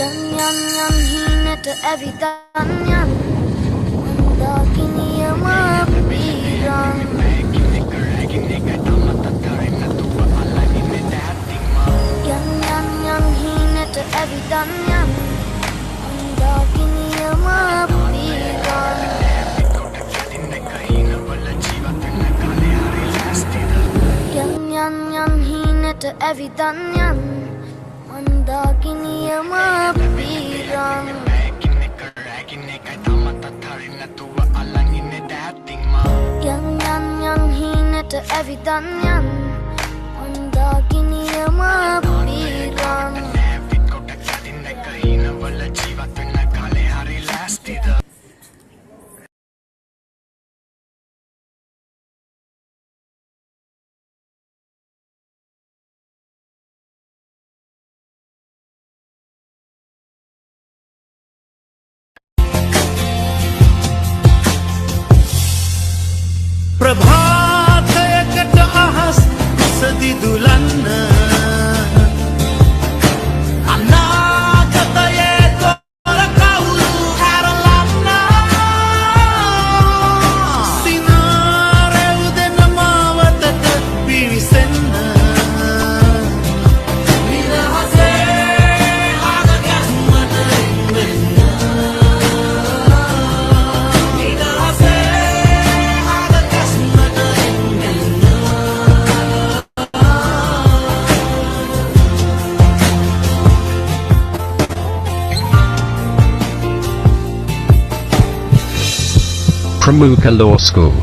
Yan hinat evitanyan Andaginiya mapirang Yan hinat evitanyan Andaginiya mapirang Yan hinat evitanyan Andaginiya mapirang Yang hinat evitanyan Andaginiya mapirang ප්‍රභාතයකට අහස් සදිදුලන්න අනාගතයේ කොල කවුරු හැරලන්න සිනාරෙව් දෙන මාවතට පිවිසෙන්න නිදහසේ ආගගැස්මට එන්න නිදහසේ Pramuka Law School.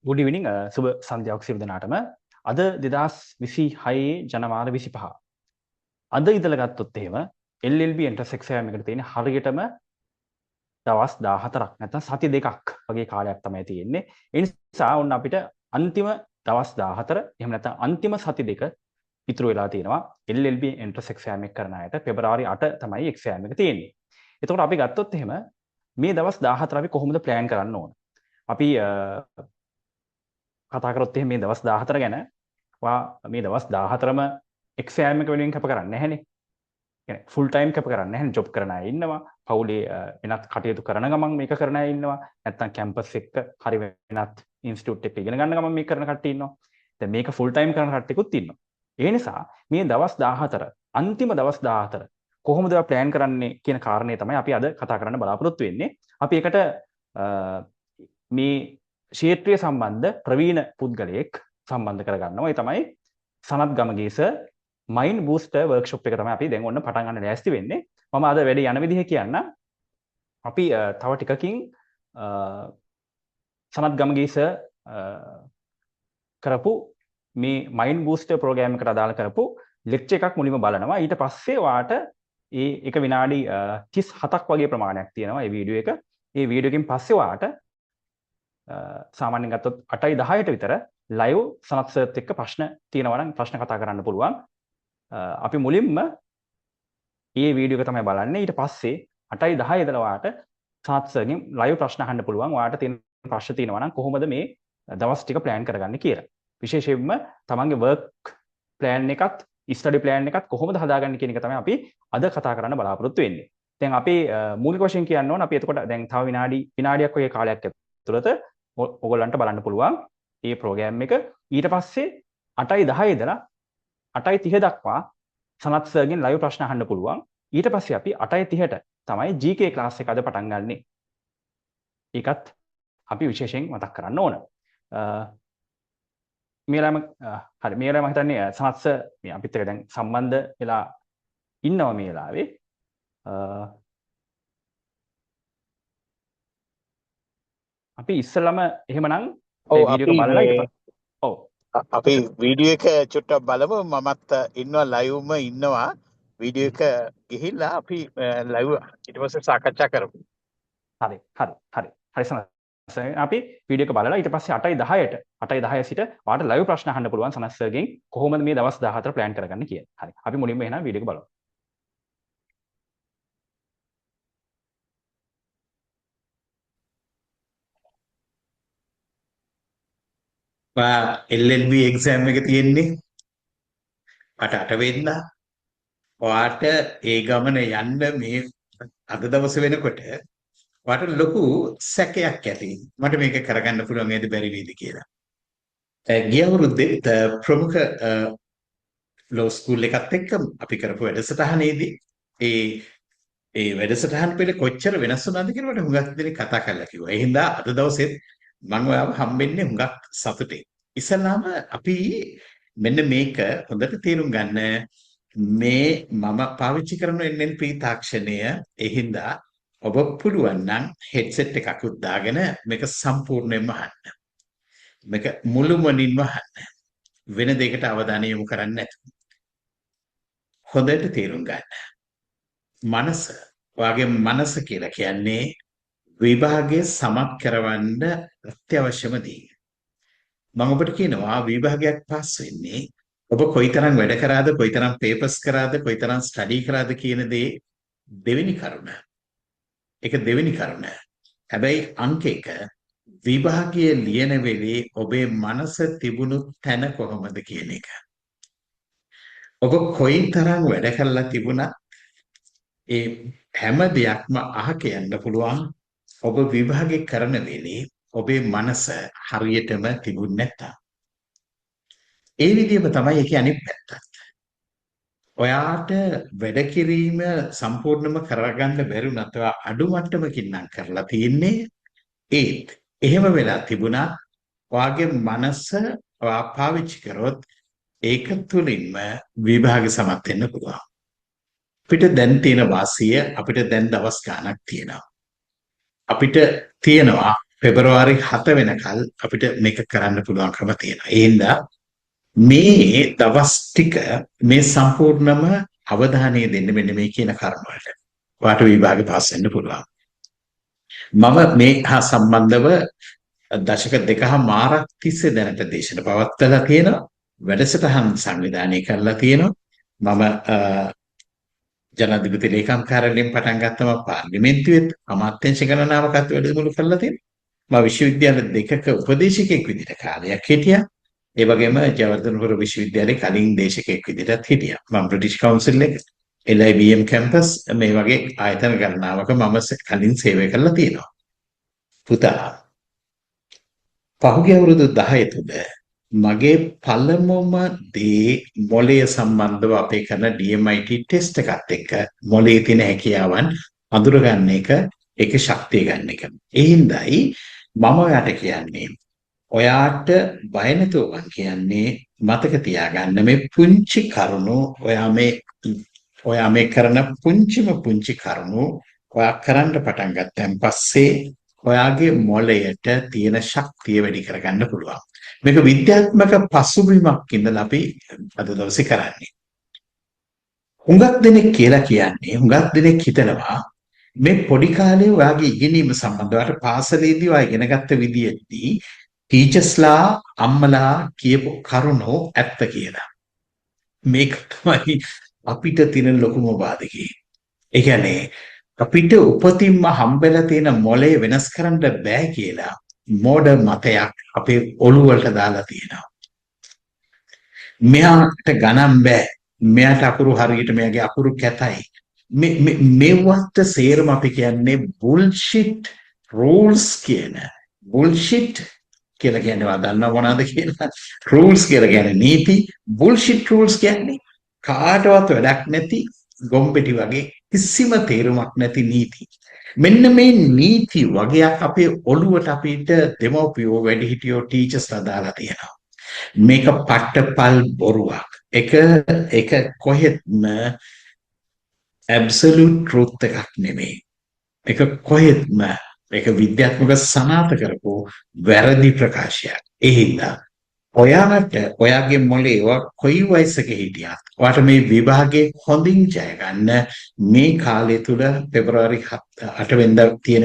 Good evening, සුබ සන්ධ්‍යාවක් සියලු දෙනාටම. අද 2026 ජනවාරි 25. අද ඉඳලා ගත්තොත් එහෙම LLB entrance exam එකට තියෙන හරියටම දවස් 14ක් නැත්නම් සති දෙකක් වගේ කාලයක් තමයි තියෙන්නේ. ඒ නිසා ඔන්න අපිට අන්තිම දවස් 14 එහෙම නැත්නම් අන්තිම සති දෙක ඉතුරු වෙලා තියෙනවා LLB entrance exam එක කරන අයට පෙබරවාරි 8 තමයි exam එක තියෙන්නේ. එතකොට අපි ගත්තොත් එහෙම මේ දවස් 14 අපි කොහොමද plan කරන්න ඕන? අපි කතා කරොත් එහෙම මේ දවස් 14 ගැන මේ දවස් 14ම exam එක වෙනුවෙන් කැප කරන්නේ නැහැනේ. කියන්නේ full time කැප කරන්නේ නැහැනේ. ජොබ් කරන අය ඉන්නවා. පවුලේ වෙනත් කටයුතු කරන ගමන් මේක කරන අය ඉන්නවා. නැත්නම් කැම්පස් එක හරි වෙනත් ඉන්ස්ටිටියුට් එකක ඉගෙන ගන්න ගමන් මේක කරන කට්ටිය ඉන්නවා. දැන් මේක full time කරන කට්ටියකුත් ඉන්නවා. ඒ නිසා මේ දවස් 14 අන්තිම දවස් 14 කොහොමද plan කරන්නේ කියන කාරණේ තමයි අපි අද කතා කරන්න බලාපොරොත්තු වෙන්නේ. අපි එකට මේ ක්ෂේත්‍රීය සම්බන්ධ ප්‍රවීණ පුද්ගලයෙක් සම්බන්ධ කරගන්නවා. ඒ තමයි සනත් ගමගේස මයින්ඩ් බූස්ටර් වර්ක්ෂොප් එක තමයි අපි දැන් ඔන්න පටන් ගන්න ලෑස්ති වෙන්නේ. මම අද වැඩේ යන විදිහ කියන්න. අපි තව ටිකකින් සනත් ගමගේස කරපු මේ මයින්ඩ් බූස්ටර් ප්‍රෝග්‍රෑම් එකට අදාළ කරපු ලෙක්චර් එකක් මුලින්ම බලනවා. ඊට පස්සේ වාට ඒ එක විනාඩි 37ක් වගේ ප්‍රමාණයක් තියෙනවා මේ වීඩියෝ එක. මේ වීඩියෝ එකෙන් පස්සේ වාට සාමාන්‍යයෙන් ගත්තොත් 8:10ට විතර ලයිව් සනත් සර්ත් එක්ක ප්‍රශ්න තියෙනවා නම් ප්‍රශ්න කතා කරන්න පුළුවන්. අපි මුලින්ම මේ වීඩියෝ එක තමයි බලන්නේ. ඊට පස්සේ 8:10 ඉඳලා වාට සනත් සර්ගෙන් ලයිව් ප්‍රශ්න අහන්න පුළුවන්. වාට තියෙන ප්‍රශ්න තියෙනවා නම් කොහොමද මේ දවස් ටික plan කරගන්නේ කියලා. විශේෂයෙන්ම තමන්ගේ work plan එකත් study plan එකත් කොහොමද හදාගන්නේ කියන එක තමයි අපි අද කතා කරන්න බලාපොරොත්තු වෙන්නේ. දැන් අපි මූලික වශයෙන් කියන්න ඕන අපි එතකොට දැන් තව විනාඩියක් වගේ කාලයක් ඇතුළත ඔයගොල්ලන්ට බලන්න පුළුවන් මේ ප්‍රෝග්‍රෑම් එක. ඊට පස්සේ 8:10 ඉඳලා 8:30 දක්වා සනත් සර්ගෙන් ලයිව් ප්‍රශ්න අහන්න පුළුවන්. ඊට පස්සේ අපි 8:30ට තමයි GK ක්ලාස් එක අද පටන් ගන්නෙ. ඒකත් අපි විශේෂයෙන් මතක් කරන්න ඕන. මේලාම හරි මේලාම හිතන්නේ සනත් සර් මේ අපිත් එක්ක දැන් සම්බන්ධ වෙලා ඉන්නවා මේ වෙලාවේ. අපි ඉස්සෙල්ලාම එහෙමනම් මේ වීඩියෝ එක බලලා ඊට පස්සේ ඔව් අපි වීඩියෝ එක චුට්ටක් බලමු. මමත් ඉන්නවා ලයිව්ම ඉන්නවා. වීඩියෝ එක ගිහිල්ලා අපි ලයිව් ඊට පස්සේ සාකච්ඡා කරමු. හරි සනත් අපි වීඩියෝ එක බලලා ඊට පස්සේ 8:10 සිට ඔයාලට ලයිව් ප්‍රශ්න අහන්න පුළුවන් සනත් සර්ගෙන් කොහොමද මේ දවස් 14 plan කරගන්නේ කියලා. හරි. අපි මුලින්ම එහෙනම් වීඩියෝ එක බලමු. LLB එක්සෑම් එක තියෙන්නේ අට 8 වෙනිදා. ඔයාට ඒ ගමන යන්න මේ අද දවස වෙනකොට ඔයාට ලොකු සැකයක් ඇති. මට මේක කරගන්න පුළුවන් වේද බැරි වේද කියලා. ගිය අවුරුද්දේ ප්‍රමුඛ ලෝ ස්කූල් එකත් එක්ක අපි කරපු වැඩසටහනේදී ඒ වැඩසටහන් පෙළ කොච්චර වෙනස් වුණාද කියලා මට හුඟක් දෙනෙක් කතා කරලා කිව්වා. ඒ හින්දා අද දවසෙත් මම ඔයාව හම්බෙන්නේ හුඟක් සතුටින්. ඉස්සල්ලාම අපි මෙන්න මේක හොඳට තේරුම් ගන්න. මේ මම පාවිච්චි කරන NLP තාක්ෂණය ඒ හින්දා ඔබ පුළුවන් නම් හෙඩ්සෙට් එකක් උදාගෙන මේක සම්පූර්ණයෙන්ම අහන්න. මේක මුළුමනින්ම අහන්න. වෙන දෙයකට අවධානය යොමු කරන්නේ නැතුව. හොඳට තේරුම් ගන්න. මනස ඔයාගේ මනස කියලා කියන්නේ විභාගයේ සමත් කරවන්න අත්‍යවශ්‍යම දේ. මම ඔබට කියනවා විභාගයක් පාස් වෙන්නේ ඔබ කොයිතරම් වැඩ කරාද, කොයිතරම් පේපර්ස් කරාද, කොයිතරම් ස්ටඩි කරාද කියන දේ දෙවෙනි කරුණ. ඒක දෙවෙනි කරුණ. හැබැයි අංක 1 විභාගයේ ලියන වෙලේ ඔබේ මනස තිබුණු තැන කොහොමද කියන එක. ඔබ කොයිතරම් වැඩ කරලා තිබුණත් ඒ හැම දෙයක්ම අහක යන්න පුළුවන්. ඔබ විභාගේ කරන වෙලේ ඔබේ මනස හරියටම තිබුණ නැත්තම්. ඒ විදිහම තමයි ඒකේ අනිත් පැත්ත. ඔයාට වැඩ කිරීම සම්පූර්ණයෙන්ම කරගන්න බැරිුණත් ඔයා අඩු මට්ටමකින් නම් කරලා තියෙන්නේ. ඒත් එහෙම වෙලා තිබුණා ඔයාගේ මනස ඔයා පාවිච්චි කරොත් ඒක තුලින්ම විභාග සමත් වෙන්න පුළුවන්. අපිට දැන් තියෙන වාසිය අපිට දැන් දවස් ගාණක් තියෙනවා. අපිට තියෙනවා පෙබරවාරි 7 වෙනකල් අපිට මේක කරන්න පුළුවන්කම තියෙනවා. ඒ හින්දා මේ දවස් ටික මේ සම්පූර්ණම අවධානය දෙන්න මෙන්න මේ කියන කරුණ වලට. ඔයාට විභාගේ පාස් වෙන්න පුළුවන්. මම මේ හා සම්බන්ධව දශක 2මාරක් තිස්සේ දැනට දේශන පවත්වලා තියෙනවා. වැඩසටහන් සංවිධානය කරලා තියෙනවා. මම ජනාධිපති ලේකම් කාර්යාලයෙන් පටන් ගත්තම පාර්ලිමේන්තුවේත් අමාත්‍යාංශ ගණනාවකත් වැඩමුළු කරලා තියෙනවා. මම විශ්වවිද්‍යාල දෙකක උපදේශකයෙක් විදිහට කාලයක් හිටියා. ඒ වගේම ජයවර්ධනපුර විශ්වවිද්‍යාලයේ කලින් දේශකයෙක් විදිහටත් හිටියා. මම බ්‍රිටිෂ් කවුන්සිල් එක LIBM කැම්පස් මේ වගේ ආයතන ගණනාවක මම කලින් සේවය කරලා තියෙනවා. පුතා පහුගිය අවුරුදු 10 තුල මගේ පළමුම දේ මොළය සම්බන්ධව අපේ කරන DMIT ටෙස්ට් එකත් එක්ක මොළයේ තියෙන හැකියාවන් අඳුරගන්න එක, ඒක ශක්තිය ගන්න එක. ඒ හින්දායි මම ඔයාට කියන්නේ ඔයාට බය නැතුව මං කියන්නේ මතක තියාගන්න මේ පුංචි කරුණු ඔයා මේ කරන පුංචි කරුණු ඔයා කරන්න පටන් ගත්තන් පස්සේ ඔයාගේ මොළයට තියෙන ශක්තිය වැඩි කරගන්න පුළුවන්. මේක විද්‍යාත්මක පසුබිමක් ඉඳලා අපි අද දවසේ කරන්නේ. හුඟක් දෙනෙක් කියලා කියන්නේ හුඟක් දෙනෙක් හිතනවා මේ පොඩි කාලේ ඔයාගේ ඉගෙනීම සම්බන්ධව පාසලේදී ඔයා ඉගෙන ගත්ත විදියේදී ටීචර්ස්ලා අම්මලා කියපු කරුණෝ ඇත්ත කියලා. මේක තමයි අපිට තියෙන ලොකුම බාධකේ. ඒ කියන්නේ අපිට උපතින්ම හම්බෙලා තියෙන මොළය වෙනස් කරන්න බෑ කියලා මෝඩ මතයක් අපේ ඔළුව වලට දාලා තියෙනවා. මෙයාට ගණන් බෑ. මෙයාට අකුරු හරියට මෙයාගේ අකුරු කැතයි. මේවට සේරම අපි කියන්නේ බුල්ෂිට් රූල්ස් කියන. බුල්ෂිට් කියලා කියන්නේ වදන්නව මොනවද කියලා? රූල්ස් කියලා කියන්නේ නීති. බුල්ෂිට් රූල්ස් කියන්නේ කාටවත් වැඩක් නැති ගොම්බෙටි වගේ කිසිම තේරුමක් නැති නීති. මෙන්න මේ නීති වගේක් අපේ ඔළුවට අපිට දෙමව්පියෝ වැඩිහිටියෝ ටීචර්ස්ලා දාලා තියෙනවා. මේක පට්ටපල් බොරුවක්. ඒක කොහෙත්ම ඇබ්සලියුට් ට්‍රූත් එකක් නෙමෙයි. ඒක කොහෙත්ම ඒක විද්‍යාත්මක සනාථ කරපු වැරදි ප්‍රකාශයක්. ඒ හින්දා ඔයාට ඔයාගේ මොළේ කොයි වයසක හිටියත් ඔයාට මේ විභාගයේ හොඳින් ජය ගන්න මේ කාලය තුල පෙබරවාරි 8 වෙනිදා තියෙන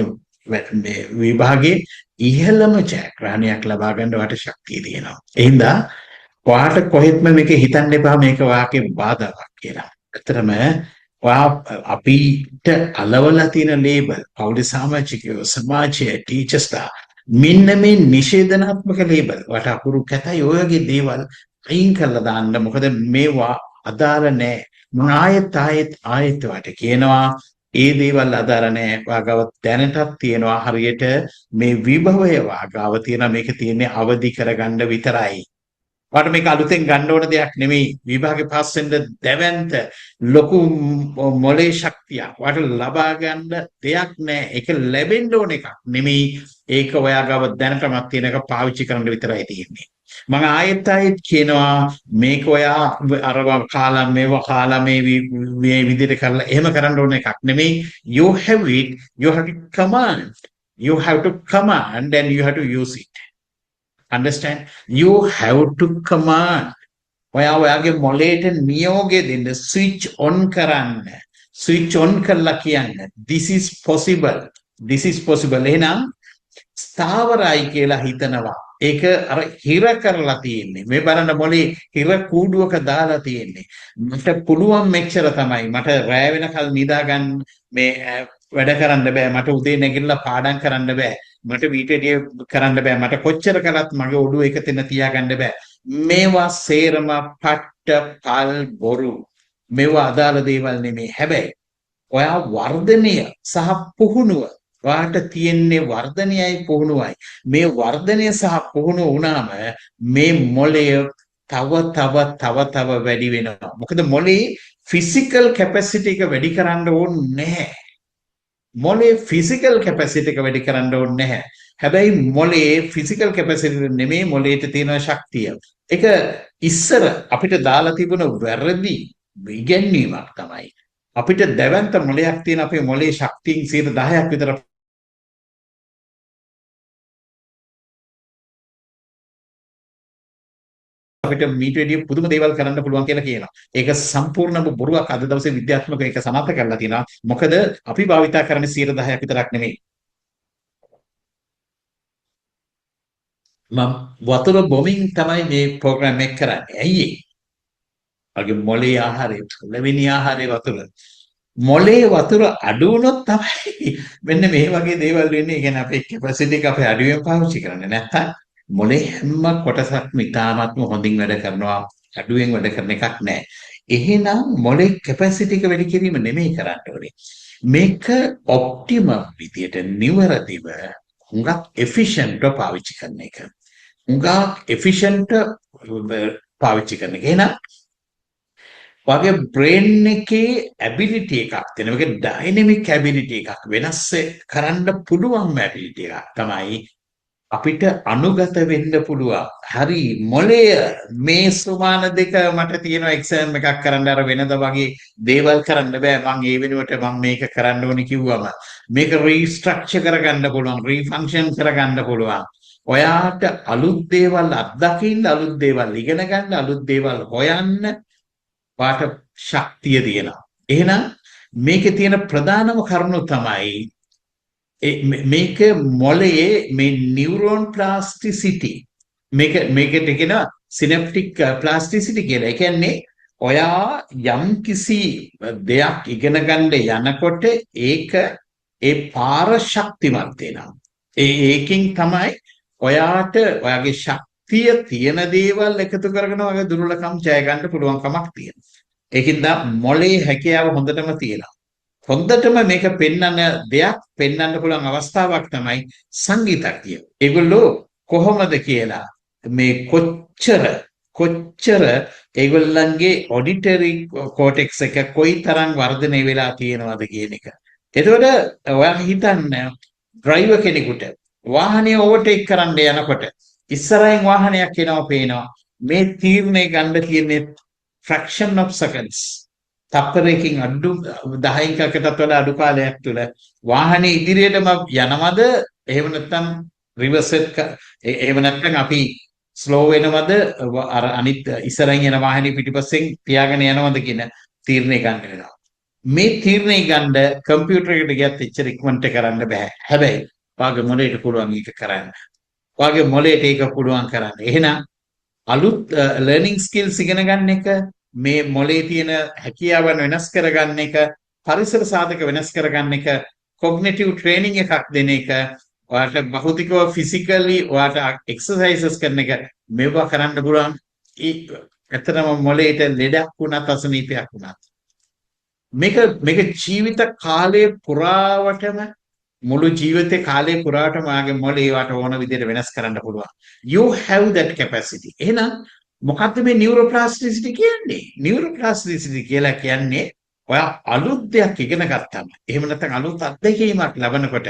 මේ විභාගයේ ඉහළම ජයග්‍රහණයක් ලබා ගන්න ඔයාට ශක්තිය තියෙනවා. ඒ හින්දා ඔයාට කොහෙත්ම මේක හිතන්න එපා මේක ඔයාගේ බාධාවක් කියලා. ඇත්තටම ඔයා අපිට අලවලා තියෙන ලේබල් පෞද්ගලික සමාජිකයෝ සමාජයේ ටීචර්ස්ලා මෙන්න මේ නිෂේධනාත්මක ලේබල් වට අකුරු කැතයි ඔය වගේ දේවල් අයින් කරලා දාන්න. මොකද මේවා අදාළ නැහැ. මම ආයෙත් වට කියනවා ඒ දේවල් අදාළ නැහැ. වාගාව දැනටත් තියෙනවා හරියට මේ විභවය වාගාව තියෙනවා. මේක තියෙන්නේ අවදි කරගන්න විතරයි. වට මේක අලුතෙන් ගන්න ඕන දෙයක් නෙමෙයි. විභාගේ පාස් වෙන්න දැවැන්ත ලොකු මොලේ ශක්තියක් වට ලබා ගන්න දෙයක් නැහැ. ඒක ලැබෙන්න ඕන එකක් නෙමෙයි. ඒක ඔයාගාව දැනටමත් තියෙන එක පාවිච්චි කරන්න විතරයි තියෙන්නේ. මම ආයෙත් කියනවා මේක ඔයා අර කාලා මේවා කාලා මේ විදිහට කරලා එහෙම කරන්න ඕන එකක් නෙමෙයි. You have it, you have to command. You have to command and you have to use it. Understand? You have to command. ඔයාගේ මොලේට නියෝගය දෙන්න, switch on කරන්න. switch on කරලා කියන්න. This is possible. This is possible. එහෙනම් ස්ථාවරයි කියලා හිතනවා. ඒක අර හිර කරලා තියෙන්නේ. මේ බලන්න මොලේ හිර කූඩුවක දාලා තියෙන්නේ. මට පුළුවන් මෙච්චර තමයි. මට රැය වෙනකල් නිදා ගන්න මේ වැඩ කරන්න බෑ. මට උදේ නැගිටලා පාඩම් කරන්න බෑ. මට වීඩියෝ කරන්න බෑ. මට කොච්චර කළත් මගේ ඔළුව එක තැන තියාගන්න බෑ. මේවා සේරම පට්ට පල් බොරු. මේවා අදාළ දේවල් නෙමෙයි. හැබැයි ඔයා වර්ධනය සහ පුහුණුව වාට තියෙන්නේ වර්ධනයයි පුහුණුවයි. මේ වර්ධනය සහ පුහුණුව වුණාම මේ මොළය තව වැඩි වෙනවා. මොකද මොළේ ෆිසිකල් කැපැසිටි එක වැඩි කරන්න ඕනේ නැහැ. මොළේ ෆිසිකල් කැපැසිටි එක වැඩි කරන්න ඕනේ නැහැ. හැබැයි මොළේ ෆිසිකල් කැපැසිටි නෙමෙයි මොළේට තියෙන ශක්තිය. ඒක ඉස්සර අපිට දාලා තිබුණ වැරදි ඉගැන්වීමක් තමයි. අපිට දැවැන්ත මොළයක් තියෙන අපේ මොළේ ශක්තියින් 10% විතර අපිට මීට වැඩිය පුදුම දේවල් කරන්න පුළුවන් කියලා කියනවා. ඒක සම්පූර්ණම බොරුවක්. අද දවසේ විද්‍යාත්මකව ඒක සනාථ කරලා තියෙනවා. මොකද අපි භාවිතා කරන්නේ 10% විතරක් නෙමෙයි. මම වතුර බොමින් තමයි මේ ප්‍රෝග්‍රෑම් එක කරන්නේ. ඇයි ඒ? වගේ මොළේ ආහාරය, පළවෙනි ආහාරය වතුර. මොළේ වතුර අඩු වුණොත් තමයි මෙන්න මේ වගේ දේවල් වෙන්නේ. ඒ කියන්නේ අපේ කැපැසිටි එක අපි අඩුවෙන් පාවිච්චි කරන්නේ. නැත්නම් මොළේ හැම කොටසක්ම ඉතාමත්ම හොඳින් වැඩ කරනවා. අඩුවෙන් වැඩ කරන එකක් නැහැ. එහෙනම් මොළේ කැපැසිටි එක වැඩි කිරීම නෙමෙයි කරන්න ඕනේ. මේක ඔප්ටිමම් විදියට නිවැරදිව හුඟක් එෆිෂන්ට්ව පාවිච්චි කරන එක. හුඟක් එෆිෂන්ට් පාවිච්චි කරන එක. එහෙනම් වගේ බ්‍රේන් එකේ ඇබිලිටි එකක් තියෙනවා. ඒක ඩයිනමික් ඇබිලිටි එකක්. වෙනස් කරන්න පුළුවන් ඇබිලිටි එකක් තමයි අපිට අනුගත වෙන්න පුළුවන්. හරි මොළය මේ සුමාන දෙක මට තියෙනවා එක්සෑම් එකක් කරන්න අර වෙනද වගේ දේවල් කරන්න බෑ. මම ඒ වෙනුවට මම මේක කරන්න ඕනි කිව්වම මේක රීස්ට්‍රක්චර් කරගන්න පුළුවන්, රීෆන්ක්ෂන් කරගන්න පුළුවන්. ඔයාට අලුත් දේවල් අත්දකින්න, අලුත් දේවල් ඉගෙන ගන්න, අලුත් දේවල් හොයන්න වාට ශක්තිය තියෙනවා. එහෙනම් මේකේ තියෙන ප්‍රධානම කරුණු තමයි මේක මොළයේ මේ නියුරෝන් ප්ලාස්ටිසිටි මේකට කියනවා සිනැප්ටික් ප්ලාස්ටිසිටි කියලා. ඒ කියන්නේ ඔයා යම් කිසි දෙයක් ඉගෙන ගන්න යනකොට ඒක ඒ පාර ශක්තිමත් වෙනවා. ඒකෙන් තමයි ඔයාට ඔයාගේ ශක්තිය තියෙන දේවල් එකතු කරගෙන ඔයාගේ දුර්වලකම් ජය ගන්න පුළුවන් කමක් තියෙනවා. ඒකින්ද මොළේ හැකියාව හොඳටම තියෙනවා. හොඳටම මේක පෙන්වන්න දෙයක් පෙන්වන්න පුළුවන් අවස්ථාවක් තමයි සංගීතඥයෝ. ඒගොල්ලෝ කොහොමද කියලා මේ කොච්චර ඒගොල්ලන්ගේ ඔඩිටරි කෝටෙක්ස් එක කොයිතරම් වර්ධනය වෙලා තියෙනවද කියන එක. එතකොට ඔයා හිතන්න ඩ්‍රයිවර් කෙනෙකුට වාහනය ඕවර්ටේක් කරන්න යනකොට ඉස්සරහින් වාහනයක් එනවා පේනවා. මේ තීරණය ගන්න තියෙන්නේ fraction of seconds. තප්පරයකින් අඩු 10කකටත් වඩා අඩු කාලයක් තුළ වාහනේ ඉදිරියටම යනවද එහෙම නැත්නම් රිවර්ස් එහෙම නැත්නම් අපි ස්ලෝ වෙනවද අර අනිත් ඉස්සරහින් යන වාහනේ පිටිපස්සෙන් තියාගෙන යනවද කියන තීරණය ගන්න වෙනවා. මේ තීරණය ගන්න කම්පියුටර් එකට ගියත් එච්චර ඉක්මනට කරන්න බෑ. හැබැයි වාගේ මොලේට පුළුවන් ඒක කරන්න. වාගේ මොලේට ඒක පුළුවන් කරන්න. එහෙනම් අලුත් ලර්නින් ස්කිල්ස් ඉගෙන ගන්න එක, මේ මොලේ තියෙන හැකියාවන් වෙනස් කරගන්න එක, පරිසර සාධක වෙනස් කරගන්න එක, කොග්නිටිව් ට්‍රේනින් එකක් දෙන එක, ඔයාලට භෞතිකව ෆිසිකලි ඔයාලට එක්සර්සයිසස් කරන එක මේවා කරන්න පුළුවන්. ඇත්තටම මොළයට ලෙඩක් වුණත් අසනීපයක් වුණත් මේක ජීවිත කාලය පුරාවටම මුළු ජීවිතේ කාලය පුරාවටම ආගේ මොළේ වට ඕන විදිහට වෙනස් කරන්න පුළුවන්. You have that capacity. එහෙනම් මොකද්ද මේ නියුරෝප්ලාස්ටිසිටි කියන්නේ? නියුරෝප්ලාස්ටිසිටි කියලා කියන්නේ ඔයා අලුත් දෙයක් ඉගෙන ගත්තම එහෙම නැත්නම් අලුත් අත්දැකීමක් ලබනකොට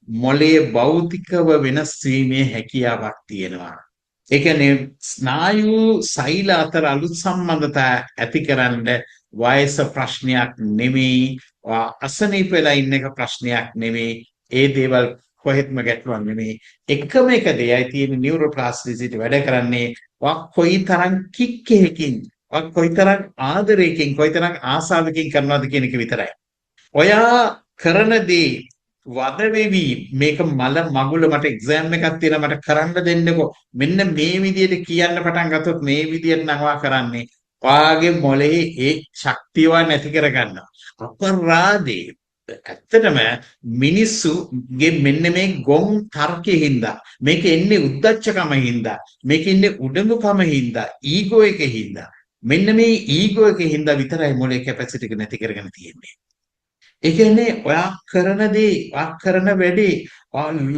මොළයේ භෞතිකව වෙනස් වීමේ හැකියාවක් තියෙනවා. ඒ කියන්නේ ස්නායු සෛල අතර අලුත් සම්බන්ධතා ඇතිකරන්න වයස ප්‍රශ්නයක් නෙමෙයි. අසනීප වෙලා ඉන්න එක ප්‍රශ්නයක් නෙමෙයි. ඒ දේවල් කොහෙත්ම ගැටලුවක් නෙමෙයි. එකම එක දෙයයි තියෙන නියුරෝප්ලාස්ටිසිටි වැඩ කරන්නේ කොයිතරම් කික්කෙකින් කොයිතරම් ආදරයකින් කොයිතරම් ආසාවකින් කරනවද කියන එක විතරයි. ඔයා කරන දේ වද වෙවි මේක මල මගුල මට එක්සෑම් එකක් තියෙනවා මට කරන්න දෙන්නකෝ මෙන්න මේ විදියට කියන්න පටන් ගත්තොත් මේ විදියට නංවා කරන්නේ ඔයාගේ මොලේ ඒ ශක්තියව නැති කරගන්නවා. අපරාධේ ඇත්තටම මිනිස්සුගේ මෙන්න මේ ගොන් තර්කයේ හින්දා මේක එන්නේ උද්දච්චකම හින්දා මේක ඉන්නේ උඩඟුකම හින්දා ඊගෝ එකේ හින්දා මෙන්න මේ ඊගෝ එකේ හින්දා විතරයි මොලේ කැපැසිටි එක නැති කරගෙන තියෙන්නේ. ඒ කියන්නේ ඔයා කරන දේ ඔයා කරන වැඩේ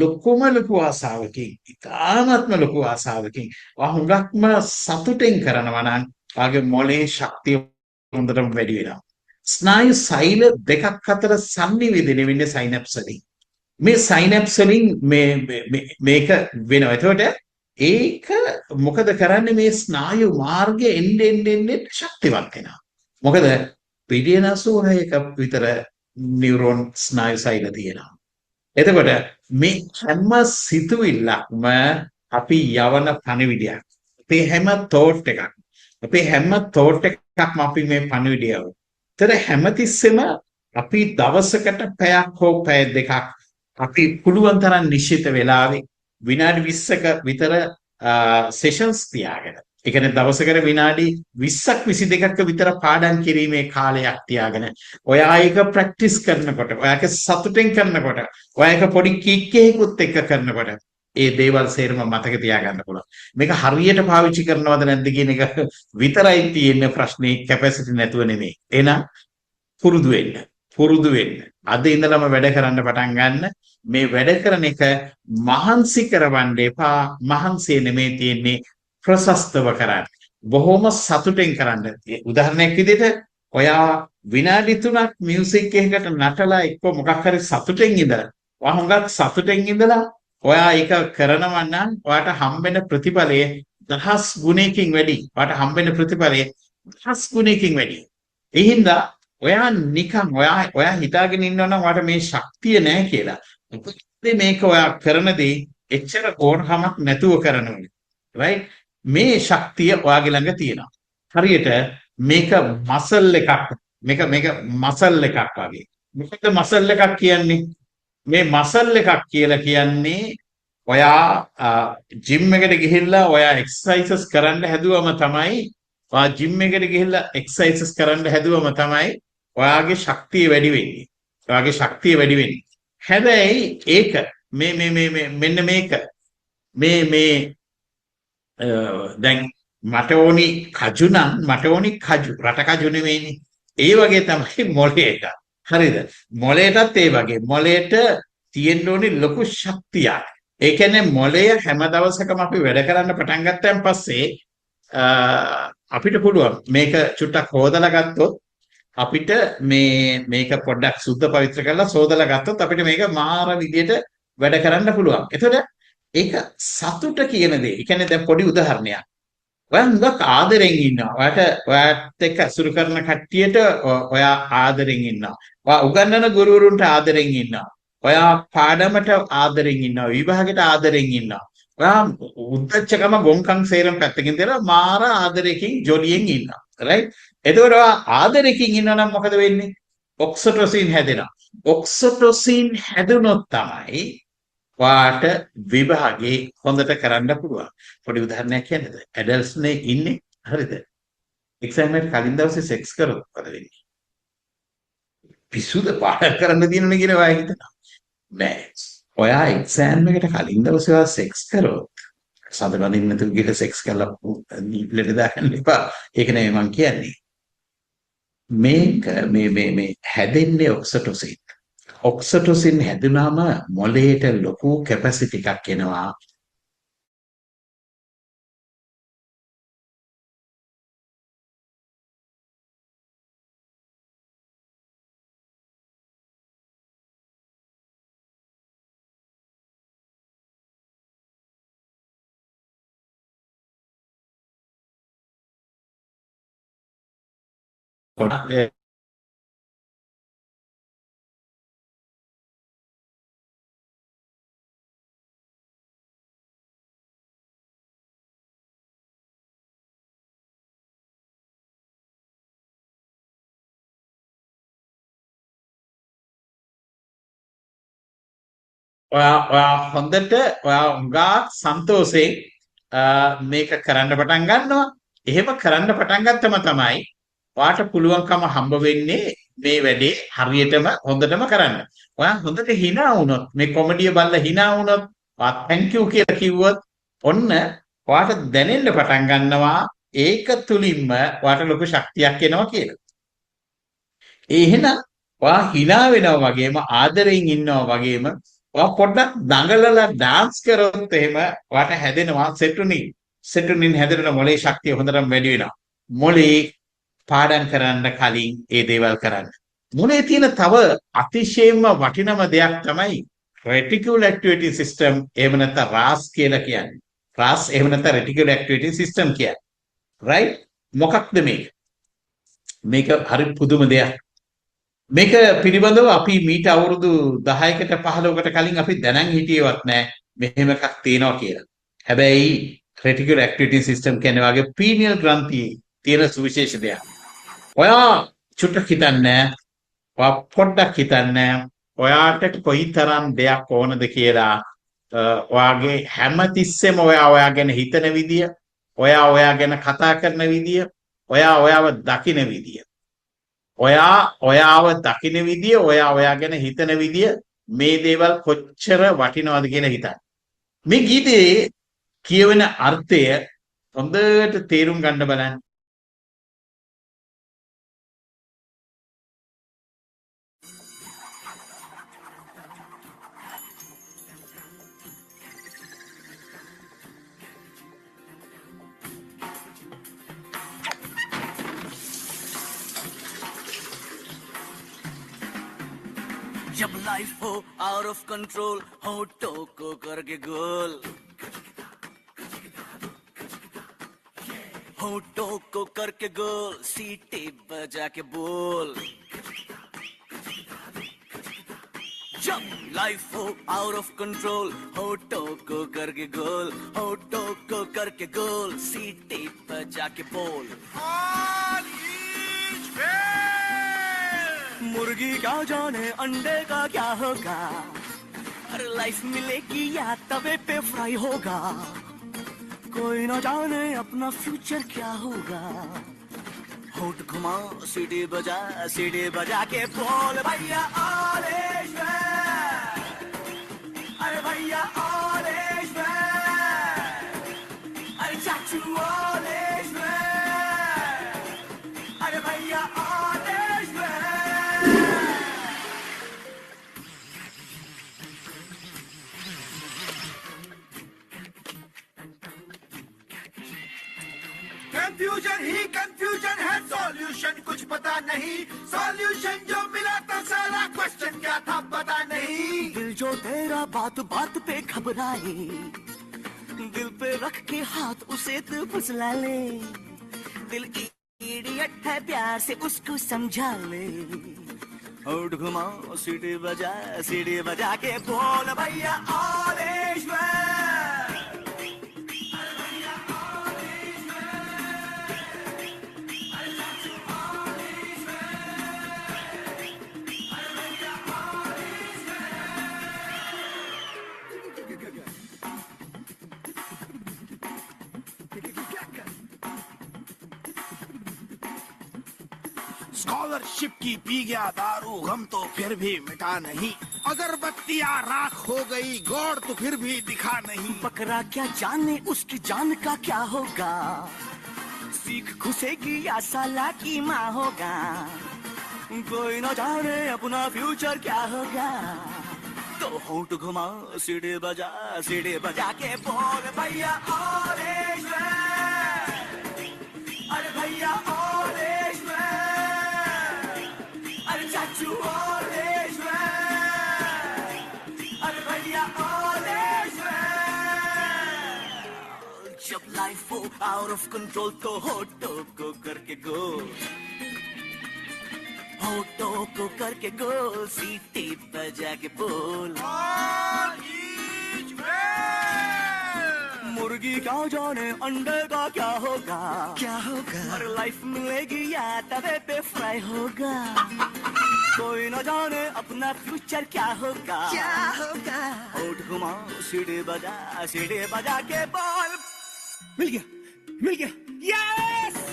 ලොකුම ලොකු ආසාවකින් ඉතාමත්ම ලොකු ආසාවකින් ඔයා හුඟක්ම සතුටෙන් කරනවා නම් ඔයාගේ මොලේ ශක්තිය හොඳටම වැඩි වෙනවා. ස්නායු සෛල දෙකක් අතර සංනිවේදනය වෙන්නේ සයිනැප්ස් වලින්. මේ සයිනැප්ස් වලින් මේක වෙනවා. එතකොට ඒක මොකද කරන්නේ මේ ස්නායු මාර්ගය එන්නේ ශක්තිවත් වෙනවා. මොකද බිලියන 86ක විතර නියුරෝන් ස්නායු සෛල තියෙනවා. එතකොට මේ හැම සිතුවිල්ලක්ම අපි යවන පණිවිඩයක්. අපේ හැම තෝට් එකක්. අපේ හැම තෝට් එකක්ම අපි මේ පණිවිඩය යවනවා. ඒතර හැමතිස්සෙම අපි දවසකට පැයක් හෝ පැය දෙකක් අපි පුළුවන් තරම් නිශ්චිත වෙලාවෙ විනාඩි 20ක විතර සෙෂන්ස් තියාගෙන ඒ කියන්නේ දවසකට විනාඩි 20ක් 22ක විතර පාඩම් කිරීමේ කාලයක් තියාගෙන ඔයා ඒක ප්‍රැක්ටිස් කරනකොට ඔයාක සතුටෙන් කරනකොට ඔයාක පොඩි කික්කේකුත් එක්ක කරනකොට ඒ දේවල් සේරම මතක තියාගන්න පුළුවන්. මේක හරියට පාවිච්චි කරනවද නැද්ද කියන එක විතරයි තියෙන ප්‍රශ්නේ කැපැසිටි නැතුව නෙමෙයි. එහෙනම් පුරුදු වෙන්න. පුරුදු වෙන්න. අද ඉඳලම වැඩ කරන්න පටන් ගන්න. මේ වැඩ කරන එක මහන්සි කරවන්න එපා. මහන්සිය නෙමෙයි තියෙන්නේ ප්‍රශස්තව කරන්න. බොහොම සතුටෙන් කරන්න. උදාහරණයක් විදිහට ඔයා විනාඩි 3ක් මියුසික් එකකට නටලා එක්ක මොකක් හරි සතුටෙන් ඉඳලා ඔයා හුඟක් සතුටෙන් ඉඳලා ඔයා ඒක කරනවා නම් ඔයාට හම්බෙන ප්‍රතිඵලය 10 ගුණයකින් වැඩි. ඔයාට හම්බෙන ප්‍රතිඵලය 10 ගුණයකින් වැඩි. ඒ හින්දා ඔයා නිකන් ඔයා හිතාගෙන ඉන්නවා නම් ඔයාට මේ ශක්තිය නැහැ කියලා. මේක ඔයා කරන දේ එච්චර ඕනකමක් නැතුව කරනවා. right? මේ ශක්තිය ඔයාගේ ළඟ තියෙනවා. හරියට මේක මසල් එකක්. මේක මසල් එකක් වගේ. මොකද මසල් එකක් කියන්නේ? මේ මසල් එකක් කියලා කියන්නේ ඔයා ජිම් එකට ගිහිල්ලා ඔයා එක්සර්සයිසස් කරන්න හැදුවම තමයි ඔයා ජිම් එකට ගිහිල්ලා එක්සර්සයිසස් කරන්න හැදුවම තමයි ඔයාගේ ශක්තිය වැඩි වෙන්නේ. ඔයාගේ ශක්තිය වැඩි වෙන්නේ. හැබැයි ඒක මෙන්න මේක දැන් මට ඕනි කජු නම් මට ඕනි කජු රට කජු නෙවෙයිනේ. ඒ වගේ තමයි මොළයට. හරිද? මොළයටත් ඒ වගේ. මොළයට තියෙන්න ඕනි ලොකු ශක්තියක්. ඒ කියන්නේ මොළය හැම දවසකම අපි වැඩ කරන්න පටන් ගත්තන් පස්සේ අපිට පුළුවන් මේක චුට්ටක් හොදලා ගත්තොත් අපිට මේක පොඩ්ඩක් සුද්ධ පවිත්‍ර කරලා සෝදලා ගත්තොත් අපිට මේක මාර විදියට වැඩ කරන්න පුළුවන්. එතකොට ඒක සතුට කියන දේ. ඒ කියන්නේ දැන් පොඩි උදාහරණයක්. ඔයා හුඟක් ආදරෙන් ඉන්නවා. ඔයාට එක්ක අසුරු කරන කට්ටියට ඔයා ආදරෙන් ඉන්නවා. ඔයා උගන්වන ගුරුවරුන්ට ආදරෙන් ඉන්නවා. ඔයා පාඩමට ආදරෙන් ඉන්නවා. විභාගෙට ආදරෙන් ඉන්නවා. ඔයා උද්දච්චකම ගොංකම් සේරම පැත්තකින් දාලා මාර ආදරයකින් ජොලියෙන් ඉන්නවා. right? එතකොට ඔයා ආදරයකින් ඉන්නවා නම් මොකද වෙන්නේ? ඔක්සිටොසින් හැදෙනවා. ඔක්සිටොසින් හැදුනොත් තමයි ඔයාට විභාගේ හොඳට කරන්න පුළුවන්. පොඩි උදාහරණයක් කියන්නද? ඇඩල්ට්ස් නේ ඉන්නේ. හරිද? එක්සෑම් එකට කලින් දවසේ සෙක්ස් කරොත් මොකද වෙන්නේ? පිස්සුද පාඩම් කරන්න දිනන කියලා ඔයා හිතනවා. නෑ. ඔයා එක්සෑම් එකට කලින් දවසේ ඔයා සෙක්ස් කරොත් සඳ බඳින්න නැතුව ගිහලා සෙක්ස් කරලා ලෙඩ දාගන්න එපා. ඒක නෙමෙයි මම කියන්නේ. මේක මේ හැදෙන්නේ ඔක්සිටොසින්. ඔක්සිටොසින් හැදුනාම මොළයට ලොකු කැපැසිටි එකක් එනවා. ඔයා හොඳට ඔයා උඟා සන්තෝෂයෙන් මේක කරන්න පටන් ගන්නවා. එහෙම කරන්න පටන් ගත්තම තමයි ඔයාට පුළුවන්කම හම්බ වෙන්නේ මේ වැඩේ හරියටම හොඳටම කරන්න. ඔයා හොඳට hina වුණොත් මේ කොමඩිය බලලා hina වුණොත් ඔයා thank you කියලා කිව්වොත් ඔන්න ඔයාට දැනෙන්න පටන් ගන්නවා ඒක තුලින්ම ඔයාට ලොකු ශක්තියක් එනවා කියලා. එහෙනම් ඔයා hina වෙනවා වගේම ආදරෙන් ඉන්නවා වගේම ඔයා පොඩ්ඩක් දඟලලා dance කරොත් එහෙම ඔයාට හැදෙනවා සෙටුනින් හැදෙන මොලේ ශක්තිය හොඳටම වැඩි වෙනවා. මොලේ පාඩම් කරන්න කලින් ඒ දේවල් කරන්න. මොලේ තියෙන තව අතිශයින්ම වටිනම දෙයක් තමයි reticular activating system එහෙම නැත්නම් RAS කියලා කියන්නේ. RAS එහෙම නැත්නම් reticular activating system කියන්නේ. right? මොකක්ද මේක? මේක හරි පුදුම දෙයක්. මේක පිළිබඳව අපි මීට අවුරුදු 10කට 15කට කලින් අපි දැනන් හිටියේවත් නෑ මෙහෙම එකක් තියෙනවා කියලා. හැබැයි reticular activating system කියන්නේ වගේ pineal ග්‍රන්ථියේ තියෙන සුවිශේෂ දෙයක්. ඔයා චුට්ටක් හිතන්නේ ඔයා පොඩ්ඩක් හිතන්නේ ඔයාට කොයිතරම් දෙයක් ඕනද කියලා ඔයාගේ හැමතිස්සෙම ඔයා ගැන හිතන විදිය, ඔයා ගැන කතා කරන විදිය, ඔයාව දකින විදිය. ඔයාව දකින විදිය, ඔයා ගැන හිතන විදිය මේ දේවල් කොච්චර වටිනවද කියලා හිතන්න. මේ ගීතේ කියවෙන අර්ථය හොඳට තේරුම් ගන්න බලන්න. जब लाइफ हो आउट ऑफ कंट्रोल होठों को करके गोल होठों को करके गोल सीटी बजा के बोल जब लाइफ हो आउट ऑफ कंट्रोल होठों को करके गोल होठों को करके गोल सीटी बजा के बोल मुर्गी क्या जाने अंडे का क्या होगा अरे लाइफ मिलेगी या तवे पे फ्राई होगा कोई न जाने अपना फ्यूचर क्या होगा होठ घुमा सीटी बजा के बोल भैया ऑल इज वेल अरे भैया ऑल इज वेल अरे चाचू ऑल इज वेल अरे भैया all is well confusion he confusion है सॉल्यूशन कुछ पता नहीं सॉल्यूशन जो मिला तो सारा क्वेश्चन क्या था पता नहीं दिल जो तेरा बात बात पे घबराए दिल पे रख के हाथ उसे तो फुसला ले दिल इडियट है प्यार से उसको समझा ले होठ घुमा सीटी बजा के बोल भैया ऑल इज वेल स्कॉलरशिप की पी गया दारू हम तो फिर भी मिटा नहीं अगरबत्तियां राख हो गई गौर तो फिर भी दिखा नहीं बकरा क्या जाने उसकी जान का क्या होगा सीख घुसेगी या साला की माँ होगा कोई न जाने अपना फ्यूचर क्या होगा तो होंठ घुमा सीढ़ी बजा के बोल भैया ऑरेंज मैन अरे भैया ऑरेंज मैन अरे चाचू ऑरेंज मैन अरे भैया ऑरेंज मैन जब लाइफ हो आउट ऑफ कंट्रोल तो होठों को करके गोल होठों को करके गोल सीटी बजा के बोल मुर्गी क्या जाने अंडे का क्या होगा और लाइफ मिलेगी या तवे पे फ्राई होगा कोई न जाने अपना फ्यूचर क्या होगा होठ घुमा सीढ़ी बजा के बोल मिल गया यस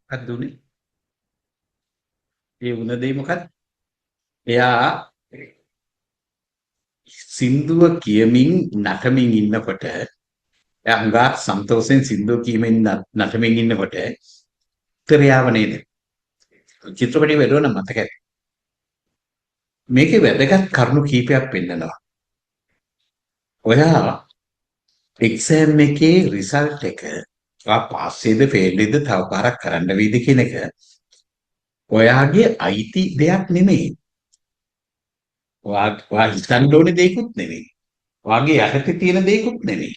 මොකක්ද උනේ? ඒ වුණ දේ මොකක්ද? එයා සින්දුව කියමින් නටමින් ඉන්නකොට එයා හුඟක් සන්තෝෂෙන් සින්දුව කියමින් නටමින් ඉන්නකොට උත්තරයාව නේද? චිත්‍රපටයේ වැඩවන මතකයි. මේකේ වැදගත් කරුණු කීපයක් පෙන්නනවා. ඔයා එක්සෑම් එකේ රිසල්ට් එක පාස් වේද ෆේල් වේද තව පාරක් කරන්න වේද කියන එක ඔයාගේ අයිති දෙයක් නෙමෙයි. ඔයා හිතන්න ඕනේ දෙයක්වත් නෙමෙයි. ඔයාගේ යටතේ තියෙන දෙයක්වත් නෙමෙයි.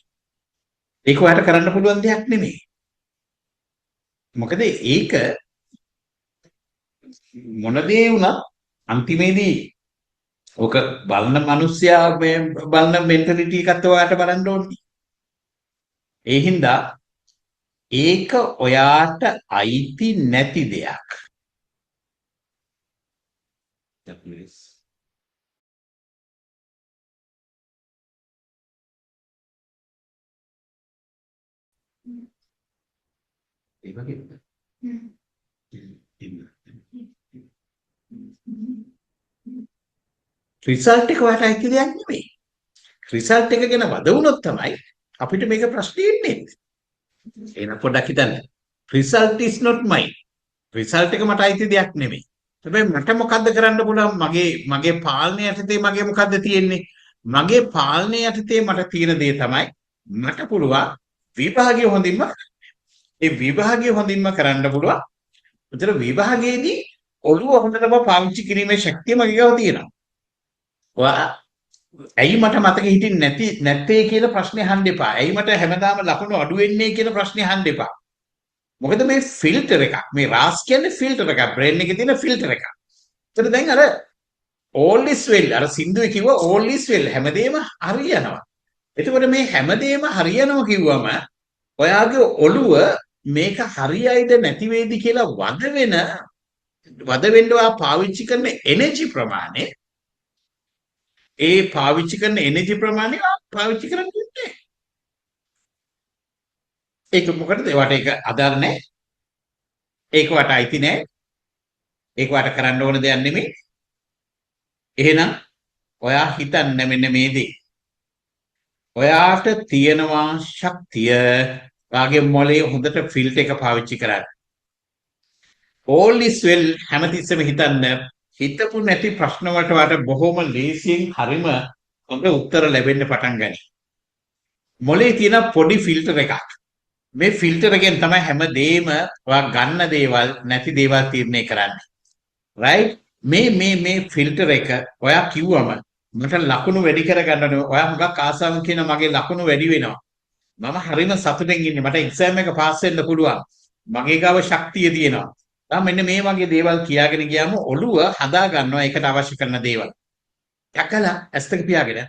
ඒක ඔයාට කරන්න පුළුවන් දෙයක් නෙමෙයි. මොකද ඒක මොන දේ වුණත් අන්තිමේදී ඔක බලන මිනිස්සයා මේ බලන මෙන්ටැලිටි එකත් ඔයාට බලන්න ඕනේ. ඒ හින්දා ඒක ඔයාට අයිති නැති දෙයක්. ඒ වගේ රිසල්ට් එක ඔයාට අයිති දෙයක් නෙමෙයි. රිසල්ට් එක ගැන වද වුණොත් තමයි අපිට මේක ප්‍රශ්නේ එන්නේ. එහෙනම් පොඩ්ඩක් හිතන්න. result is not mine. result එක මට අයිති දෙයක් නෙමෙයි. හැබැයි මට මොකද්ද කරන්න පුළුවන්? මගේ පාලනය යටතේ මගේ මොකද්ද තියෙන්නේ? මගේ පාලනය යටතේ මට තියෙන දේ තමයි මට පුළුවන් විභාගය හොඳින්ම කරන්න පුළුවන්. උතර විභාගයේදී ඔළුව හොඳටම පාවිච්චි කිරීමේ ශක්තිය මගේ ගාව තියෙනවා. ඔයා ඇයි මට මතක හිටින්නේ නැත්තේ කියලා ප්‍රශ්නේ අහන්න එපා. ඇයි මට හැමදාම ලකුණු අඩු වෙන්නේ කියලා ප්‍රශ්නේ අහන්න එපා. මොකද මේ ෆිල්ටර් එකක්. මේ RAS කියන්නේ ෆිල්ටර් එකක්. බ්‍රේන් එකේ තියෙන ෆිල්ටර් එකක්. ඒතර දැන් අර all is well අර සින්දුවේ කිව්වා all is well හැමදේම හරියනවා. එතකොට මේ හැමදේම හරියනවා කිව්වම ඔයාගේ ඔළුව මේක හරියයිද නැති වෙයිද කියලා වද වෙන්න ඔයා පාවිච්චි කරන එනර්ජි ප්‍රමාණය ඒ පාවිච්චි කරන එනර්ජි ප්‍රමාණය පාවිච්චි කරන්න ඕනේ. ඒක මොකටද? ඒවට ඒක අදාළ නැහැ. ඒක වට අයිති නැහැ. ඒක වට කරන්න ඕන දෙයක් නෙමෙයි. එහෙනම් ඔයා හිතන්න මෙන්න මේ දේ. ඔයාට තියෙනවා ශක්තිය වාගේ මොලේ හොඳට ෆිල්ටර් එක පාවිච්චි කරන්න. all is well හැමතිස්සෙම හිතන්න. හිතපු නැති ප්‍රශ්න වලට වට බොහොම ලේසියෙන් හරිම හොඳ උත්තර ලැබෙන්න පටන් ගනී. මොලේ තියෙන පොඩි ෆිල්ටර් එකක්. මේ ෆිල්ටර් එකෙන් තමයි හැමදේම ඔයා ගන්න දේවල් නැති දේවල් තීරණය කරන්නේ. right? මේ ෆිල්ටර් එක ඔයා කිව්වම මට ලකුණු වැඩි කරගන්න ඕනේ. ඔයා හුඟක් ආසාවෙන් කියන මගේ ලකුණු වැඩි වෙනවා. මම හරිම සතුටින් ඉන්නේ. මට එක්සෑම් එක පාස් වෙන්න පුළුවන්. මගේ ගාව ශක්තිය තියෙනවා. මෙන්න මේ වගේ දේවල් කියාගෙන ගියාම ඔළුව හදා ගන්නවා ඒකට අවශ්‍ය කරන දේවල්. යකලා ඇස් දෙක පියාගෙන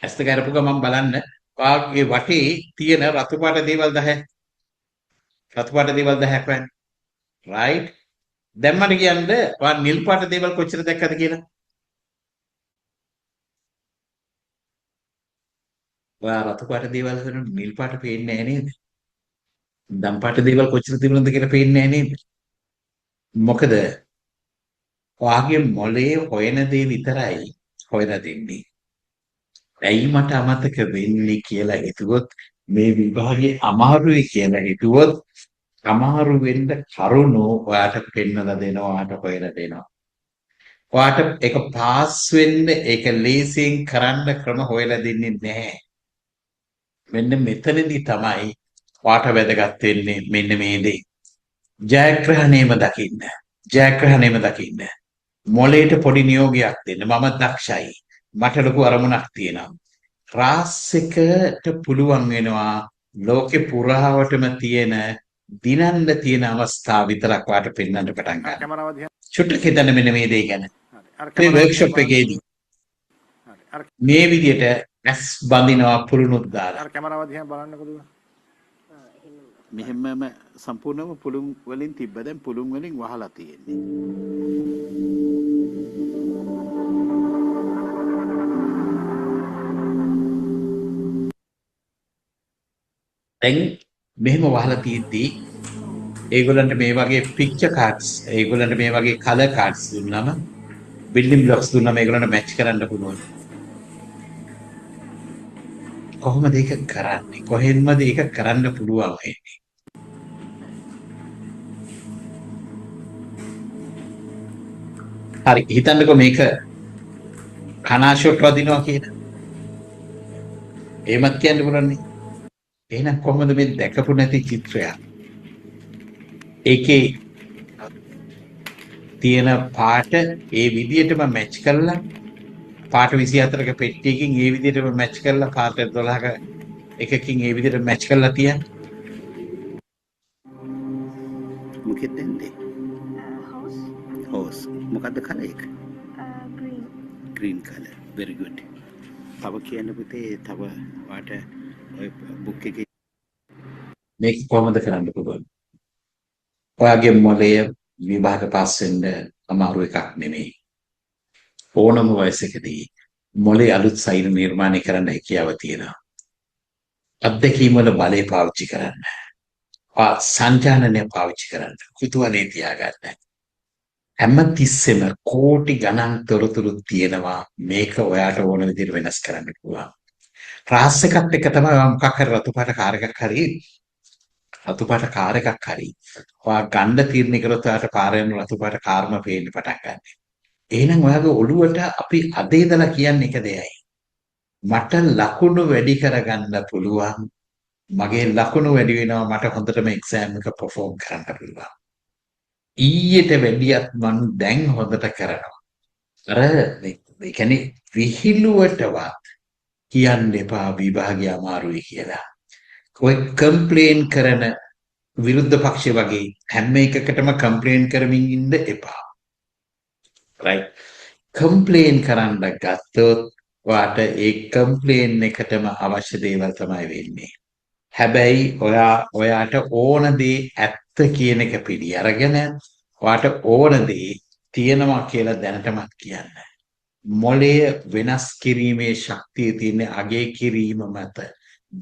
ඇස් දෙක අරපු ගමන් බලන්න ඔයාගේ වටේ තියෙන රතු පාට දේවල් 10ක්. රතු පාට දේවල් 10ක් වань. right? දැන් මට කියන්න ඔයා නිල් පාට දේවල් කොච්චර දැක්කද කියලා? ඔයා රතු පාට දේවල් කරන නිල් පාට පේන්නේ නැහැ නේද? දම් පාට දේවල් කොච්චර තිබුණද කියලා පේන්නේ නැහැ නේද? මොකද ඔයාගේ මොලේ හොයන දේ විතරයි හොයලා දෙන්නේ. ඇයි මට අමතක වෙන්නේ කියලා හිතුවොත් මේ විභාගේ අමාරුයි කියලා හිතුවොත් අමාරු වෙන්න කරුණු ඔයාට පෙන්වලා දෙනවා, ඔයාට හොයලා දෙනවා. ඔයාට ඒක පාස් වෙන්න ඒක ලේසියෙන් කරන්න ක්‍රම හොයලා දෙන්නේ නැහැ. මෙන්න මෙතනදී තමයි ඔයාට වැදගත් වෙන්නේ මෙන්න මේ දේ. ජයග්‍රහණයම දකින්න. ජයග්‍රහණයම දකින්න. මොලේට පොඩි නියෝගයක් දෙන්න. මම දක්ෂයි. මට ලොකු අරමුණක් තියෙනවා. රාස් එකට පුළුවන් වෙනවා ලෝකේ පුරාවටම තියෙන දිනන්න තියෙන අවස්ථා විතරක් වාට පෙන්වන්න පටන් ගන්නවා. කැමරාව දිහා චුට්ටක් හිතන්න මෙන්න මේ දේ ගැන. අර මේ වර්ක්ෂොප් එකේදී අර මේ විදියට ඇස් බඳිනවා පුරුණුත් දාලා. අර කැමරාව දිහා බලන්නකො දුව. මෙහෙමම සම්පූර්ණම පුළුන් වලින් තිබ්බ දැන් පුළුන් වලින් වහලා තියෙන්නේ. දැන් මෙහෙම වහලා තියෙද්දී ඒගොල්ලන්ට මේ වගේ පික්චර් කාඩ්ස්, ඒගොල්ලන්ට මේ වගේ කලර් කාඩ්ස් දුන්නම බිල්ඩින් බ්ලොක්ස් දුන්නම ඒගොල්ලන්ට මැච් කරන්න පුළුවන්. කොහොමද ඒක කරන්නේ? කොහෙන්මද ඒක කරන්න පුළුවන් වෙන්නේ? හරි හිතන්නකෝ මේක කනාෂොට් වදිනවා කියලා. එහෙමත් කියන්න පුළුවන් නේ. එහෙනම් කොහොමද මේ දැකපු නැති චිත්‍රයක්? ඒකේ තියෙන පාට ඒ විදිහටම මැච් කරලා පාට 24ක පෙට්ටියකින් ඒ විදිහටම මැච් කරලා පාට 12ක එකකින් ඒ විදිහට මැච් කරලා තියන්න. මොකෙද දෙන්නේ? හෝස්. මොකද්ද කලර් එක? green color. very good. තව කියන්න පුතේ තව වාට ඔය බුක් එකේ මේක කොහොමද කරන්න පුළුවන්? ඔයාගේ මොලය විභාග පාස් වෙන්න අමාරු එකක් නෙමෙයි. ඕනම වයසකදී මොලේ අලුත් සෛල නිර්මාණය කරන්න හැකියාව තියෙනවා. අත්දැකීම් වල බලය පාවිච්චි කරන්න. සංජානනය පාවිච්චි කරන්න. කුතුහලයේ තියාගන්න. හැම තිස්සෙම කෝටි ගණන් තොරතුරු තියෙනවා මේක ඔයාට ඕන විදිහට වෙනස් කරන්න පුළුවන්. රාස් එකත් එක තමයි මොකක් හරි රතු පාට කාර් එකක් හරි රතු පාට කාර් එකක් හරි ඔයා ගන්න තීරණය කරොත් ඔයාට පාරෙන් රතු පාට කාර්ම පේන්න පටන් ගන්නවා. එහෙනම් ඔයාගේ ඔළුවට අපි අද ඉඳලා කියන්නේ එක දෙයයි. මට ලකුණු වැඩි කරගන්න පුළුවන්. මගේ ලකුණු වැඩි වෙනවා මට හොඳටම එක්සෑම් එක පර්ෆෝම් කරන්න පුළුවන්. ඊට වැඩියත් මම දැන් හොඳට කරනවා. අර ඒ කියන්නේ විහිළුවටවත් කියන්න එපා විභාගය අමාරුයි කියලා. ඔය කම්ප්ලේන් කරන විරුද්ධ පක්ෂය වගේ හැම එකකටම කම්ප්ලේන් කරමින් ඉන්න එපා. right? කම්ප්ලේන් කරන්න ගත්තොත් ඔයාට ඒ කම්ප්ලේන් එකටම අවශ්‍ය දේවල් තමයි වෙන්නේ. හැබැයි ඔයාට ඕන දේ ඇත්ත කියන එක පිළි අරගෙන ඔයාට ඕන දේ තියෙනවා කියලා දැනටමත් කියන්න. මොළය වෙනස් කිරීමේ ශක්තිය තියෙන අගය කිරීම මත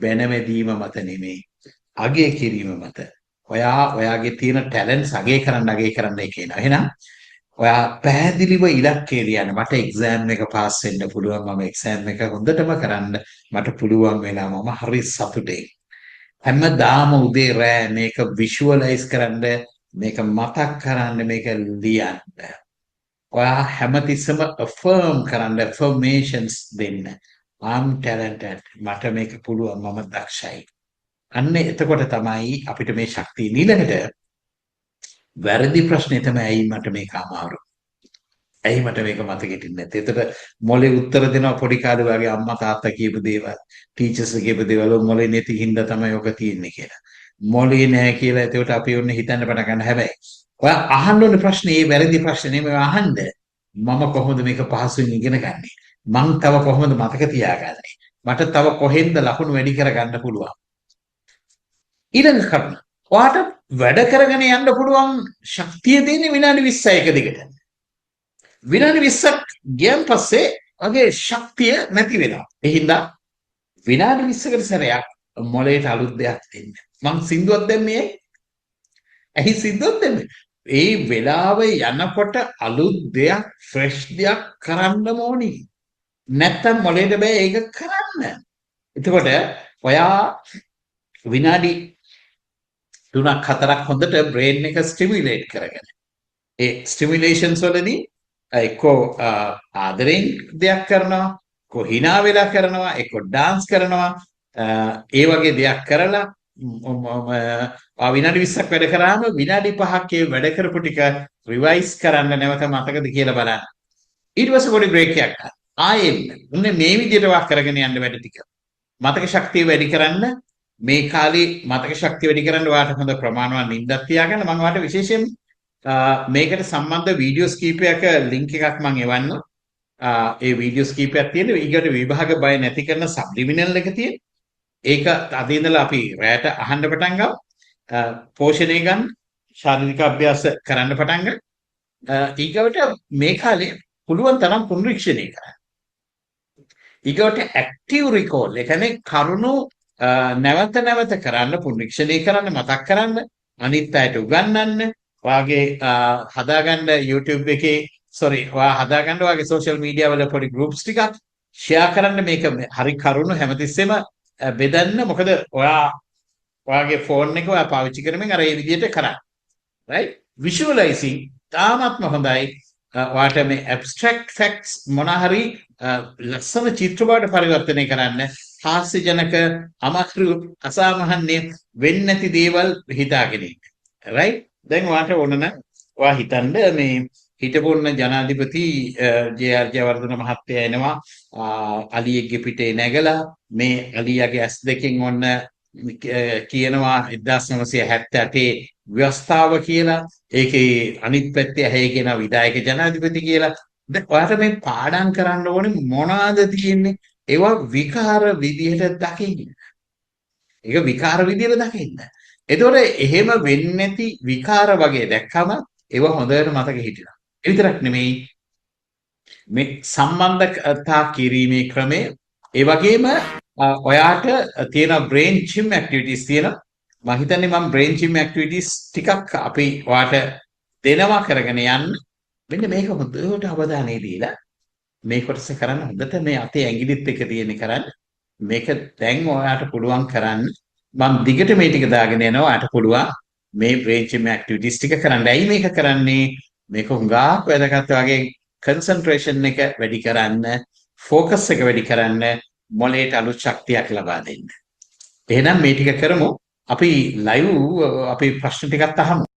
බැනවැදීම මත නෙමෙයි අගය කිරීම මත. ඔයාගේ තියෙන ටැලන්ට්ස් අගය කරන්න කියනවා. එහෙනම් ඔයා පැහැදිලිව ඉලක්කය ලියන්න. මට එක්සෑම් එක පාස් වෙන්න පුළුවන්. මම එක්සෑම් එක හොඳටම කරන්න මට පුළුවන් වෙලා මම හරි සතුටුයි. හැමදාම උදේ රෑ මේක විෂුවලයිස් කරන්න, මේක මතක් කරන්න, මේක ලියන්න. ඔයා හැමතිස්සම affirm කරන්න, affirmations දෙන්න. I'm talented. මට මේක පුළුවන්. මම දක්ෂයි. අන්න එතකොට තමයි අපිට මේ ශක්තිය ඊළඟට වැරදි ප්‍රශ්නේ තමයි ඇයි මට මේක අමාරු. ඇයි මට මේක මතකෙට නැත්තේ? එතකොට මොලේ උත්තර දෙනවා පොඩි කාලේ වගේ අම්මා තාත්තා කියපු දේවල්, ටීචර්ස් කියපු දේවල් මොලේ නැති හින්දා තමයි ඔක තියෙන්නේ කියලා. මොලේ නැහැ කියලා එතකොට අපි ඔන්න හිතන්න පටන් ගන්න. හැබැයි ඔයා අහන්න ඕනේ ප්‍රශ්නේ මේ වැරදි ප්‍රශ්නේ නෙමෙයි අහන්න. මම කොහොමද මේක පහසුවෙන් ඉගෙන ගන්නේ? මං තව කොහොමද මතක තියාගන්නේ? මට තව කොහෙන්ද ලකුණු වැඩි කරගන්න පුළුවන්? ඊළඟ කරුණ. ඔයාට වැඩ කරගෙන යන්න පුළුවන් ශක්තිය දෙන්නේ විනාඩි 20යි එක දිගට. විනාඩි 20ක් ගියන් පස්සේ වගේ ශක්තිය නැති වෙනවා. ඒ හින්දා විනාඩි 20කට සැරයක් මොලේට අලුත් දෙයක් දෙන්න. මං සින්දුවක් දැම්මේ ඇයි සින්දුවක් දැම්මේ? ඒ වෙලාවේ යනකොට අලුත් දෙයක් ෆ්‍රෙෂ් දෙයක් කරන්න ඕනි. නැත්තම් මොලේට බෑ ඒක කරන්න. එතකොට ඔයා විනාඩි 3ක් 4ක් හොඳට බ්‍රේන් එක ස්ටිමියුලේට් කරගෙන ඒ ස්ටිමියුලේෂන්ස් වලදී එක්කෝ ආදරෙන් දෙයක් කරනවා, එක්කෝ hina වෙලා කරනවා, එක්කෝ ඩාන්ස් කරනවා, ඒ වගේ දෙයක් කරලා විනාඩි 20ක් වැඩ කරාම විනාඩි 5ක් ඒ වැඩ කරපු ටික රිවයිස් කරන්න නැවත මතකද කියලා බලන්න. ඊට පස්සේ පොඩි බ්‍රේක් එකක් ගන්න. ආයෙත් උන්නේ මේ විදිහට වක් කරගෙන යන්න වැඩ ටික. මතක ශක්තිය වැඩි කරන්න මේ කාලේ මතක ශක්තිය වැඩි කරන්න ඔයාලට හොඳ ප්‍රමාණවත් නිින්දක් තියාගන්න. මම ඔයාලට විශේෂයෙන් මේකට සම්බන්ධ වීඩියෝස් කීපයක ලින්ක් එකක් මම එවන්නම්. ඒ වීඩියෝස් කීපයක් තියෙනවා. ඊගොඩ විභාග බය නැති කරන සබ්ලිමිනල් එක තියෙනවා. ඒක අද ඉඳලා අපි රැයට අහන්න පටන් ගමු. පෝෂණය ගන්න, ශාරීරික අභ්‍යාස කරන්න පටන් ගන්න. ඊගොඩ මේ කාලේ පුළුවන් තරම් පුනරීක්ෂණය කරන්න. ඊගොඩ ඇක්ටිව් රිකෝල්, ඒ කියන්නේ කරුණු නැවත නැවත කරන්න, පුනරීක්ෂණය කරන්න, මතක් කරන්න, අනිත් අයට උගන්වන්න, වාගේ හදාගන්න YouTube එකේ ඔයා හදාගන්න වාගේ සෝෂල් මීඩියා වල පොඩි ගෲප්ස් ටිකක් ෂෙයා කරන්න. මේක හරි කරුණු හැමතිස්සෙම බෙදන්න. මොකද ඔයාගේ ෆෝන් එක ඔයා පාවිච්චි කරමින් අර ඒ විදිහට කරන්න. right? visualizing තාමත්ම හොඳයි. ඔයාට මේ abstract facts මොන හරි ලස්සන චිත්‍ර බවට පරිවර්තනය කරන්න. හාස්‍යජනක, අමාරු, අසාමාන්‍ය වෙන්නේ නැති දේවල් හිතාගෙන ඉන්න. right? දැන් ඔයාට ඕන නම් ඔයා හිතන්න මේ හිටපොන්න ජනාධිපති ජේ.ආර්. ජයවර්ධන මහත්තයා එනවා අලියෙක්ගේ පිටේ නැගලා මේ අලියාගේ ඇස් දෙකෙන් ඔන්න කියනවා 1978 ව්‍යවස්ථාව කියලා. ඒකේ අනිත් පැත්තේ ඇහි කියන විධායක ජනාධිපති කියලා. දැන් ඔයාට මේ පාඩම් කරන්න ඕනේ මොනවාද තියෙන්නේ? ඒවා විකාර විදිහට දකින්න. ඒක විකාර විදිහට දකින්න. එතකොට එහෙම වෙන්නේ නැති විකාර වගේ දැක්කම ඒවා හොඳට මතක හිටිනවා. ඒ විතරක් නෙමෙයි මේ සම්බන්ධතා කිරීමේ ක්‍රමය, ඒ වගේම ඔයාට තියෙන බ්‍රේන් ජිම් ඇක්ටිවිටීස් තියෙනවා. මම හිතන්නේ මම බ්‍රේන් ජිම් ඇක්ටිවිටීස් ටිකක් අපි ඔයාට දෙනවා කරගෙන යන්න. මෙන්න මේක හොඳට අවධානය දීලා මේ කොටස කරන්න. හොඳට මේ අතේ ඇඟිලිත් එක තියෙන කරන්න. මේක දැන් ඔයාට පුළුවන් කරන්න. මම දිගට මේ ටික දාගෙන යනවා. ඔයාට පුළුවන් මේ බ්‍රේන් ජිම් ඇක්ටිවිටීස් ටික කරන්න. ඇයි මේක කරන්නේ? මේක හුඟක් වැදගත් වගේ කන්සන්ට්‍රේෂන් එක වැඩි කරන්න, ફોකස් එක වැඩි කරන්න, මොළයට අලුත් ශක්තියක් ලබා දෙන්න. එහෙනම් මේ ටික කරමු. අපි ලයිව් අපි ප්‍රශ්න ටිකක් අහමු.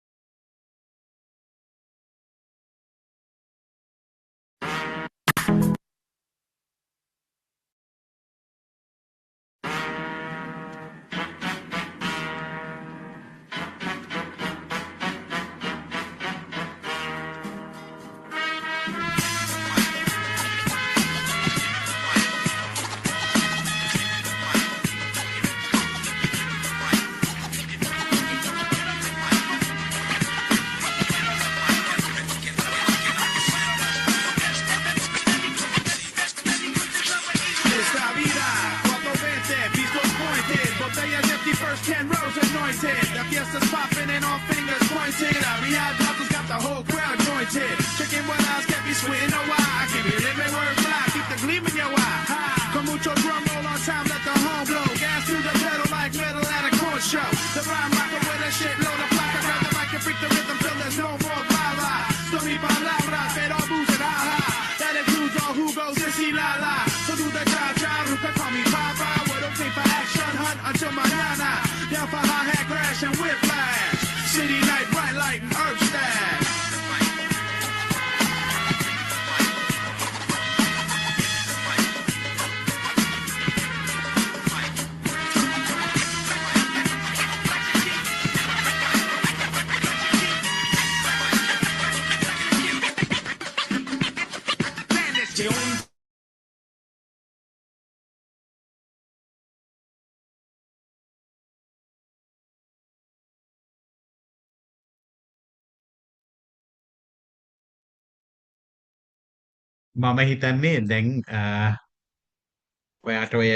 Esta vida, 420, pisos pointed, botellas empty, first 10 rows anointed. The fiesta's popping and all fingers pointed. Our doctors got the whole crowd jointed. Chicken what eyes kept me sweating, oh why? I can hear every word fly, keep the gleam in your eye. Con mucho drum roll on time, let the horn blow. Gas through the pedal like metal at a corn show. The rhyme rocker with a shit load of flock. I grab the mic and freak the rhythm till there's no more bala. Story palabras, pero abuso, aha. That includes all who goes and see la la. So do the cha-cha, Ruka call me Papa. What okay for action, hunt until manana. Down for hi-hat crash and whiplash. City night, bright light and herb stash. මම හිතන්නේ දැන් ඔයාට ඔය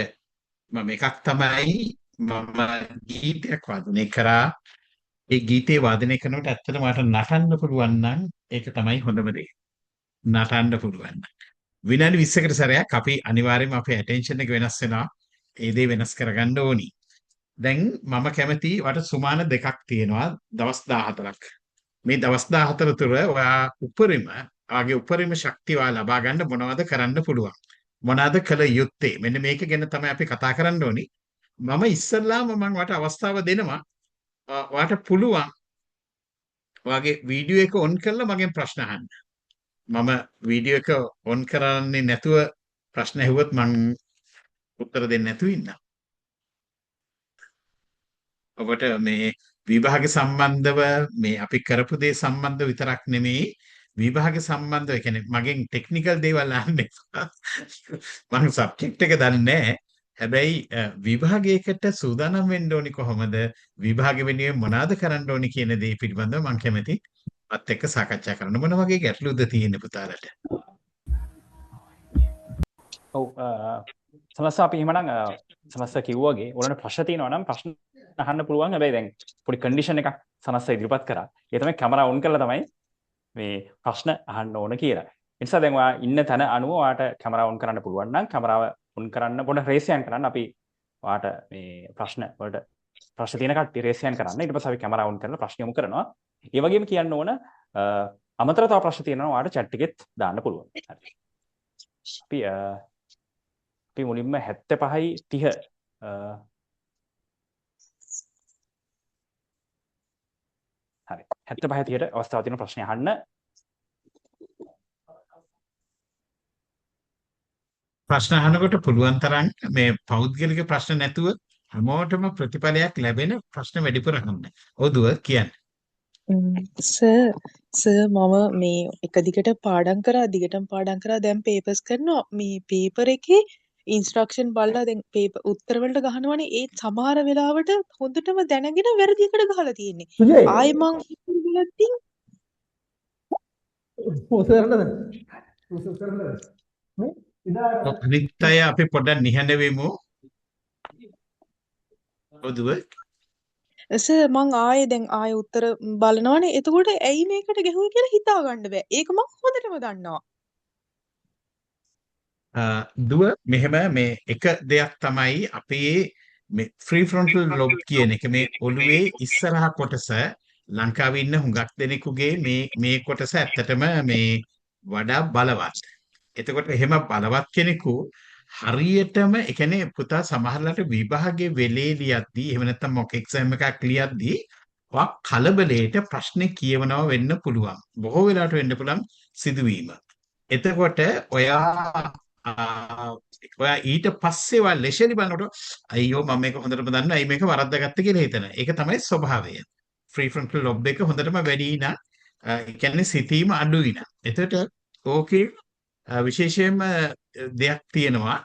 මම එකක් තමයි මම ගීතයක් වාදනය කරා. ඒ ගීතේ වාදනය කරනකොට ඇත්තටම මට නටන්න පුළුවන් නම් ඒක තමයි හොඳම දේ. නටන්න පුළුවන්. විනාඩි 20කට සැරයක් අපි අනිවාර්යයෙන්ම අපේ ඇටෙන්ෂන් එක වෙනස් වෙනවා. ඒ දේ වෙනස් කරගන්න ඕනි. දැන් මම කැමති වට සුමාන දෙකක් තියෙනවා දවස් 14ක්. මේ දවස් 14 තුර ඔයා උපරිම ශක්තිය ඔයා ලබා ගන්න මොනවද කරන්න පුළුවන්? මොනවාද කළ යුත්තේ? මෙන්න මේක ගැන තමයි අපි කතා කරන්න ඕනි. මම ඉස්සල්ලාම මම වට අවස්ථාව දෙනවා. ඔයාට පුළුවන් ඔයාගේ වීඩියෝ එක ඔන් කරලා මගෙන් ප්‍රශ්න අහන්න. මම වීඩියෝ එක ඔන් කරන්නේ නැතුව ප්‍රශ්න ඇහුවොත් මං උත්තර දෙන්නේ නැතුව ඉන්නම්. ඔබට මේ විභාග සම්බන්ධව මේ අපි කරපු දේ සම්බන්ධව විතරක් නෙමෙයි විභාග සම්බන්ධව කියන්නේ මගෙන් ටෙක්නිකල් දේවල් අහන්න එපා. මම සබ්ජෙක්ට් එක දන්නේ නැහැ. හැබැයි විභාගයකට සූදානම් වෙන්න ඕනි කොහොමද? විභාග වෙනුවෙන් මොනවාද කරන්න ඕනි කියන දේ පිළිබඳව මම කැමති අත් එක්ක සාකච්ඡා කරන්න. මොන වගේ ගැටලුද තියෙන්නේ පුතාලට? ඔව් සමස්ස අපි එහෙමනම් සමස්ස කිව්වාගේ ඔයාලට ප්‍රශ්න තියෙනවා නම් ප්‍රශ්න අහන්න පුළුවන්. හැබැයි දැන් පොඩි කන්ඩිෂන් එකක් සමස්ස ඉදිරිපත් කරා. ඒ තමයි කැමරා ඔන් කරලා තමයි මේ ප්‍රශ්න අහන්න ඕන කියලා. ඒ නිසා දැන් ඔයා ඉන්න තැන අනුව ඔයාට කැමරා ඔන් කරන්න පුළුවන් නම් කැමරාව ඔන් කරන්න පොඩ රේසියන් කරන්න අපි ඔයාට මේ ප්‍රශ්න වලට ප්‍රශ්න තියෙන කට්ටිය රේසියන් කරන්න. ඊට පස්සේ අපි කැමරා ඔන් කරලා ප්‍රශ්න යොමු කරනවා. ඒ වගේම කියන්න ඕන අමතරව තව ප්‍රශ්න තියෙනවා ඔයාට chat එකෙත් දාන්න පුළුවන්. හරි. අපි මුලින්ම 75යි 30 හරි 75 30ට අවස්ථාව තියෙන ප්‍රශ්න අහන්න. ප්‍රශ්න අහනකොට පුළුවන් තරම් මේ පෞද්ගලික ප්‍රශ්න නැතුව හැමෝටම ප්‍රතිඵලයක් ලැබෙන ප්‍රශ්න වැඩිපුර අහන්න. ඔදුව කියන්නේ. සර් මම මේ එක දිගට පාඩම් කරා දැන් පේපර්ස් කරනවා මේ පේපර් එකේ ඉන්ස්ට්‍රක්ෂන් බලලා දැන් පේපර් උත්තර වලට ගහනවනේ ඒ සමහර වෙලාවට හොඳටම දැනගෙන වැරදිකට ගහලා තියෙන්නේ. ආයෙ මං ඉතින් අනිත් අය අපි පොඩ්ඩක් නිහඬ වෙමු. ඔදුව සර් මං ආයෙ උත්තර බලනවනේ එතකොට ඇයි මේකට ගැහුවේ කියලා හිතා ගන්න බෑ. ඒක මං හොඳටම දන්නවා. දුව මෙහෙම මේ එක දෙයක් තමයි අපේ මේ ෆ්‍රී ෆ්‍රොන්ටල් ලොබ් කියන එක මේ ඔළුවේ ඉස්සරහ කොටස ලංකාවේ ඉන්න හුඟක් දෙනෙකුගේ මේ කොටස ඇත්තටම මේ වඩා බලවත්. එතකොට එහෙම බලවත් කෙනෙකු හරියටම ඒ කියන්නේ පුතා සමහරලාට විභාගයේ වෙලේ ලියද්දී එහෙම නැත්නම් මොක් එක්සෑම් එකක් ලියද්දී වා කලබලයට ප්‍රශ්නේ කියවනවා වෙන්න පුළුවන්. බොහෝ වෙලාවට වෙන්න පුළුවන් සිදුවීම. එතකොට ඔයා ඊට පස්සේ වා ලෙෂරි බලනකොට අයියෝ මම මේක හොඳටම දන්නවා අයි මේක වරද්දාගත්ත කියලා හිතන. ඒක තමයි ස්වභාවය. ෆ්‍රී ෆ්‍රොන්ටල් ලොබ් එක හොඳටම වැඩි නම් ඒ කියන්නේ සිතීම අඩුයි නම්. එතකොට ඕකේ විශේෂයෙන්ම දෙයක් තියෙනවා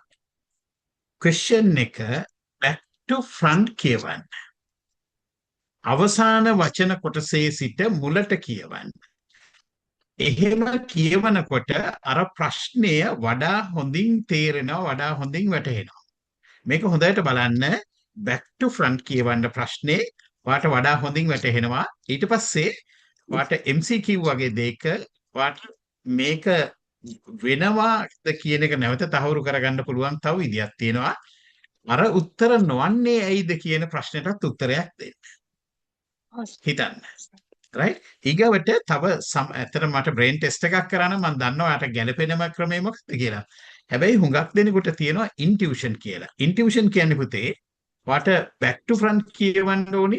ක්වෙස්චන් එක back to front කියවන්න. අවසාන වචන කොටසේ සිට මුලට කියවන්න. එහෙම කියවනකොට අර ප්‍රශ්නය වඩා හොඳින් තේරෙනවා වඩා හොඳින් වැටහෙනවා. මේක හොඳට බලන්න back to front කියවන්න ප්‍රශ්නේ වාට වඩා හොඳින් වැටහෙනවා. ඊට පස්සේ වාට MCQ වගේ දෙයක වාට මේක වෙනවාද කියන එක නැවත තහවුරු කරගන්න පුළුවන් තව විදියක් තියෙනවා. අර උත්තර නොවන්නේ ඇයිද කියන ප්‍රශ්නෙටත් උත්තරයක් දෙන්න. හිතන්න. right ඊගවට තව ඇත්තට මට බ්‍රේන් ටෙස්ට් එකක් කරා නම් මම දන්නවා යාට ගැළපෙනම ක්‍රමය මොකක්ද කියලා. හැබැයි හුඟක් දෙනෙකුට තියෙනවා ඉන්ටියුෂන් කියලා. ඉන්ටියුෂන් කියන්නේ පුතේ වාට back to front කියවන්න ඕනි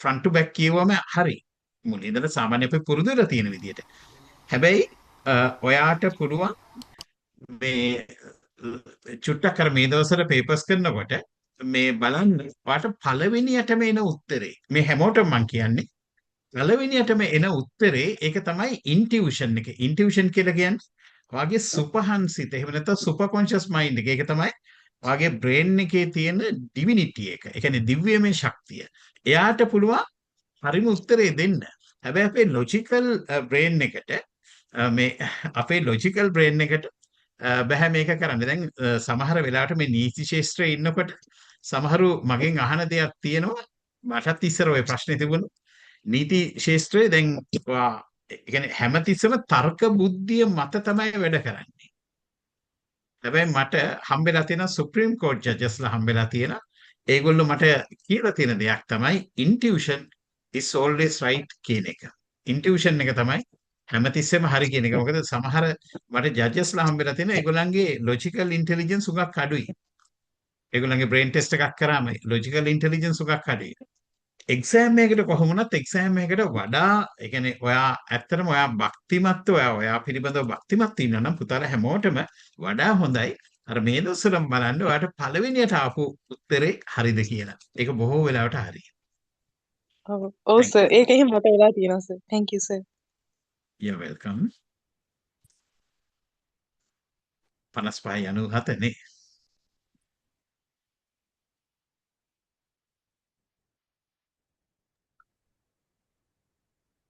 front to back කියවම හරි. මුලින් ඉඳලා සාමාන්‍ය අපි පුරුදු වෙලා තියෙන විදිහට. හැබැයි ඔයාට පුළුවන් මේ චුට්ටක් කර මේ දවස්වල පේපර්ස් කරනකොට මේ බලන්න වාට පළවෙනියටම එන උත්තරේ මේ හැමෝටම මම කියන්නේ පළවෙනියටම එන උත්තරේ ඒක තමයි ඉන්ටියුෂන් එක. ඉන්ටියුෂන් කියලා කියන්නේ වාගේ සුපහන්සිත එහෙම නැත්නම් සුපර් කොන්ෂස් මයින්ඩ් එක. ඒක තමයි වාගේ බ්‍රේන් එකේ තියෙන ඩිවිනිටි එක. ඒ කියන්නේ දිව්‍යමය ශක්තිය. එයාට පුළුවන් හරිම උත්තරේ දෙන්න. හැබැයි අපේ ලොජිකල් බ්‍රේන් එකට මේ අපේ ලොජිකල් බ්‍රේන් එකට බෑ මේක කරන්න. දැන් සමහර වෙලාවට මේ නීති ශාස්ත්‍රයේ ඉන්නකොට සමහරු මගෙන් අහන දෙයක් තියෙනවා. මටත් ඉස්සර ওই ප්‍රශ්නේ තිබුණා. නීති ශාස්ත්‍රයේ දැන් ඒ කියන්නේ හැමතිස්සෙම තර්ක බුද්ධිය මත තමයි වැඩ කරන්නේ. හැබැයි මට හම්බෙලා තියෙන සුප්‍රීම කෝට් ජජස්ලා හම්බෙලා තියෙන ඒගොල්ලෝ මට කියලා තියෙන දෙයක් තමයි intuition is always right කියන එක. intuition එක තමයි හැමතිස්සෙම හරි කියන එක. මොකද සමහර මට ජජස්ලා හම්බෙලා තියෙන ඒගොල්ලන්ගේ logical intelligence උගක් අඩුයි. ඒගොල්ලන්ගේ brain test එකක් කරාම logical intelligence උගක් අඩුයි. එක්සෑම් එකකට කොහොම වුණත් එක්සෑම් එකකට වඩා ඒ කියන්නේ ඔයා ඇත්තටම ඔයා භක්තිමත්ව ඔයා පිළිබඳව භක්තිමත් ඉන්නවා නම් පුතාලා හැමෝටම වඩා හොඳයි අර මේ දවස්වලම බලන්න ඔයාට පළවෙනියට ආපු උත්තරේ හරිද කියලා. ඒක බොහෝ වෙලාවට හරි. ඔව් සර් ඒක එහෙම මට වෙලා තියෙනවා sir. thank you sir. You're welcome. 5597 නේ.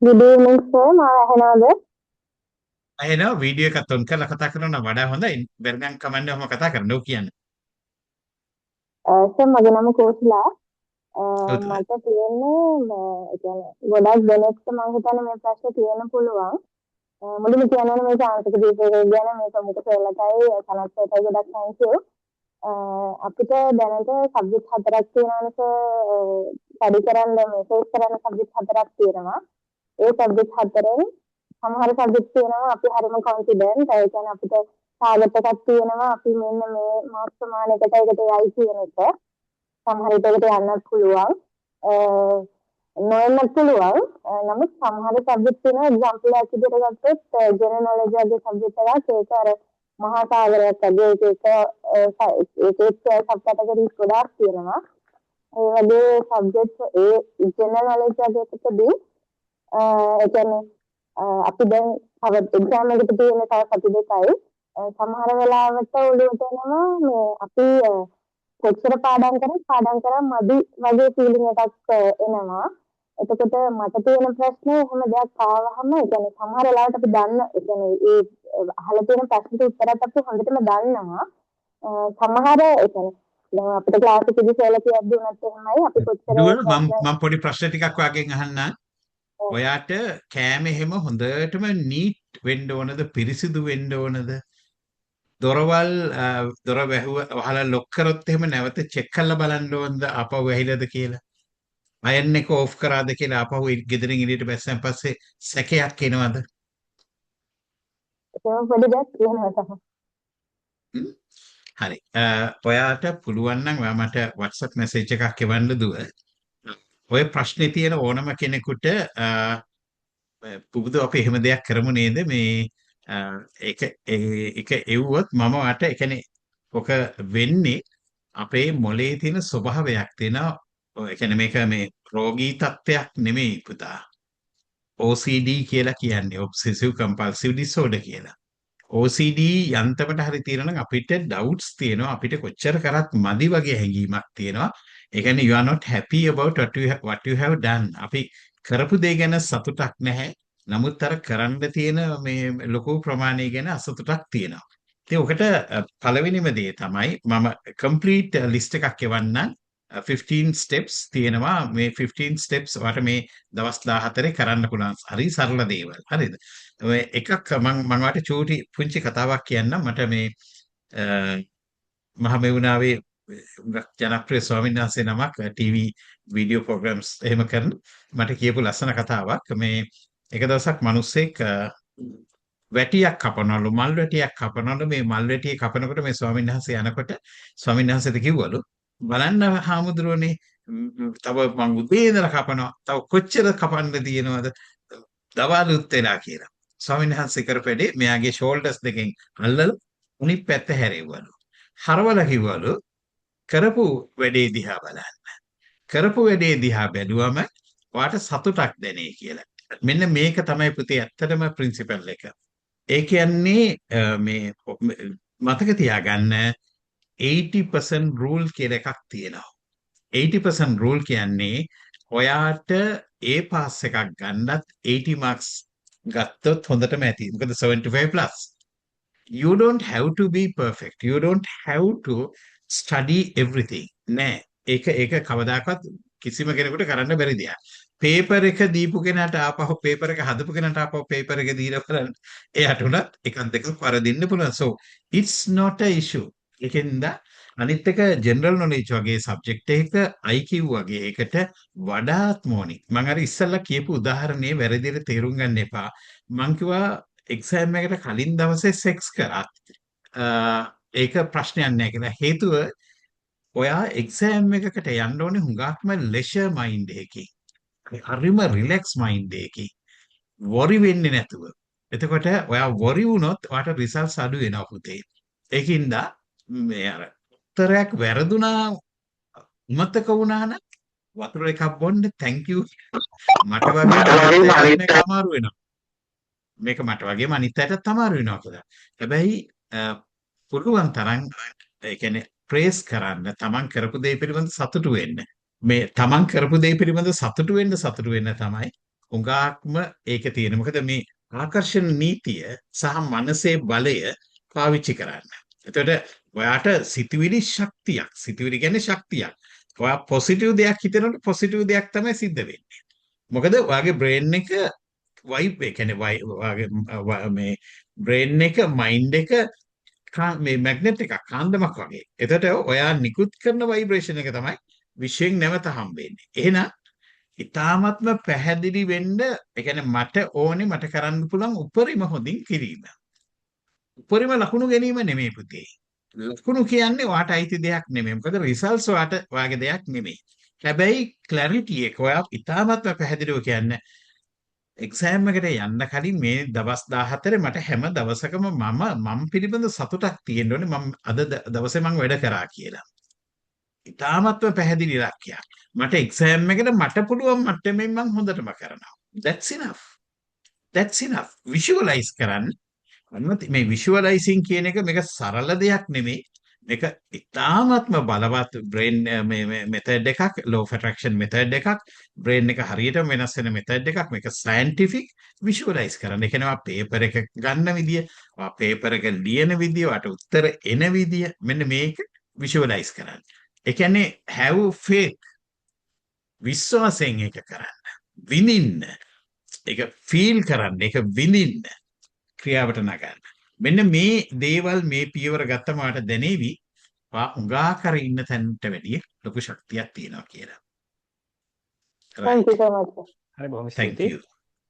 Good evening, sir. Mahanaga. එහෙනම් වීඩියෝ එකත් ඔන් කරලා කතා කරනවා වඩා හොඳයි. බැරනම් කමන්නේ ඔහම කතා කරන්න ඕක කියන්නේ. Sir, මගේ නම කෝෂිලා. ඔව් තමයි. මට තියෙන්නේ ඒ කියන්නේ ගොඩක් දෙනෙක්ට මම හිතන්නේ මේ ප්‍රශ්නේ තියෙන්න පුළුවන්. මුලින්ම කියනවා මේ සාංශික දීපේ ගැන මේක මුක සෙල්ලටයි සනත්යටයි ගොඩක් thank you. අපිට දැනට සබ්ජෙක්ට් හතරක් තියෙනවානේ සර්. ස්ටඩි කරන්න මේ සෝස් කරන්න සබ්ජෙක්ට් හතරක් තියෙනවා. ඒ සබ්ජෙක්ට් හතරෙන් සමහර සබ්ජෙක්ට් තියෙනවා අපි හරිම කොන්ෆිඩන්ට්. ඒ කියන්නේ අපිට ටාගට් එකක් තියෙනවා අපි මෙන්න මේ මාස් ප්‍රමාණයකට ඒකට යයි කියන එක. සමහර විටකට යන්නත් පුළුවන්. නොයන්නත් පුළුවන්. නමුත් සමහර සබ්ජෙක්ට් තියෙනවා එක්සැම්පල් එකක් විදිහට ගත්තොත් ජෙනරල් නොලෙජ් වගේ සබ්ජෙක්ට් එකක් ඒක අර මහා සාගරයක් වගේ ඒක සබ්-කැටගරිස් ගොඩාක් තියෙනවා. ඒ වගේ සබ්ජෙක්ට් ඒ ජෙනරල් නොලෙජ් වගේ එකකදී ඒ කියන්නේ අපි දැන් තව එක්සෑම් එකට තියෙන තව සති දෙකයි සමහර වෙලාවට ඔළුවට එනවා මේ අපි කොච්චර පාඩම් කරා මදි වගේ ෆීලිං එකක් එනවා. එතකොට මට තියෙන ප්‍රශ්නේ එහෙම දෙයක් ආවහම ඒ කියන්නේ සමහර වෙලාවට අපි දන්න ඒ කියන්නේ ඒ අහලා තියෙන ප්‍රශ්නට උත්තරات අපි හොඳටම දන්නවා. සමහර ඒ කියන්නේ දැන් අපිට ක්ලාස් එකේදී සෙල්ලා කියද්දී උනත් එහෙමයි අපි කොච්චර මම පොඩි ප්‍රශ්න ටිකක් වගේ අහන්නම්. ඔයාට කෑම එහෙම හොඳටම නීට් වෙන්න ඕනද පිරිසිදු වෙන්න ඕනද? දොරවල් දොර වහලා ලොක් කරොත් එහෙම නැවත චෙක් කරලා බලන්න ඕනද ආපහු ඇහිලාද කියලා? අයන් එක ඕෆ් කරාද කියලා ආපහු ගෙදරින් එළියට බැස්සන් පස්සේ සැකයක් එනවද? ඒක පොඩි දෙයක් කියනවා තමයි. හරි. ඔයාට පුළුවන් නම් ඔයා මට WhatsApp message එකක් එවන්න දුව. ඔය ප්‍රශ්නේ තියෙන ඕනම කෙනෙකුට පුබුදු අපි එහෙම දෙයක් කරමු නේද මේ ඒක එව්වොත් මම වට ඒ කියන්නේ ඔක වෙන්නේ අපේ මොලේ තියෙන ස්වභාවයක් තියෙනවා. ඒ කියන්නේ මේක මේ රෝගී තත්ත්වයක් නෙමෙයි පුතා. OCD කියලා කියන්නේ obsessive compulsive disorder කියලා. OCD යන්තමට හරි තියෙනවා නම් අපිට doubts තියෙනවා අපිට කොච්චර කරත් මදි වගේ හැඟීමක් තියෙනවා. ඒ කියන්නේ you are not happy about what you have done. අපි කරපු දේ ගැන සතුටක් නැහැ. නමුත් අර කරන්න තියෙන මේ ලොකු ප්‍රමාණය ගැන අසතුටක් තියෙනවා. ඉතින් ඔකට පළවෙනිම දේ තමයි මම complete list එකක් එවන්නම්. 15 steps තියෙනවා. මේ 15 steps වට මේ දවස් 14 කරන්න පුළුවන්. හරි සරල දේවල්. හරිද? ඔය එකක් මම වට චූටි පුංචි කතාවක් කියන්නම්. මට මේ මහමෙවුනාවේ ජනප්‍රිය ස්වාමීන් වහන්සේ නමක් ටීවී වීඩියෝ ප්‍රෝග්‍රෑම්ස් එහෙම කරන මට කියපු ලස්සන කතාවක්. මේ එක දවසක් මිනිස්සෙක් වැටියක් කපනවලු මල් වැටියක් කපනවලු මේ මල් වැටිය කපනකොට මේ ස්වාමීන් වහන්සේ යනකොට ස්වාමීන් වහන්සේට කිව්වලු බලන්න හාමුදුරුවනේ තව මං උදේ ඉඳලා කපනවා තව කොච්චර කපන්න තියෙනවද දවල්ුත් වෙලා කියලා. ස්වාමීන් වහන්සේ කරපෙඩේ මෙයාගේ ෂෝල්ඩර්ස් දෙකෙන් අල්ලලා උනිත් පැත්ත හැරෙව්වලු. හරවලා කිව්වලු කරපු වැඩේ දිහා බලන්න. කරපු වැඩේ දිහා බැලුවම ඔයාට සතුටක් දැනේ කියලා. මෙන්න මේක තමයි පුතේ ඇත්තටම ප්‍රින්සිපල් එක. ඒ කියන්නේ මේ මතක තියාගන්න 80% rule කියලා එකක් තියෙනවා. 80% rule කියන්නේ ඔයාට A pass එකක් ගන්නත් 80 marks ගත්තොත් හොඳටම ඇති. මොකද 75 plus You don't have to be perfect. You don't have to study everything. නෑ. ඒක කවදාකවත් කිසිම කෙනෙකුට කරන්න බැරි දෙයක්. පේපර් එක දීපු කෙනාට ආපහු පේපර් එක හදපු කෙනාට ආපහු පේපර් එක දීලා බලන්න. එයාට උනත් එකක් දෙකක් වරදින්න පුළුවන්. So it's not a issue. ඒකෙන්ද අනිත් එක ජෙනරල් නොලෙජ් වගේ සබ්ජෙක්ට් එක IQ වගේ එකට වඩාත් ඕනි. මම අර ඉස්සල්ලා කියපු උදාහරණේ වැරදියට තේරුම් ගන්න එපා. මං කිව්වා එක්සෑම් එකට කලින් දවසේ සෙක්ස් කරත් ඒක ප්‍රශ්නයක් නෑ කියලා. හේතුව ඔයා එක්සෑම් එකකට යන්න ඕනේ හුඟක්ම ලෙෂර් මයින්ඩ් එකකින්. හරිම රිලැක්ස් මයින්ඩ් එකකින්. වොරි වෙන්නේ නැතුව. එතකොට ඔයා වොරි වුණොත් ඔයාට රිසල්ට්ස් අඩු වෙනවා පුතේ. ඒකින්ද මේ අර උත්තරයක් වැරදුනා මතක වුණා නම් වතුර එකක් බොන්න thank you මට වගේ මේක අමාරු වෙනවා. මේක මට වගේම අනිත් අයටත් අමාරු වෙනවා කියලා. හැබැයි පුළුවන් තරම් ඒ කියන්නේ ප්‍රේස් කරන්න, තමන් කරපු දේ පිළිබඳ සතුටු වෙන්න. මේ තමන් කරපු දේ පිළිබඳ සතුටු වෙන්න තමයි උඟාක්ම ඒකේ තියෙන. මොකද මේ ආකර්ෂණ නීතිය සහ මනසේ බලය පාවිච්චි කරන්න. එතකොට ඔයාට සිතුවිලි ශක්තියක්. සිතුවිලි කියන්නේ ශක්තියක්. ඔයා පොසිටිව් දෙයක් හිතනකොට පොසිටිව් දෙයක් තමයි සිද්ධ වෙන්නේ. මොකද ඔයාගේ බ්‍රේන් එක වයිබ් ඒ කියන්නේ මේ බ්‍රේන් එක මයින්ඩ් එක මේ මැග්නට් එකක් කාන්දමක් වගේ. එතකොට ඔයා නිකුත් කරන ভাইබ්‍රේෂන් එක තමයි විශ්වෙන් නැවත හම්බෙන්නේ. එහෙනම් ඊ타මත්ම පැහැදිලි වෙන්න ඒ කියන්නේ මට ඕනේ මට කරන්න පුළුවන් උපරිම හොඳින් කිරීම. උපරිම ලකුණු ගැනීම නෙමෙයි පුතේ. ලකුණු කියන්නේ ඔයාට අයිති දෙයක් නෙමෙයි. මොකද රිසල්ට්ස් ඔයාගේ දෙයක් නෙමෙයි. හැබැයි ක්ලැරිටි එක ඔයා ඊ타මත්ම පැහැදිලිව කියන්නේ එක්සෑම් එකට යන්න කලින් මේ දවස් 14 මට හැම දවසකම මම පිළිබඳ සතුටක් තියෙන්න ඕනේ මම අද දවසේ මම වැඩ කරා කියලා. ඊටාමත්ම පැහැදිලි ඉලක්කයක්. මට එක්සෑම් එකට මට පුළුවන් මට්ටමින් මම හොඳටම කරනවා. That's enough. That's enough. Visualize කරන්න. මේ visualizing කියන එක මේක සරල දෙයක් නෙමෙයි. මේක ඉතාමත්ම බලවත් බ්‍රේන් මේ මෙතඩ් එකක් law of attraction මෙතඩ් එකක් බ්‍රේන් එක හරියටම වෙනස් වෙන මෙතඩ් එකක් මේක සයන්ටිෆික් විෂුවලයිස් කරන්න. ඒ කියන්නේ පේපර් එක ගන්න විදිය, පේපර් එක ලියන විදිය, වට උත්තර එන විදිය මෙන්න මේක විෂුවලයිස් කරන්න. ඒ කියන්නේ have faith විශ්වාසයෙන් ඒක කරන්න. විඳින්න. ඒක ෆීල් කරන්න, ඒක විඳින්න. ක්‍රියාවට නගන්න. මෙන්න මේ දේවල් මේ පියවර ගත්තම මට දැනේවි උඟා කර ඉන්න තැනට වැඩිය ලොකු ශක්තියක් තියෙනවා කියලා. Thank you so much. හරි බොහොම Thank ස්තුතියි. you.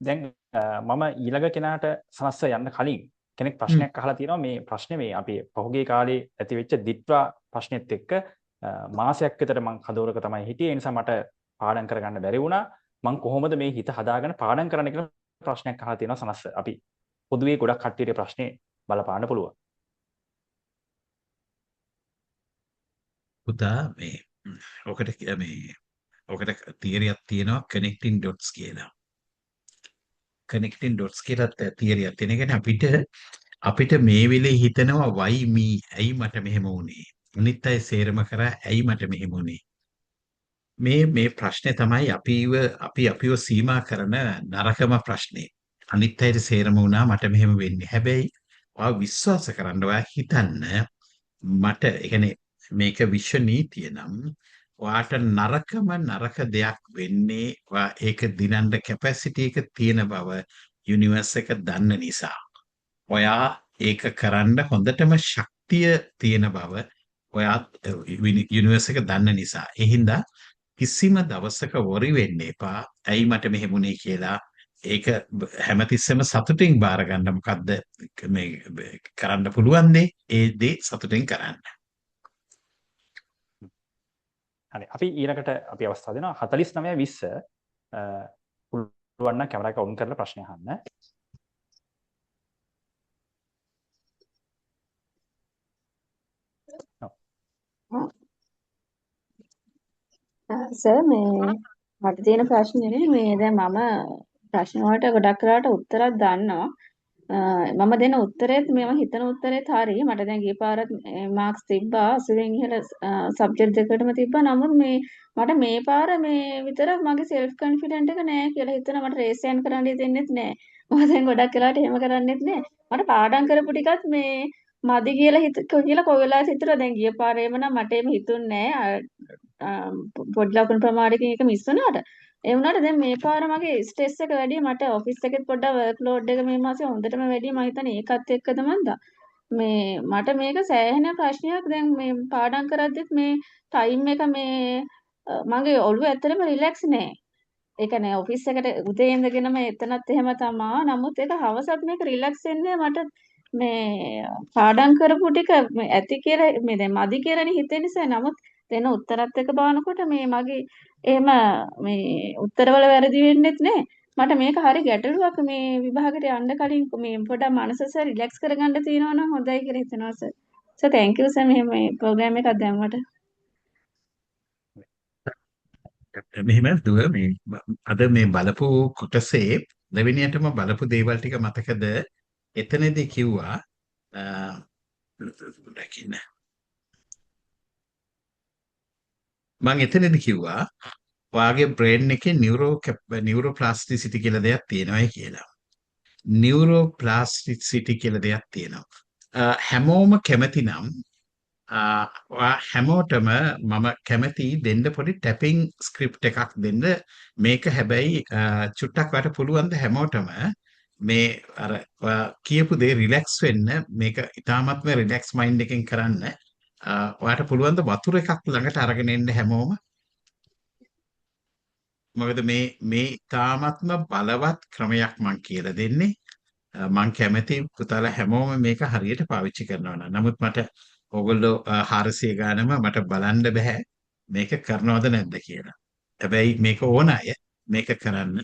දැන් මම ඊළඟ කෙනාට සනස්ස යන්න කලින් කෙනෙක් ප්‍රශ්නයක් අහලා තියෙනවා. මේ ප්‍රශ්නේ මේ අපි පහුගිය කාලේ ඇති වෙච්ච දිත්වා ප්‍රශ්නෙත් එක්ක මාසයක් විතර මම කදෝරක තමයි හිටියේ. ඒ නිසා මට පාඩම් කරගන්න බැරි වුණා. මම කොහොමද මේ හිත හදාගෙන පාඩම් කරන්න කියලා ප්‍රශ්නයක් අහලා තියෙනවා සනස්ස. අපි පොදුවේ ගොඩක් කට්ටියට ප්‍රශ්නේ බලපාන්න පුළුවන්. පුතා මේ ඔකට තියරියක් තියෙනවා connecting dots කියලා. connecting dots කියලා තියරියක් තියෙන. ඒ කියන්නේ අපිට මේ වෙලේ හිතනවා why me ඇයි මට මෙහෙම වුනේ? අනිත් අය සේරම කරා ඇයි මට මෙහෙම වුනේ? මේ ප්‍රශ්නේ තමයි අපිව සීමා කරන නරකම ප්‍රශ්නේ. අනිත් අයට සේරම වුණා මට මෙහෙම වෙන්නේ. හැබැයි ඔයා විශ්වාස කරන්න ඔයා හිතන්න මට ඒ කියන්නේ මේක විශ්ව නීතිය නම් ඔයාට නරක දෙයක් වෙන්නේ ඔයා ඒක දිනන්න කැපැසිටි එක තියෙන බව යුනිවර්ස් එක දන්න නිසා. ඔයා ඒක කරන්න හොඳටම ශක්තිය තියෙන බව ඔයා යුනිවර්ස් එක දන්න නිසා. ඒ හින්දා කිසිම දවසක වොරි වෙන්න එපා. ඇයි මට මෙහෙම වුනේ කියලා. ඒක හැමතිස්සෙම සතුටින් බාර ගන්න. මොකද්ද මේ කරන්න පුළුවන් දේ ඒ දේ සතුටින් කරන්න. හරි අපි ඊළඟට අපි අවස්ථාව දෙනවා 49 20 පුළුවන් නම් කැමරා එක ඔන් කරලා ප්‍රශ්න අහන්න. සර් මේ මට තියෙන ප්‍රශ්නේ මේ දැන් මම ප්‍රශ්න වලට ගොඩක් කරාට උත්තරයක් දන්නවා. මම දෙන උත්තරෙත් මම හිතන උත්තරෙත් හරි. මට දැන් ගිය පාරත් මාක්ස් තිබ්බා 80න් ඉහළ සබ්ජෙක්ට් දෙකකටම තිබ්බා. නමුත් මට මේ පාර මේ විතර මගේ සෙල්ෆ් කොන්ෆිඩන්ට් එක නෑ කියලා හිතන මට රේස් එකක් කරන්න දෙන්නෙත් නෑ. මම දැන් ගොඩක් වෙලාවට එහෙම කරන්නේත් නෑ. මට පාඩම් කරපු ටිකත් මේ මදි කියලා කොයි වෙලාවෙත් හිතුණා. දැන් ගිය පාරේම නම් මට එහෙම හිතුන්නේ නෑ. පොඩි ලකුණු ප්‍රමාණයකින් එක මිස් වුණාට. ඒ වුණාට දැන් මේ පාර මගේ ස්ට්‍රෙස් එක වැඩි. මට ඔෆිස් එකෙත් පොඩ්ඩක් වර්ක් ලෝඩ් එක මේ මාසේ හොඳටම වැඩි. මම හිතන්නේ ඒකත් එක්කද මන්දා. මේ මට මේක සෑහෙන ප්‍රශ්නයක්. දැන් මේ පාඩම් කරද්දිත් මේ ටයිම් එක මේ මගේ ඔළුව ඇත්තටම රිලැක්ස් නෑ. ඒ කියන්නේ ඔෆිස් එකට උදේ ඉඳගෙනම එතනත් එහෙම තමා. නමුත් ඒක හවසත් මේක රිලැක්ස් වෙන්නේ මට මේ පාඩම් කරපු ටික මේ ඇති කියලා මේ දැන් මදි කියලානේ හිතෙන නිසා. නමුත් දෙන උත්තරත් එක බලනකොට මේ මගේ එහෙම මේ උත්තරවල වැරදි වෙන්නෙත් නෑ. මට මේක හරි ගැටලුවක් මේ විභාගයට යන්න කලින් මේ පොඩක් මනස රිලැක්ස් කරගන්න තියෙනවා නම් හොඳයි කියලා හිතනවා sir. Sir thank you sir මෙහෙම මේ ප්‍රෝග්‍රෑම් එකක් දැම්මට. මෙහෙම දුව මේ අද මේ බලපු කොටසේ දෙවෙනියටම බලපු දේවල් ටික මතකද? එතනදී කිව්වා දකින්න මම එතනදී කිව්වා ඔයාගේ බ්‍රේන් එකේ නියුරෝප්ලාස්ටිසිටි කියලා දෙයක් තියෙනවායි කියලා. නියුරෝප්ලාස්ටිසිටි කියලා දෙයක් තියෙනවා. හැමෝම කැමති නම් හැමෝටම මම කැමති දෙන්න පොඩි ටැපිං ස්ක්‍රිප්ට් එකක් දෙන්න. මේක හැබැයි චුට්ටක් වට පුළුවන් ද හැමෝටම මේ අර කියපු දේ රිලැක්ස් වෙන්න මේක ඉතාමත්ම රිලැක්ස් මයින්ඩ් එකෙන් කරන්න. ඔයාට පුළුවන් ද වතුර එකක් ළඟට අරගෙන එන්න හැමෝම. මොකද මේ ඉතාමත්ම බලවත් ක්‍රමයක් මං කියලා දෙන්නේ. මං කැමති පුතාලා හැමෝම මේක හරියට පාවිච්චි කරනවා නම්. නමුත් මට ඕගොල්ලෝ 400 ගානම මට බලන්න බෑ මේක කරනවද නැද්ද කියලා. හැබැයි මේක ඕන අය මේක කරන්න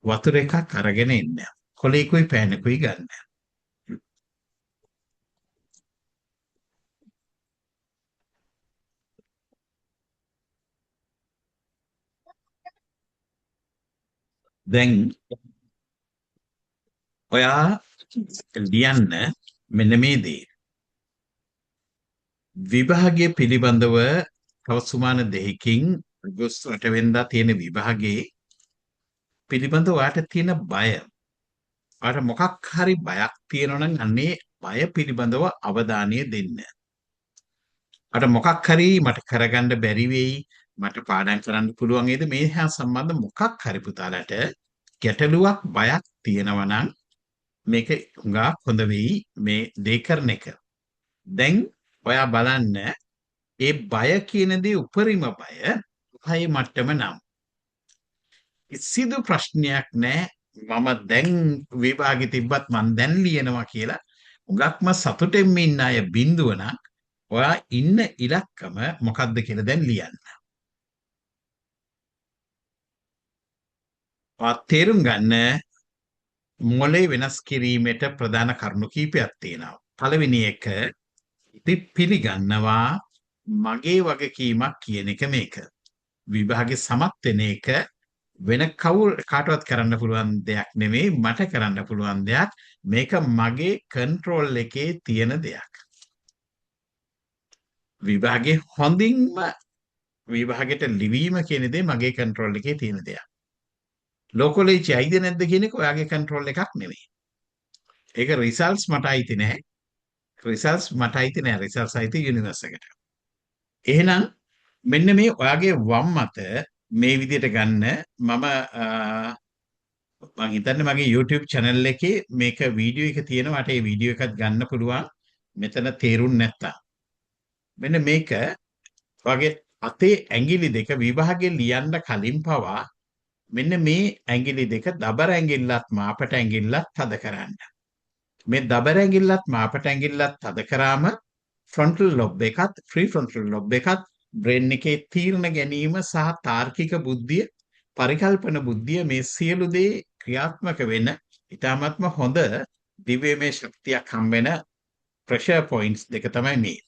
වතුර එකක් අරගෙන එන්න. කොලේකුයි පෑනකුයි ගන්න. දැන් ඔයා ලියන්න මෙන්න මේ දේ. විභාගයේ පිළිබඳව තව සුමාන දෙකකින් අගෝස්තු 8 වෙනිදා තියෙන විභාගයේ පිළිබඳව ඔයාට තියෙන බය. ඔයාට මොකක් හරි බයක් තියෙනවා නම් අන්නේ බය පිළිබඳව අවධානය දෙන්න. අර මොකක් හරි මට කරගන්න බැරි වෙයි, මට පාඩම් කරන්න පුළුවන් වේද, මේ හා සම්බන්ධ මොකක් හරි පුතාලට ගැටලුවක් බයක් තියෙනවා නම් මේක හුඟා හොඳ වෙයි මේ දේ කරන එක. දැන් ඔයා බලන්න ඒ බය කියන දේ උපරිම බය හය මට්ටම නම් කිසිදු ප්‍රශ්නයක් නැහැ. මම දැන් විභාගෙ තිබ්බත් මම දැන් ලියනවා කියලා හුඟක්ම සතුටෙන් ඉන්න අය බිඳුව නම් ඔයා ඉන්න ඉලක්කම මොකක්ද කියලා දැන් ලියන්න. ඔයා තේරුම් ගන්න මොලේ වෙනස් කිරීමට ප්‍රධාන කරුණු කීපයක් තියෙනවා. පළවෙනි එක ඉති පිළිගන්නවා මගේ වගකීමක් කියන එක මේක. විභාගේ සමත් වෙන එක වෙන කාටවත් කරන්න පුළුවන් දෙයක් නෙමෙයි, මට කරන්න පුළුවන් දෙයක්. මේක මගේ කන්ට්‍රෝල් එකේ තියෙන දෙයක්. විභාගේ හොඳින්ම විභාගෙට ලිවීම කියන දේ මගේ කන්ට්‍රෝල් එකේ තියෙන දෙයක්. ලෝකෝලේජ් අයිද නැද්ද කියන එක ඔයාගේ කන්ට්‍රෝල් එකක් නෙමෙයි. ඒක රිසල්ට්ස් මට අයිති නැහැ. රිසල්ට්ස් මට අයිති නැහැ. රිසල්ට්ස් අයිති යුනිවර්ස් එකට. එහෙනම් මෙන්න මේ ඔයාගේ වම් මත මේ විදිහට ගන්න. මම හිතන්නේ මගේ YouTube channel එකේ මේක වීඩියෝ එක තියෙනවා. මට ඒ වීඩියෝ එකත් ගන්න පුළුවන්. මෙතන තේරුම් නැත්තම්. මෙන්න මේක වගේ අතේ ඇඟිලි දෙක විභාගෙ ලියන්න කලින් පවා මෙන්න මේ ඇඟිලි දෙක දබර ඇඟිල්ලත් මාපට ඇඟිල්ලත් තද කරන්න. මේ දබර ඇඟිල්ලත් මාපට ඇඟිල්ලත් තද කරාම ෆ්‍රොන්ටල් ලොබ් එකත් ෆ්‍රී ෆ්‍රොන්ටල් ලොබ් එකත් බ්‍රේන් එකේ තීරණ ගැනීම සහ තාර්කික බුද්ධිය, පරිකල්පන බුද්ධිය මේ සියලු දේ ක්‍රියාත්මක වෙන ඉතාමත්ම හොඳ දිව්‍යමය ශක්තියක් හම්බෙන ප්‍රෙෂර් පොයින්ට්ස් දෙක තමයි මේ.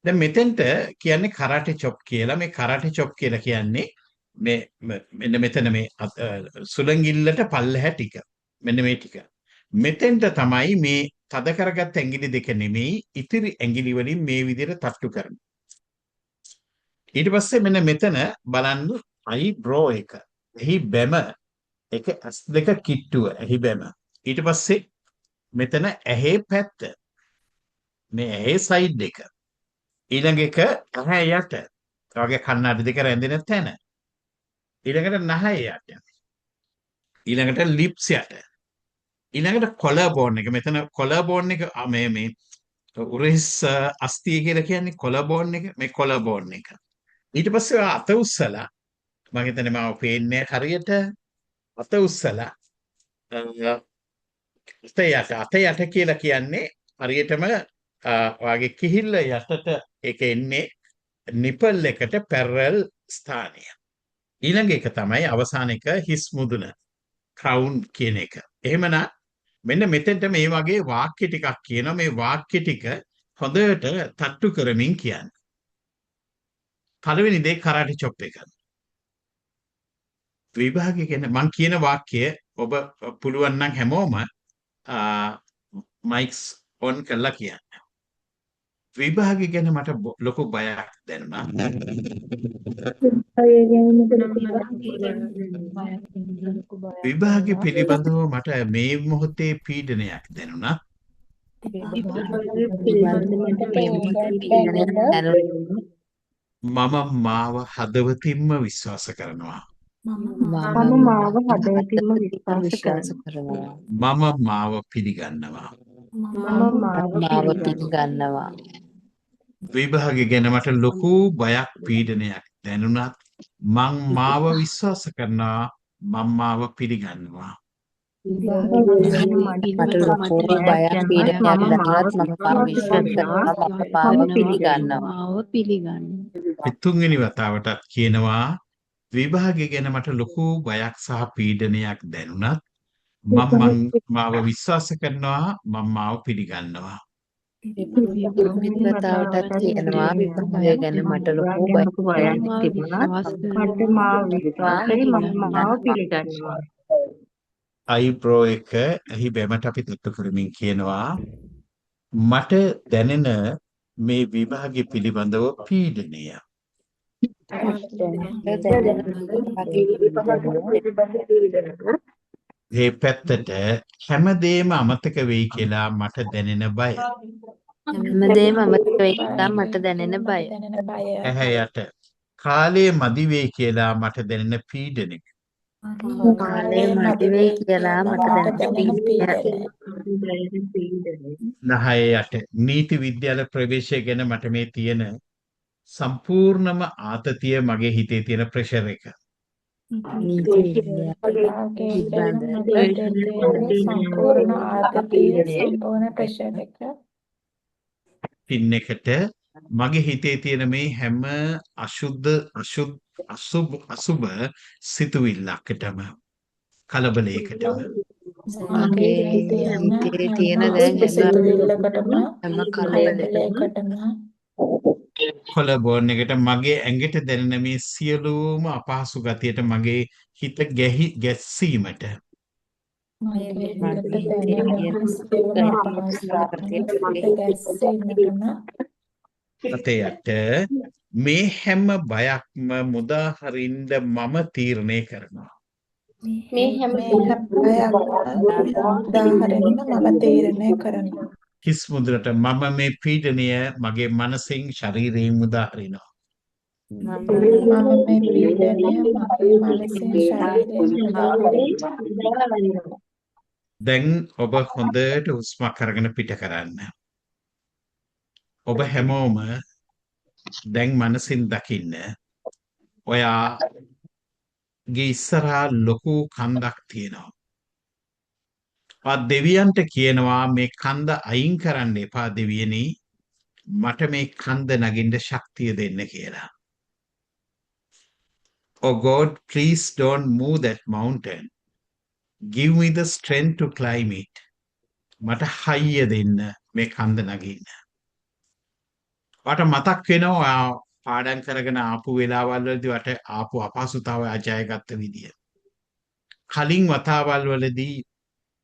දැන් මෙතෙන්ට කියන්නේ කරාටේ චොප් කියලා. මේ කරාටේ චොප් කියලා කියන්නේ මෙන්න මෙතන මේ සුළඟිල්ලට පල්ලෙහැ ටික. මෙන්න මේ ටික. මෙතෙන්ට තමයි මේ තද කරගත් ඇඟිලි දෙක නෙමෙයි ඉතිරි ඇඟිලි වලින් මේ විදිහට තට්ටු කරන්නේ. ඊට පස්සේ මෙන්න මෙතන බලන්න අයි බ්‍රෝ එක. එහි බැම එක S2 කිට්ටුව එහි බැම. ඊට පස්සේ මෙතන ඇහි පැත්ත මේ ඇහි සයිඩ් එක ඊළඟ එක ඇහැ යට වගේ කන්නඩි දෙක රැඳෙන තැන ඊළඟට නහය යට ඊළඟට ලිප්ස් යට ඊළඟට කොලබෝන් එක මෙතන කොලබෝන් එක මේ උරහිස් අස්තිය කියලා කියන්නේ කොලබෝන් එක මේ කොලබෝන් එක ඊට පස්සේ අත උස්සලා මම හිතන්නේ මාව පේන්නේ හරියට අත උස්සලා අත යට කියලා කියන්නේ හරියටම වාගේ කිහිල්ල යටට ඒක එන්නේ නිපල් එකට පැරල් ස්ථානය. ඊළඟ එක තමයි අවසාන එක හිස් මුදුන ක්‍රවුන් කියන එක. එහෙමනම් මෙන්න මෙතෙන්ට මේ වගේ වාක්‍ය ටිකක් කියනවා මේ වාක්‍ය ටික හොඳට තට්ටු කරමින් කියන්න. පළවෙනි දේ කරාටි චොප් එක. විභාගය කියන්නේ මම කියන වාක්‍යය ඔබ පුළුවන් නම් හැමෝම මයික්ස් ඔන් කරලා කියන්න. විභාගය ගැන මට ලොකු බයක් දැනුණා. විභාගය පිළිබඳව මට මේ මොහොතේ පීඩනයක් දැනුණා. මම මාව හදවතින්ම විශ්වාස කරනවා. මම මාව හදවතින්ම විශ්වාස කරනවා. මම මාව පිළිගන්නවා. මම මාව පිළිගන්නවා. විභාගය ගැන මට ලොකු බයක් පීඩනයක් දැනුණත් මං මාව විශ්වාස කරනවා මම මාව පිළිගන්නවා. මට ලොකු බයක් පීඩනයක් දැනුණත් මම මාව විශ්වාස කරනවා මම මාව පිළිගන්නවා. තුන්වෙනි වතාවටත් කියනවා විභාගය ගැන මට ලොකු බයක් සහ පීඩනයක් දැනුණත් මම මාව විශ්වාස කරනවා මම මාව පිළිගන්නවා. වතාවටත් කියනවා විභාගය ගැන මට ලොකු බයක් තිබුණා මට මාව විශ්වාසයි මම මාව පිළිගන්නවා. අයිබ්‍රෝ එක එහි බැමට අපි තත්තු කරමින් කියනවා මට දැනෙන මේ විභාගය පිළිබඳව පීඩනය. මේ පැත්තට හැමදේම අමතක වෙයි කියලා මට දැනෙන බය. හැමදේම අමතක වෙයි කියලා මට දැනෙන බය. ඇහැ යට කාලය මදි වෙයි කියලා මට දැනෙන පීඩනය. කාලය මදි වෙයි කියලා මට දැනෙන පීඩනය. නහය යට නීති විද්‍යාල ප්‍රවේශය ගැන මට මේ තියෙන සම්පූර්ණම ආතතිය මගේ හිතේ තියෙන ප්‍රෙෂර් එක. පින් එකට මගේ හිතේ තියෙන මේ හැම අසුබ සිතුවිල්ලකටම කලබලයකටම මගේ හිතේ තියෙන දැන් හැම කලබලයකටම කොලබෝන් එකට මගේ ඇඟට දැනෙන මේ සියලුම අපහසු ගතියට මගේ හිත ගැස්සීමට අතයට මේ හැම බයක්ම මුදා හරින්න මම තීරණය කරනවා. මේ හැම හිස් මුදුනට මම මේ පීඩනය මගේ මනසින් ශරීරයෙන් මුදා හරිනවා. දැන් ඔබ හොඳට හුස්මක් අරගෙන පිට කරන්න. ඔබ හැමෝම දැන් මනසින් දකින්න ඔයාගේ ඉස්සරහා ලොකු කන්දක් තියෙනවා. දෙවියන්ට කියනවා මේ කන්ද අයින් කරන්න එපා දෙවියනි මට මේ කන්ද නගින්න ශක්තිය දෙන්න කියලා. Oh God, please don't move that mountain. Give me the strength to climb it. මට හයිය දෙන්න මේ කන්ද නගින්න. වට මතක් වෙනවා පාඩම් කරගෙන ආපු වෙලාවල් වලදී වට ආපු අපහසුතාවය අජයගත්ත විදිය. කලින් වතාවල් වලදී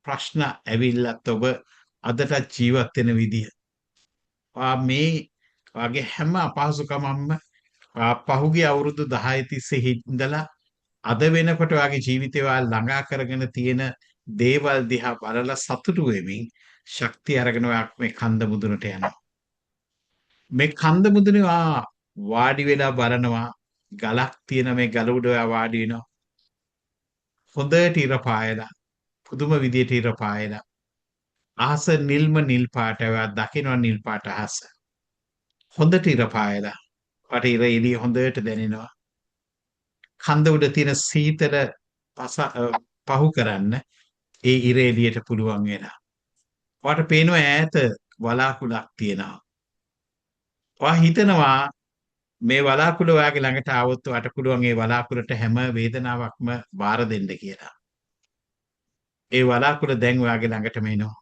ප්‍රශ්න ඇවිල්ලත් ඔබ අදටත් ජීවත් වෙන විදිය. මේ වගේ හැම අපහසුකමක්ම පහුගිය අවුරුදු 10 තිස්සේ හින්දලා අද වෙනකොට වගේ ජීවිතේ ළඟා කරගෙන තියෙන දේවල් දිහා බලලා සතුටු වෙමින් ශක්තිය අරගෙන ඔයා මේ කන්ද මුදුනට යනවා. මේ කන්ද මුදුනේ වාඩි වෙලා බලනවා ගලක් තියෙන මේ ගල උඩ ඔයා වාඩි වෙනවා. හොඳට ඉර පායලා පුදුම විදියට ඉර පායලා අහස නිල් පාට ඔයා දකිනවා නිල් පාට අහස. හොඳට ඉර පායලා වට ඉර එළිය හොඳට දැනෙනවා. කන්ද උඩ තියෙන සීතල පහු කරන්න ඒ ඉර එළියට පුළුවන් වෙනවා. ඔයාට පේනවා ඈත වලාකුළක් තියෙනවා. ඔයා හිතනවා මේ වලාකුළ ඔයාගේ ළඟට ආවොත් ඔයාට පුළුවන් ඒ වලාකුළට හැම වේදනාවක්ම බාර දෙන්න කියලා. ඒ වලාකුළ දැන් ඔයාගේ ළඟටම එනවා.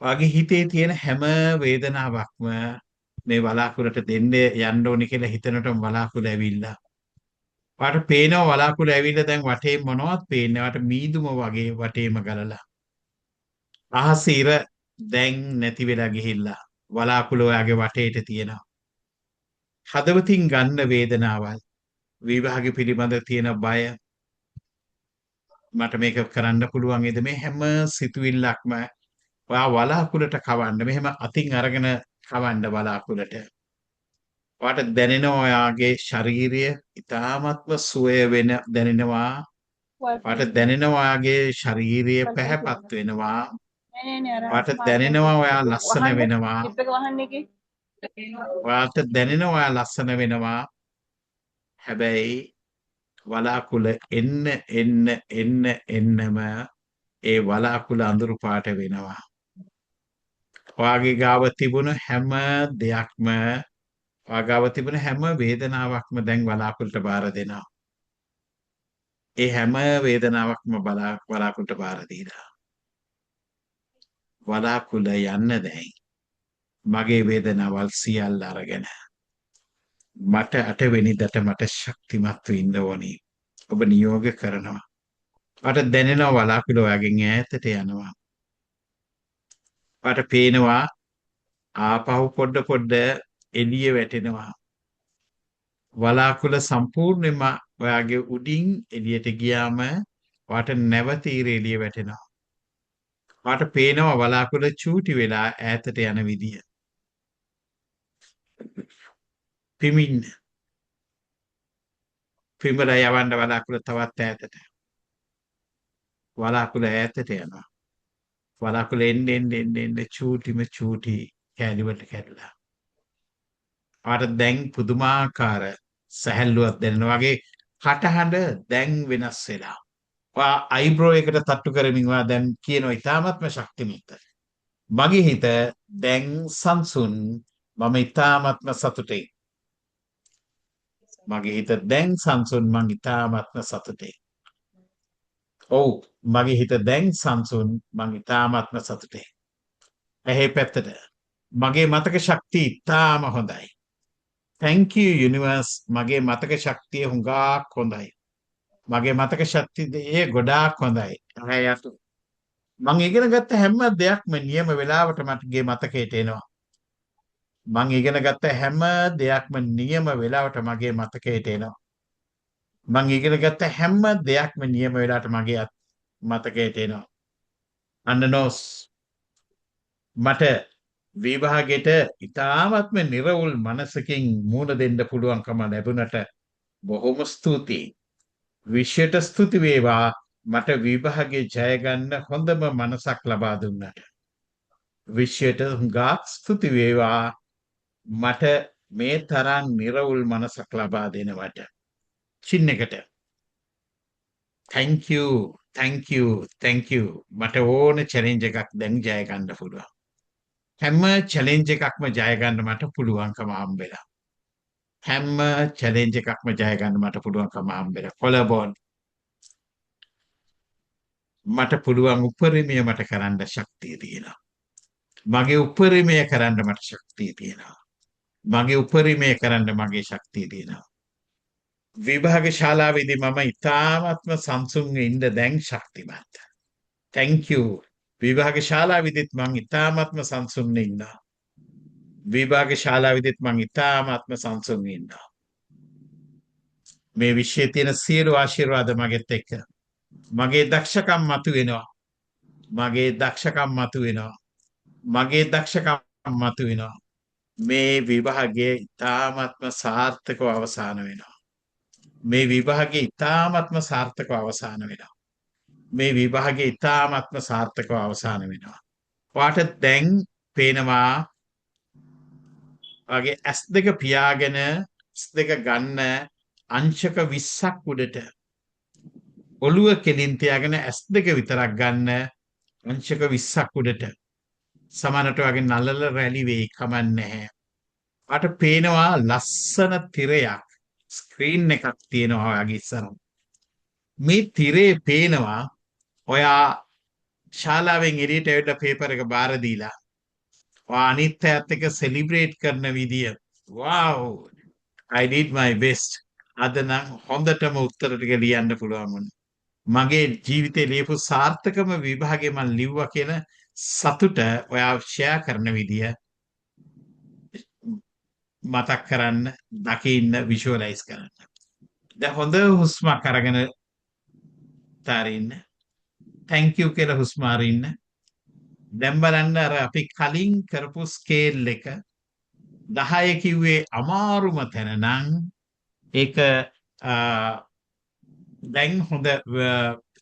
ඔයාගේ හිතේ තියෙන හැම වේදනාවක්ම මේ වලාකුළට දෙන්න යන්න ඕනි කියලා හිතනකොටම වලාකුළ ඇවිල්ලා. ඔයාට පේනවා වලාකුළ ඇවිල්ලා දැන් වටේ මොනවත් පේන්නේ. ඔයාට මීදුම වගේ වටේම ගලලා. අහස ඉර දැන් නැති වෙලා ගිහිල්ලා. වලාකුළ ඔයාගේ වටේට තියෙනවා. හදවතින් ගන්න වේදනාවල් විභාග පිළිබඳ තියෙන බය මට මේක කරන්න පුළුවන් නේද මේ හැම සිතුවිල්ලක්ම ඔයා වලාකුළට කවන්න මෙහෙම අතින් අරගෙන කවන්න වලාකුළට ඔයාට දැනෙනවා ඔයාගේ ශරීරය ඉතාමත්ම සුවය වෙන දැනෙනවා ඔයාට දැනෙනවා ඔයාගේ ශරීරය පැහැපත් වෙනවා ඔයාට දැනෙනවා ඔයා ලස්සන වෙනවා ඔයාට දැනෙනවා ඔයා ලස්සන වෙනවා හැබැයි වලාකුළ එන්නම ඒ වලාකුළ අඳුරු පාට වෙනවා. ඔයාගේ ගාව තිබුණු හැම දෙයක්ම ඔයා ගාව තිබුණු හැම වේදනාවක්ම දැන් වලාකුළට බාර දෙනවා. ඒ හැම වේදනාවක්ම වලාකුළට බාර දීලා. වලාකුළ යන්න දැන් මගේ වේදනාවල් සියල්ල අරගෙන මට 8 වෙනිදාට මට ශක්තිමත් වෙන්න ඕනේ. ඔබ නියෝග කරනවා. මට දැනෙනවා වලාකුළ ඔයාගෙන් ඈතට යනවා. මට පේනවා ආපහු පොඩ එළිය වැටෙනවා. වලාකුළ සම්පූර්ණයෙන්ම ඔයාගේ උඩින් එළියට ගියාම ඔයාට නැවත එළිය වැටෙනවා. ඔයාට පේනවා වලාකුළ චූටි වෙලා ඈතට යන විදිය. පිඹලා යවන්න වලාකුළ තවත් ඈතට. වලාකුළ ඈතට යනවා. වලාකුළ එන්න චූටි කැලිවලට කැඩලා. ඔයාට දැන් පුදුමාකාර සැහැල්ලුවක් දැනෙනවා වගේ කටහඬ දැන් වෙනස් වෙලා. ඔයා අයිබ්‍රෝ එකට තට්ටු කරමින් ඔයා දැන් කියනවා ඉතාමත්ම ශක්තිමත්. මගේ හිත දැන් සංසුන් මම ඉතාමත්ම සතුටුයි. මගේ හිත දැන් සංසුන් මං ඉතාමත්ම සතුටුයි. ඔව් මගේ හිත දැන් සංසුන් මං ඉතාමත්ම සතුටුයි. ඇහි පැත්තට මගේ මතක ශක්තිය ඉතාම හොඳයි. Thank you universe මගේ මතක ශක්තිය හුඟක් හොඳයි. මගේ මතක ශක්තිය ගොඩාක් හොඳයි. හැයතු මං ඉගෙන ගත්ත හැම දෙයක්ම නියම වෙලාවට මගේ මතකයට එනවා. මං ඉගෙන ගත්ත හැම දෙයක්ම නියම වෙලාවට මගේ මතකයට එනවා. මං ඉගෙන ගත්ත හැම දෙයක්ම නියම වෙලාවට මගේ මතකයට එනවා. අන්නනෝස් මට විභාගෙට ඉතාමත්ම නිර්වුල් මනසකින් මුහුණ දෙන්න පුළුවන්කම ලැබුණට බොහොම ස්තුතියි. විශ්වයට ස්තුති වේවා මට විභාගේ ජය ගන්න හොඳම මනසක් ලබා දුන්නට. විශ්වයට හුඟක් ස්තුති වේවා මට මේ තරම් නිර්වුල් මනසක් ලබා දෙනවට. චින් එකට thank you මට ඕන චැලෙන්ජ් එකක් දැන් ජය ගන්න පුළුවන්. හැම චැලෙන්ජ් එකක්ම ජය ගන්න මට පුළුවන්කම හම්බෙලා. හැම චැලෙන්ජ් එකක්ම ජය ගන්න මට පුළුවන්කම හම්බෙලා. කොලබෝන් මට පුළුවන් උපරිමය මට කරන්න ශක්තිය තියෙනවා. මගේ උපරිමය කරන්න මට ශක්තිය තියෙනවා. මගේ උපරිමය කරන්න මගේ ශක්තිය තියෙනවා. විභාග ශාලාවේදී මම ඉතාමත්ම සංසුන්ව ඉන්න දැන් ශක්තිමත්. thank you විභාග ශාලාවේදීත් මං ඉතාමත්ම සංසුන්ව ඉන්නවා. විභාග ශාලාවේදීත් මං ඉතාමත්ම සංසුන්ව ඉන්නවා. මේ විශ්වයේ තියෙන සියලු ආශිර්වාද මගෙත් එක්ක. මගේ දක්ෂකම් මතුවෙනවා. මගේ දක්ෂකම් මතුවෙනවා. මගේ දක්ෂකම් මතුවෙනවා. මේ විභාගයේ ඉතාමත්ම සාර්ථකව අවසන් වෙනවා. මේ විභාගයේ ඉතාමත්ම සාර්ථකව අවසන් වෙනවා. මේ විභාගයේ ඉතාමත්ම සාර්ථකව අවසන් වෙනවා. ඔයාට දැන් පේනවා වගේ S2 පියාගෙන S2 ගන්න අංශක 20ක් උඩට ඔළුව කෙලින් තියාගෙන S2 විතරක් ගන්න අංශක 20ක් උඩට සමානට වගේ නලල රැලි වෙයි කමන්නේ නැහැ. අට පේනවා ලස්සන තිරයක් ස්ක්‍රීන් එකක් තියෙනවා ඔයාගේ ඉස්සරහ. මේ තිරේ පේනවා ඔයා ශාලාවෙන් එළියට ඇවිල්ලා පේපර් එක බාර දීලා ඔයා අනිත් අයත් එක්ක සෙලිබ්‍රේට් කරන විදිය. wow I did my best. අද නම් හොඳටම උත්තර ටික ලියන්න පුළුවන් වුණා. මගේ ජීවිතේ ලියපු සාර්ථකම විභාගේ මම ලිව්වා කියන සතුට ඔයා ෂෙයා කරන විදිය මතක් කරන්න, දකින්න, විෂුවලයිස් කරන්න. දැන් හොඳ හුස්මක් අරගෙන තාරින්න. thank you කියලා හුස්ම අරින්න. දැන් බලන්න අර අපි කලින් කරපු ස්කේල් එක 10 කිව්වේ අමාරුම තැන නම් ඒක දැන් හොඳ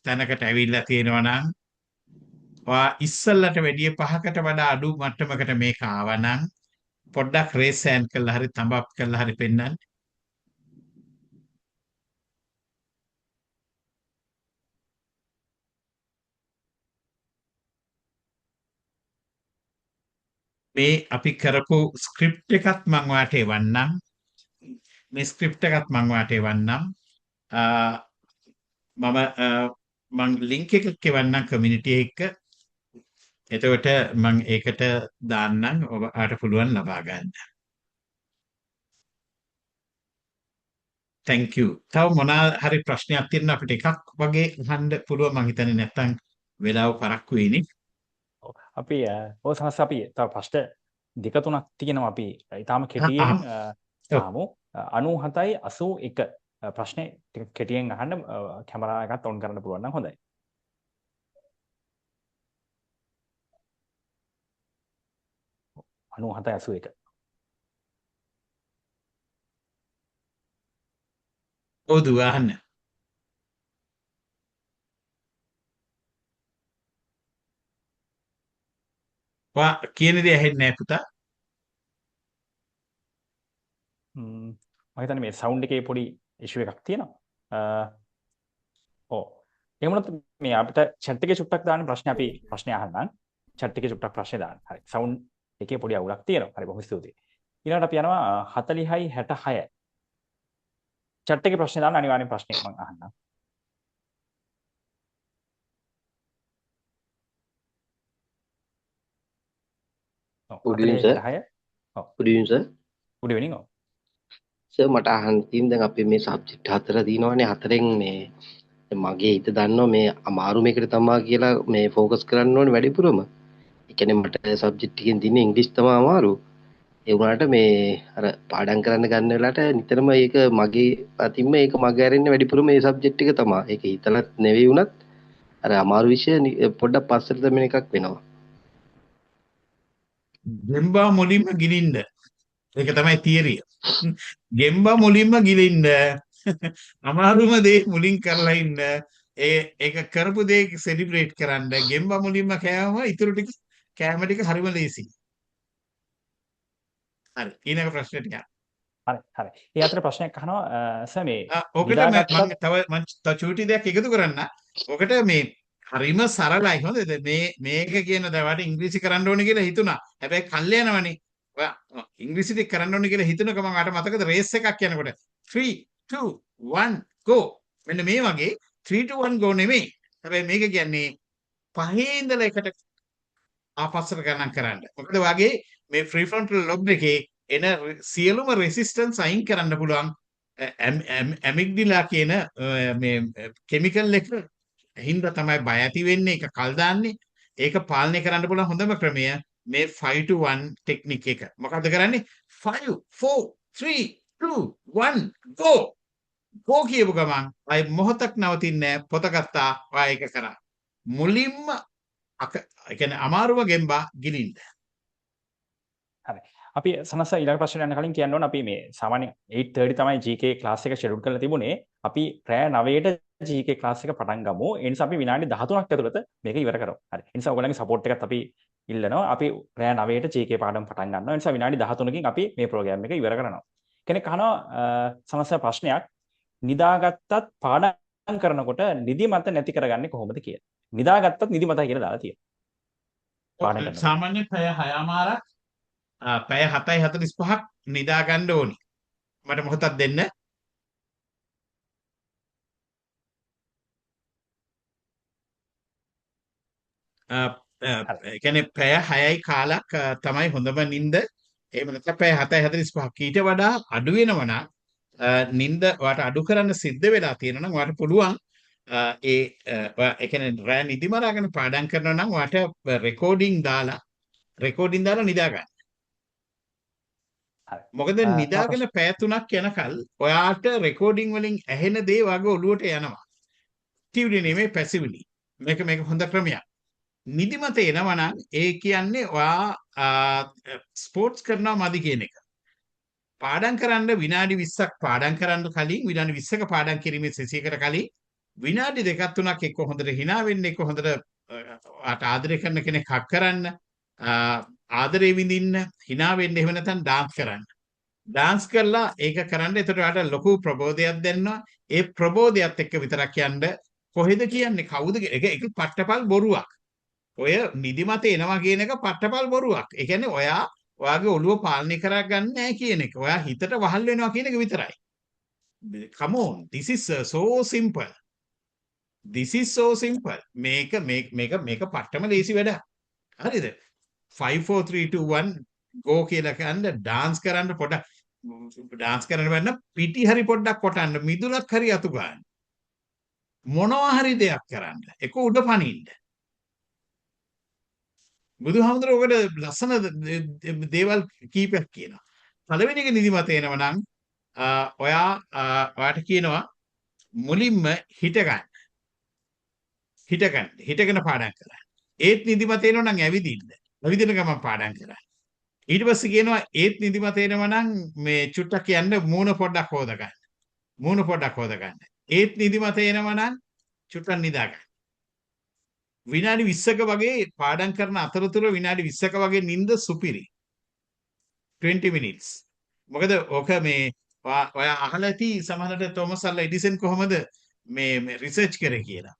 තැනකට ඇවිල්ලා තියෙනවා නම් ඔයා ඉස්සල්ලට වැඩිය 5කට වඩා අඩු මට්ටමකට මේක ආවා නම් පොඩ්ඩක් රේස් හෑන්ඩ් කරලා හරි තඹප් කරලා හරි පෙන්නන්න. මේ අපි කරපු ස්ක්‍රිප්ට් එකත් මම ඔයාලට එවන්නම්. මේ ස්ක්‍රිප්ට් එකත් මම ඔයාලට එවන්නම්. මම ලින්ක් එකක් එවන්නම් කමියුනිටි එක. එතකොට මම ඒකට දාන්නම් ඔයාලට පුළුවන් ලබා ගන්න. thank you. තව මොනවා හරි ප්‍රශ්නයක් තියෙනවා අපිට එකක් වගේ අහන්න පුළුවන් මම හිතන්නේ නැත්තම් වෙලාව පරක්කු වෙයිනේ. අපි ඔය සංස් අපි තව ප්‍රශ්න දෙක තුනක් තියෙනවා අපි ඊටාම කෙටියෙන් ආමු 97යි 81 ප්‍රශ්නේ ටික කෙටියෙන් අහන්න කැමරා එකත් ඔන් කරන්න පුළුවන් නම් හොඳයි. අනු 781 ඔව් දුව අහන්න. වා කියන දේ ඇහෙන්නේ නැහැ පුතා. මම හිතන්නේ මේ සවුන්ඩ් එකේ පොඩි ඉෂුව එකක් තියෙනවා. ඔව්. එහෙම වුණොත් මේ අපිට chat එකේ චුට්ටක් දාන්න ප්‍රශ්නේ අහන්නම්. chat එකේ චුට්ටක් ප්‍රශ්නේ දාන්න. හරි. සවුන්ඩ් එකේ පොඩි අවුලක් තියෙනවා. හරි බොහොම ස්තුතියි. ඊළඟට අපි යනවා 40යි 66. chat එකේ ප්‍රශ්නේ දාන්න අනිවාර්යෙන් ප්‍රශ්නේ මම අහන්නම්. Good evening, sir. Good evening, sir. Good evening. Sir මට අහන්න තියෙන දැන් අපි මේ සබ්ජෙක්ට් 4 දිනවනේ 4න් මේ මගේ හිත දන්නවා මේ අමාරු මේකට තමයි කියලා මේ ફોකස් කරන්න ඕනේ වැඩිපුරම. ඒ කියන්නේ මට සබ්ජෙක්ට් එකෙන් දින්නේ ඉංග්‍රීසි තමයි අමාරු. ඒ වුණාට මේ අර පාඩම් කරන්න ගන්න වෙලාවට නිතරම ඒක මගේ අතින්ම ඒක මගේ අරින්න වැඩිපුරම මේ සබ්ජෙක්ට් එක තමයි. ඒක හිතලත් නෙවෙයි වුණත් අර අමාරු විෂය පොඩ්ඩක් පස්සට දෙමින එකක් වෙනවා. ගෙම්බා මුලින්ම ගිලින්න. ඒක තමයි තියරිය. ගෙම්බා මුලින්ම ගිලින්න. අමාරුම දේ මුලින් කරලා ඉන්න. ඒක කරපු දේ සෙලිබ්‍රේට් කරන්න. ගෙම්බා මුලින්ම කෑවම ඊටු ටික කෑම ටික හරිම ලේසි. හරි. ඊළඟ ප්‍රශ්නෙට යන්න. හරි. ඒ අතර ප්‍රශ්නයක් අහනවා සර් මේ ඔකට මම තව චූටි දෙයක් එකතු කරන්න. ඔකට මේ හරිම සරලයි හොඳද මේක කියන දවට ඉංග්‍රීසි කරන්න ඕනේ කියලා හිතුණා. හැබැයි කල් යනවනේ. ඔයා ඉංග්‍රීසි ටික කරන්න ඕනේ කියලා හිතනක මම අර මතකද රේස් එකක් යනකොට 3 2 1 go මෙන්න මේ වගේ 3 2 1 go නෙමෙයි. හැබැයි මේක කියන්නේ පහේ ඉඳලා එකට ආපස්සට ගණන් කරන්න. මොකද වගේ මේ free frontal lobe එකේ එන සියලුම resistance අයින් කරන්න පුළුවන් amygdala කියන මේ chemical එක හින්දා තමයි බය ඇති වෙන්නේ. ඒක කල් දාන්නේ. ඒක පාලනය කරන්න පුළුවන් හොඳම ක්‍රමය මේ 5 to 1 ටෙක්නික් එක. මොකද්ද කරන්නේ? 5 4 3 2 1 go. කෝ කියපු ගමන් අය මොහොතක් නවතින්නේ නැහැ. පොත ගත්තා ඔයා ඒක කරා. මුලින්ම ඒ කියන්නේ අමාරුම ගෙම්බා ගිලින්න. හරි. අපි සනස ඊළඟ ප්‍රශ්නයට යන්න කලින් කියන්න ඕන අපි මේ සාමාන්‍ය 8:30 තමයි GK ක්ලාස් එක ෂෙඩියුල් කරලා තිබුණේ. අපි රෑ 9ට GK ක්ලාස් එක පටන් ගමු. ඒ නිසා අපි විනාඩි 13ක් ඇතුළත මේක ඉවර කරමු. හරි. ඒ නිසා ඔයගොල්ලන්ගේ සපෝට් එකත් අපි ඉල්ලනවා. අපි රෑ 9ට GK පාඩම් පටන් ගන්නවා. ඒ නිසා විනාඩි 13කින් අපි මේ ප්‍රෝග්‍රෑම් එක ඉවර කරනවා. කෙනෙක් අහනවා සනස ප්‍රශ්නයක් නිදාගත්තත් පාඩම් කරනකොට නිදිමත නැති කරගන්නේ කොහොමද කියලා. නිදාගත්තත් නිදිමතයි කියලා දාලා තියෙනවා. පාඩම් කරනකොට. සාමාන්‍ය පැය 6මාරක් පැය 7:45ක් නිදා ගන්න ඕනි. මට මොහොතක් දෙන්න. ඒ කියන්නේ පැය 6යි කාලක් තමයි හොඳම නිින්ද. එහෙම නැත්නම් පැය 7:45ක් ඊට වඩා අඩු වෙනවා නම් නිින්ද වාට අඩු කරන්න සිද්ධ වෙලා තියෙනවා නම් වාට පුළුවන් ඒ කියන්නේ රෑ නිදි මරාගෙන පාඩම් කරනවා නම් වාට රෙකෝඩින් දාලා නිදා ගන්න. මොකද නිදාගෙන පැය 3ක් යනකල් ඔයාට රෙකෝඩින් වලින් ඇහෙන දේ වගේ ඔළුවට යනවා. ඇක්ටිව්ලි නෙමෙයි පැසිව්ලි. මේක හොඳ ක්‍රමයක්. නිදිමත එනවා නම් ඒ කියන්නේ ඔයා ස්පෝර්ට්ස් කරනවා මදි කියන එක. පාඩම් කරන්න විනාඩි 20ක් පාඩම් කරන්න කලින් විනාඩි 20ක පාඩම් කිරීමේ සෙසියකට කලින් විනාඩි 2ක් 3ක් එක්ක හොඳට hina වෙන්න එක්ක හොඳට ආදරය කරන කෙනෙක් හක් කරන්න ආදරේ විඳින්න hina වෙන්න එහෙම නැත්නම් ඩාන්ස් කරන්න. ඩාන්ස් කරලා ඒක කරන්න එතකොට ඔයාලට ලොකු ප්‍රබෝධයක් දෙන්නවා. ඒ ප්‍රබෝධයත් එක්ක විතරක් යන්න කොහෙද කියන්නේ කවුද ඒක පට්ටපල් බොරුවක්. ඔය නිදිමත එනවා කියන එක පට්ටපල් බොරුවක්. ඒ කියන්නේ ඔයාගේ ඔළුව පාලනය කරගන්න නැහැ කියන එක. ඔයා හිතට වහල් වෙනවා කියන එක විතරයි. Come on, this is so simple. This is so simple. මේක පට්ටම ලේසි වැඩක්. හරිද? 5 4 3 2 1 go කියලා කියන්නේ ඩාන්ස් කරන්න පොඩක් ඩාන්ස් කරන්න බෑ පිටි හරි පොඩ්ඩක් කොටන්න මිදුලක් හරි අතු ගන්න. මොනවා හරි දෙයක් කරන්න. ඒක උඩ පනින්න. බුදුහාමුදුරුවෝ ඔකට ලස්සන දේවල් කීපයක් කියනවා. පළවෙනි එක නිදිමත එනවා නම් ඔයාට කියනවා මුලින්ම හිටගන්න. හිටගෙන පාඩම් කරන්න. ඒත් නිදිමත එනවා නම් ඇවිදින්න. ඇවිදින ගමන් පාඩම් කරන්න. ඊට පස්සේ කියනවා ඒත් නිදිමත එනවා නම් මේ චුට්ටක් යන්න මූණ පොඩ්ඩක් හොදගන්න. ඒත් නිදිමත එනවා නම් චුට්ටක් නිදාගන්න. විනාඩි 20ක වගේ පාඩම් කරන අතරතුර විනාඩි 20ක වගේ නිින්ද සුපිරි 20 minutes. මොකද ඕක මේ ඔයා අහලා ඇති සමහරවිට තෝමස් අල්වා එඩිසන් කොහමද මේ රිසර්ච් කරේ කියලා.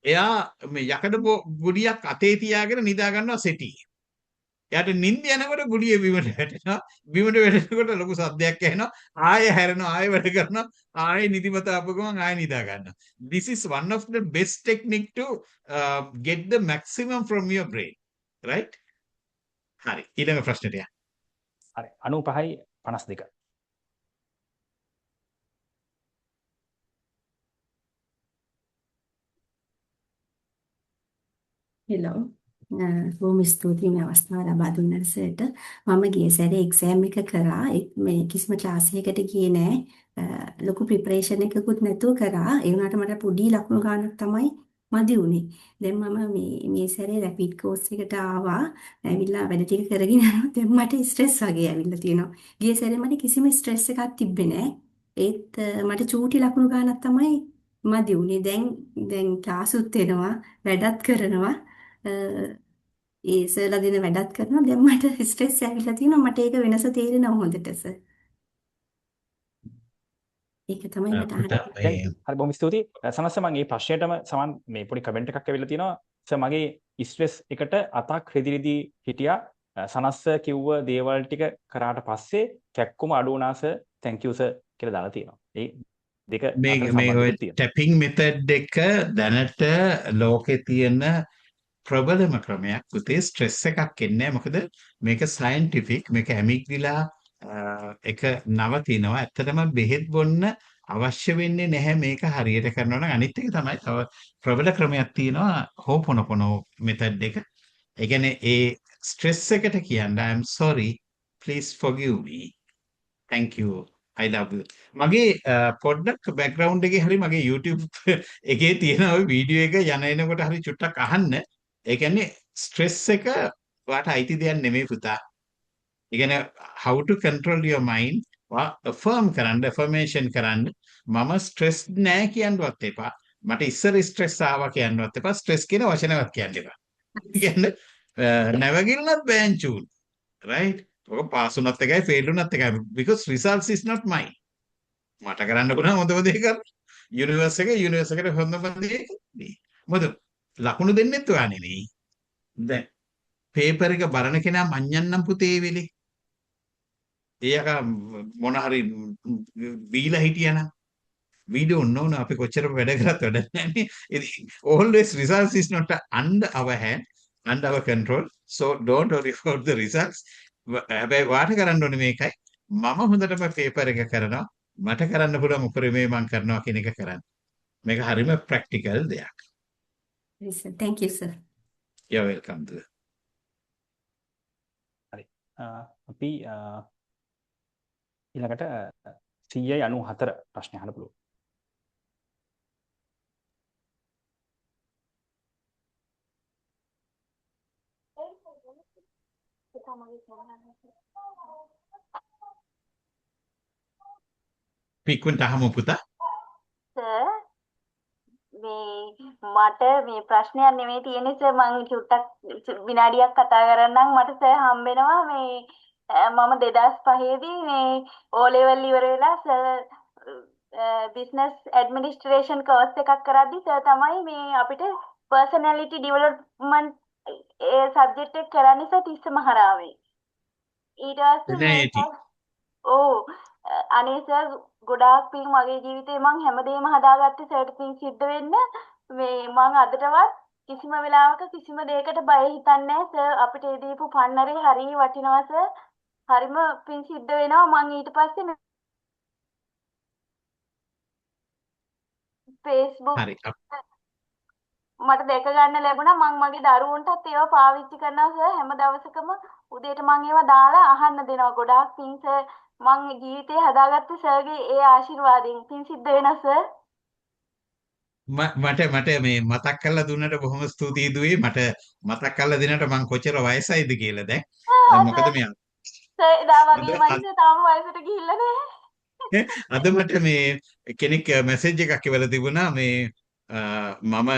එයා මේ යකඩ ගුලියක් අතේ තියාගෙන නිදා ගන්නවා සෙටි. එයාට නිින්ද යනකොට ගුලිය බිමට වැටෙනවා. බිමට වැටෙනකොට ලොකු සද්දයක් ඇහෙනවා. ආයෙ හැරෙනවා, ආයෙ වැඩ කරනවා, ආයෙ නිදිමත ආපු ගමන් ආයෙ නිදා ගන්නවා. This is one of the best technique to get the maximum from your brain. Right? හරි. ඊළඟ ප්‍රශ්නෙට යන්න. හරි. 95යි 52. හෙලෝ බොහොම ස්තුතියි මේ අවස්ථාව ලබා දුන්නට සර්ට. මම ගිය සැරේ එක්සෑම් එක කරා. මේ කිසිම ක්ලාස් එකකට ගියේ නෑ. ලොකු ප්‍රිපරේෂන් එකකුත් නැතුව කරා. ඒ වුණාට මට පොඩි ලකුණු ගානක් තමයි මදි වුණේ. දැන් මම මේ සැරේ රැපිඩ් කෝස් එකට ආවා. ඇවිල්ලා වැඩ ටික කරගෙන යනවා. දැන් මට ස්ට්‍රෙස් වගේ ඇවිල්ලා තියෙනවා. ගිය සැරේ මට කිසිම ස්ට්‍රෙස් එකක් තිබ්බේ නෑ. ඒත් මට චූටි ලකුණු ගානක් තමයි මදි වුණේ. දැන් ක්ලාස් උත් වෙනවා, වැඩත් කරනවා. ඒ සර්ලා දෙන වැඩත් කරනවා. දැන් මට ස්ට්‍රෙස් ඇවිල්ලා තියෙනවා. මට ඒක වෙනස තේරෙනවා හොඳට සර්. ඒක තමයි මට අහන්න. හරි බොහොම ස්තුතියි. සමස්ත මම මේ ප්‍රශ්නයටම සමාන මේ පොඩි කමෙන්ට් එකක් ඇවිල්ලා තියෙනවා. සර් මගේ ස්ට්‍රෙස් එකට අතක් රිදිරිදි හිටියා. සනස්ස කිව්ව දේවල් ටික කරාට පස්සේ කැක්කුම අඩු වුණා සර්. thank you sir කියලා දාලා තියෙනවා. ඒ දෙක මේ ටැපින් මෙතඩ් එක දැනට ලෝකේ තියෙන ප්‍රබලම ක්‍රමයක්. පුතේ ස්ට්‍රෙස් එකක් එන්නේ මොකද මේක සයන්ටිෆික්. මේක ඇමිග්ඩිලා එක නවතිනවා. ඇත්තටම බෙහෙත් බොන්න අවශ්‍ය වෙන්නේ නැහැ මේක හරියට කරනවා නම්. අනිත් එක තමයි තව ප්‍රබල ක්‍රමයක් තියෙනවා හෝපොනොපොනෝ මෙතඩ් එක. ඒ කියන්නේ ඒ ස්ට්‍රෙස් එකට කියන්නේ I am sorry, please forgive me, thank you, I love you. මගේ පොඩ්ඩක් බෑග්ග්‍රවුන්ඩ් එකේ හරි මගේ YouTube එකේ තියෙන ওই වීඩියෝ එක යන එනකොට හරි චුට්ටක් අහන්න. ඒ කියන්නේ ස්ට්‍රෙස් එක ඔයාට අයිති දෙයක් නෙමෙයි පුතා. ඒ කියන්නේ how to control your mind affirm කරන්න affirmation කරන්න. මම ස්ට්‍රෙස් නෑ කියන්නවත් එපා. මට ඉස්සර ස්ට්‍රෙස් ආවා කියන්නවත් එපා. ස්ට්‍රෙස් කියන වචනවත් කියන්න එපා. කියන්නේ නැවගින්නත් බෑන්චූන්. right? ඔක පාස් වුණත් එකයි ෆේල් වුණත් එකයි because results is not mine. මට කරන්න පුළුවන් හොඳම දේ කරන්න. යුනිවර්ස් එකට හොඳම දේ කරන්න. මොකද ලකුණු දෙන්නෙත් ඔයා නෙවෙයි. දැන් පේපර් එක බලන කෙනා මඤ්ඤන්නම් පුතේ වෙලේ. ඒක මොන හරි බීලා හිටියනම් we don't know අපි කොච්චර වැඩ කරත් වැඩ නැහැ. Always results is not under our hand, under our control. So don't worry about the results. හැබැයි වාට කරන්න ඕනේ මේකයි. මම හොඳටම පේපර් එක කරනවා. මට කරන්න පුළුවන් උපරිමේ මම කරනවා කියන එක කරන්න. මේක හරිම ප්‍රැක්ටිකල් දෙයක්. Yes, sir. Thank you, sir. You're welcome. හරි. අපි ඊළඟට 194 ප්‍රශ්න අහන්න පුළුවන්. පික්කුන්ට අහමු පුතා. සර් මට මේ ප්‍රශ්නයක් නෙමෙයි තියෙන්නේ සර් මම චුට්ටක් විනාඩියක් කතා කරන්නම් මට සර් හම්බෙනවා මේ මම 2005 දී මේ O level ඉවර වෙලා සර් බිස්නස් ඇඩ්මිනිස්ට්‍රේෂන් කෝස් එකක් කරද්දි සර් තමයි මේ අපිට පර්සනැලිටි ඩෙවලොප්මන්ට් ඒ සබ්ජෙක්ට් එක කරන්නේ සර් තිස්ස මහරාවේ ඊට පස්සේ අනේ සර් ගොඩාක් පිං මගේ ජීවිතේ මං හැමදේම හදාගත්තේ සර්ට පිං සිද්ධ වෙන්න මේ මං අදටවත් කිසිම වෙලාවක කිසිම දෙයකට බය හිතන්නේ නැහැ සර් අපිට ඒ දීපු පන්නරේ හරිය වටිනවා සර් හරිම පිං සිද්ධ වෙනවා මං ඊට පස්සේ Facebook හරි මට දැක ගන්න ලැබුණා මං මගේ දරුවන්ටත් ඒවා පාවිච්චි කරනවා සර් හැම දවසකම උදේට මං ඒවා දාලා අහන්න දෙනවා ගොඩාක් පිං සර් මං ජීවිතේ හදාගත්තේ සර්ගේ ඒ ආශිර්වාදයෙන් පිං සිද්ධ වෙනවා සර් මට මේ මතක් කරලා දුන්නට බොහොම ස්තුතියි දුවේ මට මතක් කරලා දෙන්නට මං කොච්චර වයසයිද කියලා දැන් මොකද මේ සර් එදා වගේ මයින්ස් තාම වයසට ගිහිල්ලා නැහැ අද මට මේ කෙනෙක් මැසේජ් එකක් එවලා තිබුණා මේ මම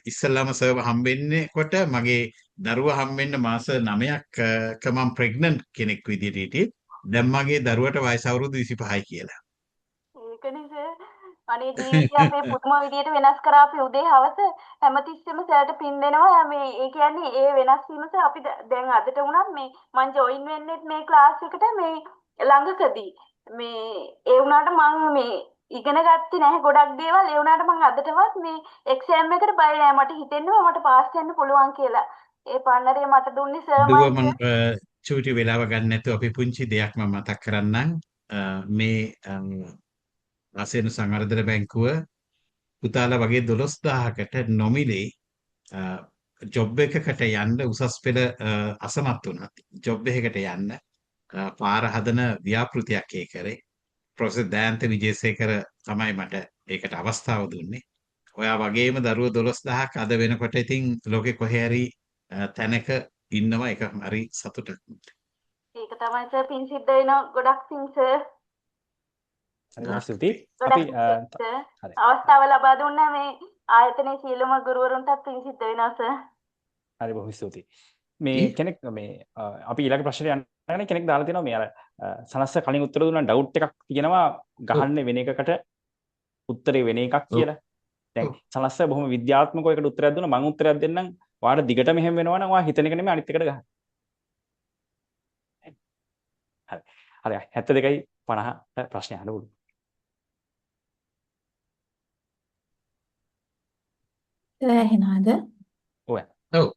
ඉස්සල්ලාම සර්ව හම්බෙන්නේ කොට මගේ දරුවා හම්බෙන්න මාස 9ක් මම ප්‍රෙග්නන්ට් කෙනෙක් විදිහට හිටියේ දැන් මගේ දරුවට වයස අවුරුදු 25යි කියලා. ඒකනේ සර්. අනේ ජීවිතය අපේ පුදුම විදියට වෙනස් කරා අපි උදේ හවස හැමතිස්සෙම සර්ට පින් දෙනවා. මේ ඒ කියන්නේ ඒ වෙනස් වීම සර් අපි දැන් අදට වුණත් මේ මං ජොයින් වෙන්නෙත් මේ ක්ලාස් එකට මේ ළඟකදී. මේ ඒ වුණාට මං මේ ඉගෙන ගත්තේ නැහැ ගොඩක් දේවල්. ඒ වුණාට මං අදටවත් මේ එක්සෑම් එකට බය නැහැ. මට හිතෙනවා මට පාස් වෙන්න පුළුවන් කියලා. ඒ පන්නරේ මට දුන්නේ සර් මම චූටි වෙලාව ගන්න නැතුව අපි පුංචි දෙයක් මම මතක් කරන්නම් මේ ආසේන සංවර්ධන බැංකුව පුතාලා වගේ 12000කට නොමිලේ ජොබ් එකකට යන්න උසස් පෙළ අසමත් වුණා ජොබ් එකකට යන්න පාර හදන ව්‍යාපෘතියක් ඒ කරේ ප්‍රොෆෙසර් දයන්ත විජේසේකර තමයි මට ඒකට අවස්ථාව දුන්නේ ඔයා වගේම දරුවෝ 12000ක් අද වෙනකොට ඉතින් ලෝකෙ කොහේ හරි තැනක ඉන්නවා ඒක හරි සතුටක්. ඒක තමයි සර් පින් සිද්ධ වෙන ගොඩක් පින් සර්. ස්තුතියි. අපි අවස්ථාව ලබා දුන්නා මේ ආයතනයේ සියලුම ගුරුවරුන්ටත් පින් සිද්ධ වෙනවා සර්. හරි බොහොම ස්තුතියි. මේ කෙනෙක් මේ අපි ඊළඟ ප්‍රශ්නයට යන්න කෙනෙක් දාලා තියෙනවා මේ අර සනස්ස කලින් උත්තර දුන්නා ඩවුට් එකක් තියෙනවා ගහන්නේ වෙන එකකට උත්තරේ වෙන එකක් කියලා. දැන් සනස්ස බොහොම විද්‍යාත්මකව එකට උත්තරයක් දුන්නා මම උත්තරයක් දෙන්නම්. ඔයාට දිගට මෙහෙම වෙනවා නම් ඔයා හිතන එක නෙමෙයි අනිත් එකට ගහන්න. හරි. හරි 72.50ට ප්‍රශ්න අහන්න ඕනේ. එහෙනවද? ඔව්.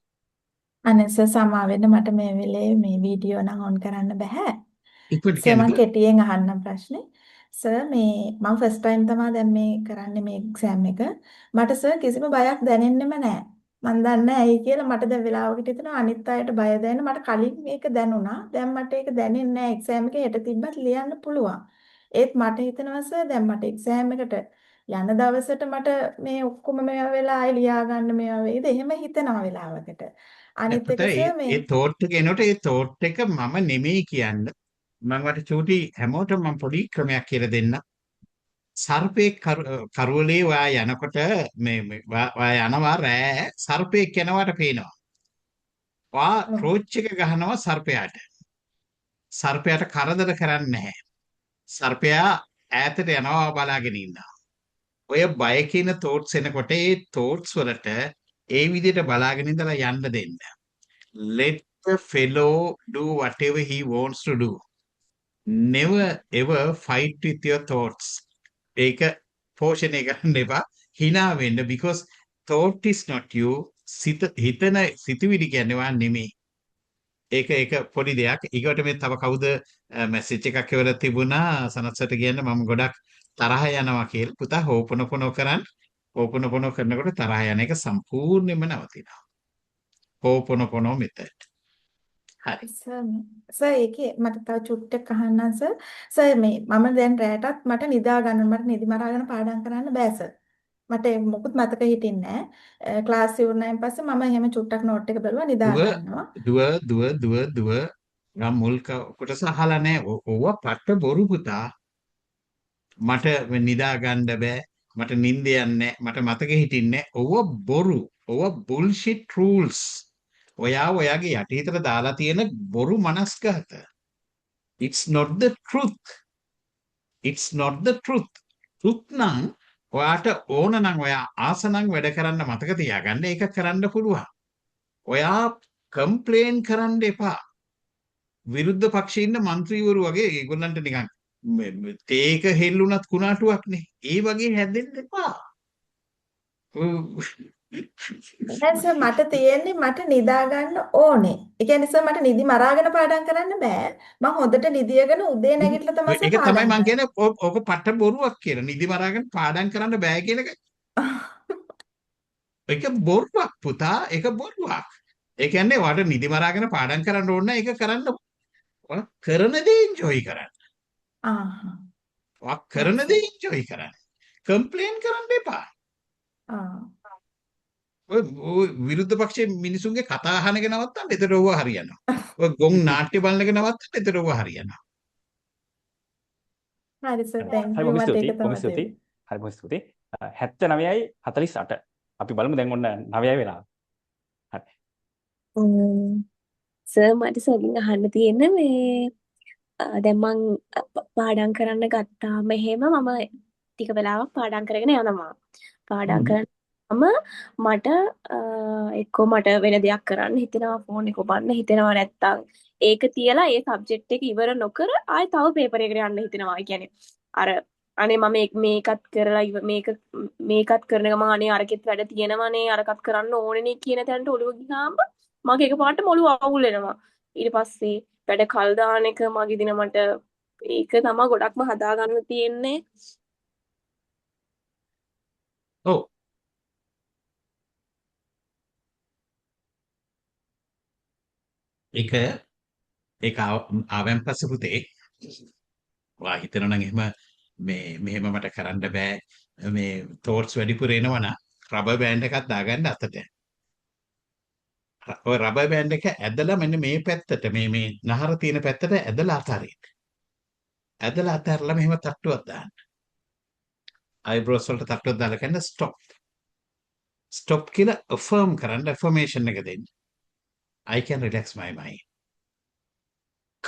අනස සමාවෙන්න මට මේ වෙලේ මේ වීඩියෝ නම් ඔන් කරන්න බෑ. ඉක්මනට සර් මම කෙටියෙන් අහන්නම් ප්‍රශ්නේ. සර් මේ මම ෆස්ට් ටයිම් තමයි දැන් මේ කරන්නේ මේ එක්සෑම් එක. මට සර් කිසිම බයක් දැනෙන්නෙම නැහැ. මම දන්නේ ඇයි කියලා මට දැන් වෙලාවකට හිතෙනවා අනිත් අයට බය දැනෙන මට කලින් මේක දැනුණා. දැන් මට ඒක දැනෙන්නේ නැහැ. එක්සෑම් එකේ හෙට තිබ්බත් ලියන්න පුළුවන්. ඒත් මට හිතෙනවා සර් දැන් මට එක්සෑම් එකට යන දවසට මට මේ ඔක්කොම මේවා වෙලා ආයෙ ලියා ගන්න මේවා වෙයිද එහෙම හිතෙනවා වෙලාවකට. අනිත් එක පුතා සර් මේ ඒ තෝට් එක එනකොට ඒ තෝට් එක මම නෙමෙයි කියන්නේ. මම වට චූටි හැමෝටම මම පොඩි ක්‍රමයක් කියලා දෙන්න. සර්පේ කරවලේ ඔයා යනකොට ඔයා යනවා රෑ සර්පෙක් යනවාට පේනවා. ඔයා ටෝච් එක ගහනවා සර්පයාට. සර්පයාට කරදර කරන්නේ නැහැ. සර්පයා ඈතට යනවා බලාගෙන ඉන්නවා. ඔය බය කියන තෝට්ස් එනකොට ඒ තෝට්ස් වලට ඒ විදිහට බලාගෙන ඉඳලා යන්න දෙන්න. Let the fellow do whatever he wants to do. Never ever fight with your thoughts. ඒක පෝෂණය කරන්න එපා. hina වෙන්න because thought is not you. හිතන සිතුවිලි කියන්නේ වා නෙමෙයි. ඒක පොඩි දෙයක්. ඊකට මේ තව කවුද මැසේජ් එකක් එවලා තිබුණා සනත්සට කියන්නේ මම ගොඩක් තරහ යනවා කියලා. පුතා හෝපනපනෝ කරන් හෝපනපනෝ කරනකොට තරහ යන එක සම්පූර්ණයෙන්ම නවතිනවා. හෝපනපනෝ මෙතඩ්. හරි. සර් ඒකේ මට තව චුට්ටක් අහන්න සර්. සර් මේ මම දැන් රැටත් මට නිදා ගන්න මට නිදි මරාගෙන පාඩම් කරන්න බෑ සර්. මට මොකුත් මතක හිටින්නේ නැහැ. ක්ලාස් ඉවරනයින් පස්සේ මම එහෙම චුට්ටක් නෝට් එක බලුවා නිදා ගන්නවා. දුව ගම් මුල් කොටස අහලා නැහැ. ඕවා පට්ට බොරු පුතා. මට නිදා ගන්න බෑ. මට නිින්ද යන්නේ මට මතක හිටින්නේ ඕවා බොරු. ඕවා bullshit rules. ඔයා ඔයාගේ යටිහිතට දාලා තියෙන බොරු මනස්ගත. It's not the truth. It's not the truth. truth නම් ඔයාට ඕන නම් ඔයා ආස නම් වැඩ කරන්න මතක තියාගන්න ඒක කරන්න පුළුවන්. ඔයා කම්ප්ලේන් කරන්න එපා. විරුද්ධ පක්ෂයේ ඉන්න മന്ത്രിවරු වගේ ඒගොල්ලන්ට නිකන් තේක හෙල්ලුණත් කුණාටුවක්නේ. ඒ වගේ හැදෙන්න එපා. දැන් සර් මට තියෙන්නේ මට නිදා ගන්න ඕනේ. ඒ කියන්නේ සර් මට නිදි මරාගෙන පාඩම් කරන්න බෑ. මම හොඳට නිදියගෙන උදේ නැගිටලා තමයි ඒක තමයි මම කියන්නේ ඕක පට්ට බොරුවක් කියලා. නිදි මරාගෙන පාඩම් කරන්න බෑ කියන එක. ඒක බොරුවක් පුතා. ඒක බොරුවක්. ඒ කියන්නේ ඔයාලට නිදි මරාගෙන පාඩම් කරන්න ඕන නැහැ. ඒක කරන්න ඔයා කරන දේ එන්ජොයි කරන්න. ඔයා කරන දේ එන්ජොයි කරන්න. කම්ප්ලේන් කරන්න එපා. ඔය විරුද්ධ පක්ෂයේ මිනිසුන්ගේ කතා අහන එක නවත්තන්න එතකොට ඕවා හරියනවා. ඔය ගොන් නාට්‍ය බලන එක නවත්තන්න එතකොට ඕවා හරියනවා. හරි සර් thank you මට ඒක තමයි ස්තුතියි. හරි බොහොම ස්තුතියි. 79යි 48. අපි බලමු දැන් ඔන්න 9යි වෙලා. හරි. සර් මට සර්ගෙන් අහන්න තියෙන මේ දැන් මං පාඩම් කරන්න ගත්තාම එහෙම මම ටික වෙලාවක් පාඩම් කරගෙන යනවා. පාඩම් කරන මට එක්කෝ මට වෙන දෙයක් කරන්න හිතෙනවා ෆෝන් එක ඔබන්න හිතෙනවා නැත්තම් ඒක තියලා ඒ සබ්ජෙක්ට් එක ඉවර නොකර ආයෙ තව පේපර් එකකට යන්න හිතෙනවා. ඒ කියන්නේ අර අනේ මම මේකත් කරලා මේකත් කරන ගමන් අනේ අරකෙත් වැඩ තියෙනවනේ අරකත් කරන්න ඕනේනේ කියන තැනට ඔළුව ගියාම මගේ එකපාරට ඔළුව අවුල් වෙනවා. ඊට පස්සේ වැඩ කල් දාන එක මගේ දින මට ඒක තමයි ගොඩක්ම හදා ගන්න තියෙන්නේ. ඔව් ඒක ආවෙන් පස්සේ පුතේ ඔයා හිතනවා නම් එහෙම මෙහෙම මට කරන්න බෑ මේ තෝට්ස් වැඩිපුර එනවනම් රබර් බෑන්ඩ් එකක් දාගන්න අතට. ඔය රබර් බෑන්ඩ් එක ඇදලා මෙන්න මේ පැත්තට මේ නහර තියෙන පැත්තට ඇදලා අතාරින්න. ඇදලා අතාරලා මෙහෙම තට්ටුවක් දාන්න. අයිබ්‍රෝස් වලට තට්ටුවක් දාලා කියන්න ස්ටොප්. ස්ටොප් කියලා affirm කරන්න affirmation එක දෙන්න. I can relax my mind.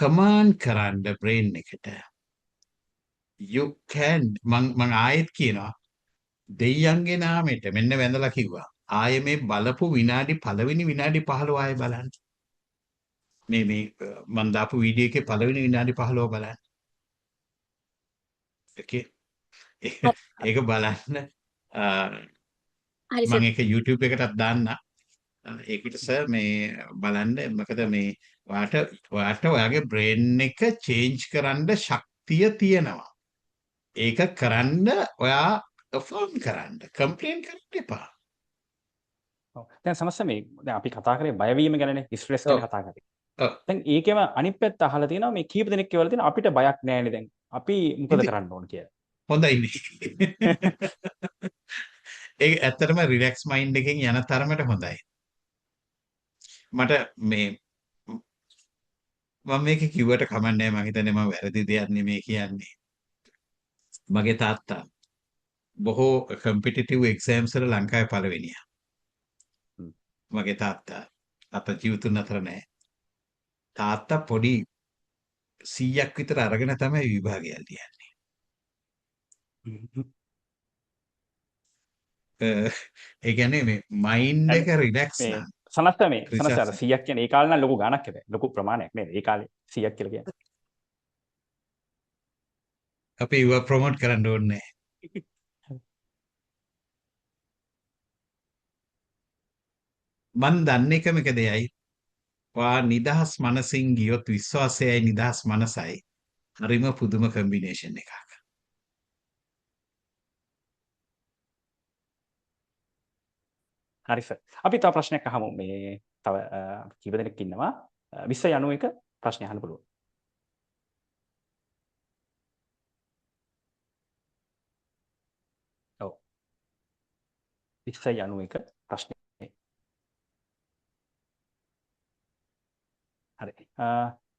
Command කරන්න brain එකට. You can මං ආයෙත් කියනවා දෙයියන්ගේ නාමයට මෙන්න වැඳලා කිව්වා. ආයෙ මේ බලපු පළවෙනි විනාඩි 15 ආයෙ බලන්න. මේ මන් දාපු වීඩියෝ එකේ පළවෙනි විනාඩි 15 බලන්න. Okay. ඒක බලන්න. මම ඒක YouTube එකටත් දාන්න. ඒකට සර් මේ බලන්න මොකද මේ ඔයාට ඔයාගේ බ්‍රේන් එක චේන්ජ් කරන්න ශක්තිය තියෙනවා. ඒක කරන්න ඔයා affirm කරන්න කම්ප්ලේන් කරන්න එපා. ඔව්. දැන් සමස්ත මේ දැන් අපි කතා කරේ බයවීම ගැනනේ ස්ට්‍රෙස් ගැන කතා කරේ. දැන් ඒකෙම අනිත් පැත්ත අහලා තියෙනවා මේ කීප දෙනෙක් කියවලා තියෙනවා අපිට බයක් නැහැ නේ දැන්. අපි මොකද ඉතින් කරන්න ඕන කියලා. හොඳයිනේ. ඒක ඇත්තටම රිලැක්ස් මයින්ඩ් එකෙන් යන තරමට හොඳයි. මට මේ මම මේක කිව්වට කමන්නේ මම හිතන්නේ මම වැරදි දෙයක් නෙමෙයි කියන්නේ. මගේ තාත්තා බොහෝ කම්පිටිටිව් එක්සෑම්ස් වල ලංකාවේ පළවෙනියා. මගේ තාත්තා ජීවිතුන් අතර නෑ. තාත්තා පොඩි 100ක් විතර අරගෙන තමයි විභාගය ලියන්නේ. ඒ කියන්නේ මේ මයින්ඩ් එක රිලැක්ස් මේ නම් සනස්ත මේ සනස්ත අර රිසර්ච් 100ක් කියන්නේ ඒ කාලේ නම් ලොකු ගාණක් හැබැයි ලොකු ප්‍රමාණයක් නේද? ඒ කාලේ 100ක් කියලා කියන්නේ. අපි ඒව ප්‍රොමෝට් කරන්න ඕනේ නැහැ. මන් දන්නේ එකම එක දෙයයි. වා නිදහස් මනසින් ගියොත් විශ්වාසයයි නිදහස් මනසයි හරිම පුදුම කම්බිනේෂන් එකක්. හරි සර්. අපි තව ප්‍රශ්නයක් අහමු. මේ තව කීප දෙනෙක් ඉන්නවා. 2091 ප්‍රශ්න අහන්න පුළුවන්. ඔව්. 2091 ප්‍රශ්නේ. හරි.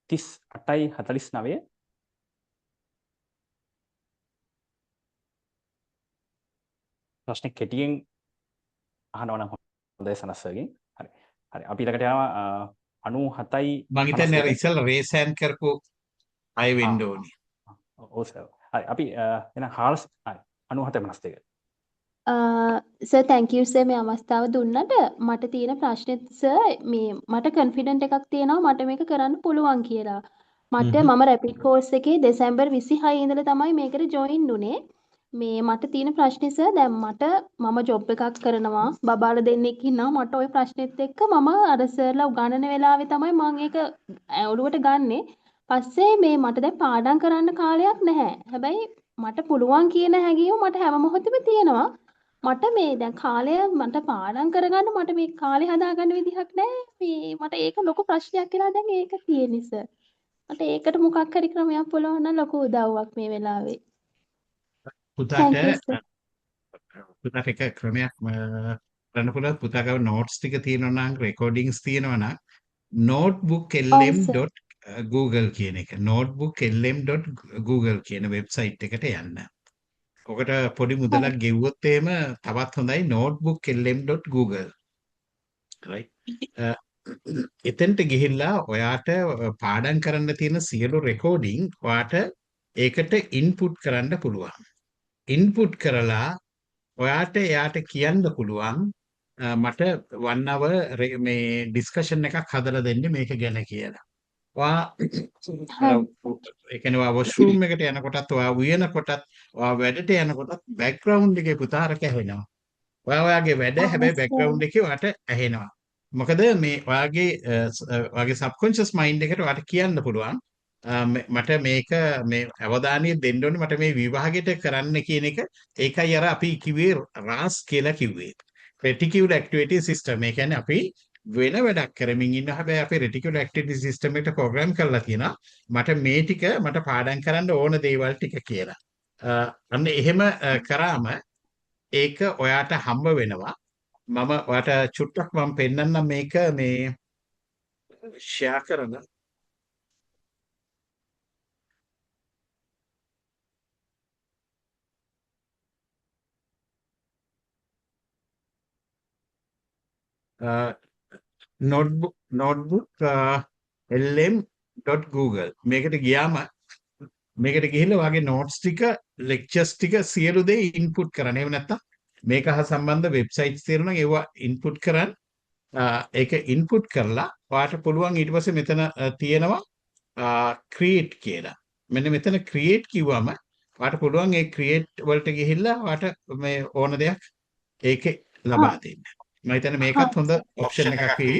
38යි 49 ප්‍රශ්නේ කෙටියෙන් අහනවා නම් හොඳයි සනස්සගෙන්. හරි. හරි. අපි ඊළඟට යනවා 97යි මං හිතන්නේ අර 52. ඉස්සෙල්ලා රේස් හෑන්ඩ් කරපු අය වෙන්න ආ ඕනි. ඔව් සර්. හරි. අපි එහෙනම් හාල්ස් හරි 97 52. සර් තැන්ක් යූ සර් මේ අවස්ථාව දුන්නට මට තියෙන ප්‍රශ්නේ සර් මේ මට කන්ෆිඩන්ට් එකක් තියෙනවා මට මේක කරන්න පුළුවන් කියලා. මට මම රැපිඩ් කෝස් එකේ දෙසැම්බර් 26 ඉඳලා තමයි මේකට ජොයින් වුනේ. මේ මට තියෙන ප්‍රශ්නේ සර් දැන් මම ජොබ් එකක් කරනවා බබාලා දෙන්නෙක් ඉන්නවා මට ওই ප්‍රශ්නෙත් එක්ක මම අර සර්ලා උගන්වන වෙලාවේ තමයි මම ඒක ඔළුවට ගන්නෙ. පස්සේ මේ මට දැන් පාඩම් කරන්න කාලයක් නැහැ. හැබැයි මට පුළුවන් කියන හැඟීම මට හැම මොහොතෙම තියෙනවා. මට මේ දැන් කාලය මට පාඩම් කරගන්න මට මේ කාලේ හදාගන්න විදිහක් නැහැ. මේ මට ඒක ලොකු ප්‍රශ්නයක් කියලා දැන් ඒක තියෙන්නේ සර්. මට ඒකට මොකක් හරි ක්‍රමයක් පුළුවන් නම් ලොකු උදව්වක් මේ වෙලාවේ. පුතාට Thank you sir. පුතාට එක ක්‍රමයක් කරන්න පුළුවන්. පුතා ගාව නෝට්ස් ටික තියෙනවා නම් රෙකෝඩින්ග්ස් තියෙනවා නම් notebooklm.google කියන එක notebooklm.google කියන වෙබ්සයිට් එකට යන්න. ඔකට පොඩි මුදලක් ගෙව්වොත් එහෙම තවත් හොඳයි notebooklm.google. right. එතෙන්ට ගිහිල්ලා ඔයාට පාඩම් කරන්න තියෙන සියලු රෙකෝඩින් ඔයාට ඒකට ඉන්පුට් කරන්න පුළුවන්. ඉන්පුට් කරලා ඔයාට එයාට කියන්න පුළුවන් මට 1 hour මේ ඩිස්කෂන් එකක් හදලා දෙන්න මේක ගැන කියලා. ඔයා ඒ කියන්නේ ඔයා වොෂ්රූම් එකට යනකොටත් ඔයා උයනකොටත් ඔයා වැඩට යනකොටත් බෑග්ග්‍රවුන්ඩ් එකේ පුතාර කැහෙනවා. ඔයාගේ වැඩ හැබැයි බෑග්ග්‍රවුන්ඩ් එකේ ඔයාට ඇහෙනවා. මොකද මේ ඔයාගේ සබ්කොන්ෂස් මයින්ඩ් එකට ඔයාට කියන්න පුළුවන් මට මේක මේ අවධානය දෙන්න ඕනේ මට මේ විභාගෙට කරන්න කියන එක. ඒකයි අර අපි කිව්වේ RAS කියලා කිව්වේ. රෙටිකියුලර් ඇක්ටිවිටි සිස්ටම්. ඒ කියන්නේ අපි වෙන වැඩක් කරමින් ඉන්න හැබැයි අපි රෙටිකියුලර් ඇක්ටිවිටි සිස්ටම් එකට ප්‍රෝග්‍රෑම් කරලා තියෙනවා මට මේ ටික මට පාඩම් කරන්න ඕන දේවල් ටික කියලා. අන්න එහෙම කරාම ඒක ඔයාට හම්බ වෙනවා. මම ඔයාට චුට්ටක් මම පෙන්නන්නම් මේක මේ ෂෙයා කරන. notebook lm.google මේකට ගියාම මේකට ගිහිල්ලා ඔයාගේ notes ටික lectures ටික සියලු දේ input කරන්න. එහෙම නැත්නම් මේක හා සම්බන්ධ වෙබ්සයිට්ස් තියෙනවා නම් ඒවා input කරන් ඒක input කරලා ඔයාට පුළුවන් ඊට පස්සේ මෙතන තියෙනවා create කියලා. මෙන්න මෙතන create කිව්වම ඔයාට පුළුවන් ඒ create වලට ගිහිල්ලා ඔයාට මේ ඕන දෙයක් ඒකේ ලබා දෙන්න. මම හිතන්නේ මේකත් හොඳ ඔප්ෂන් එකක් වෙයි.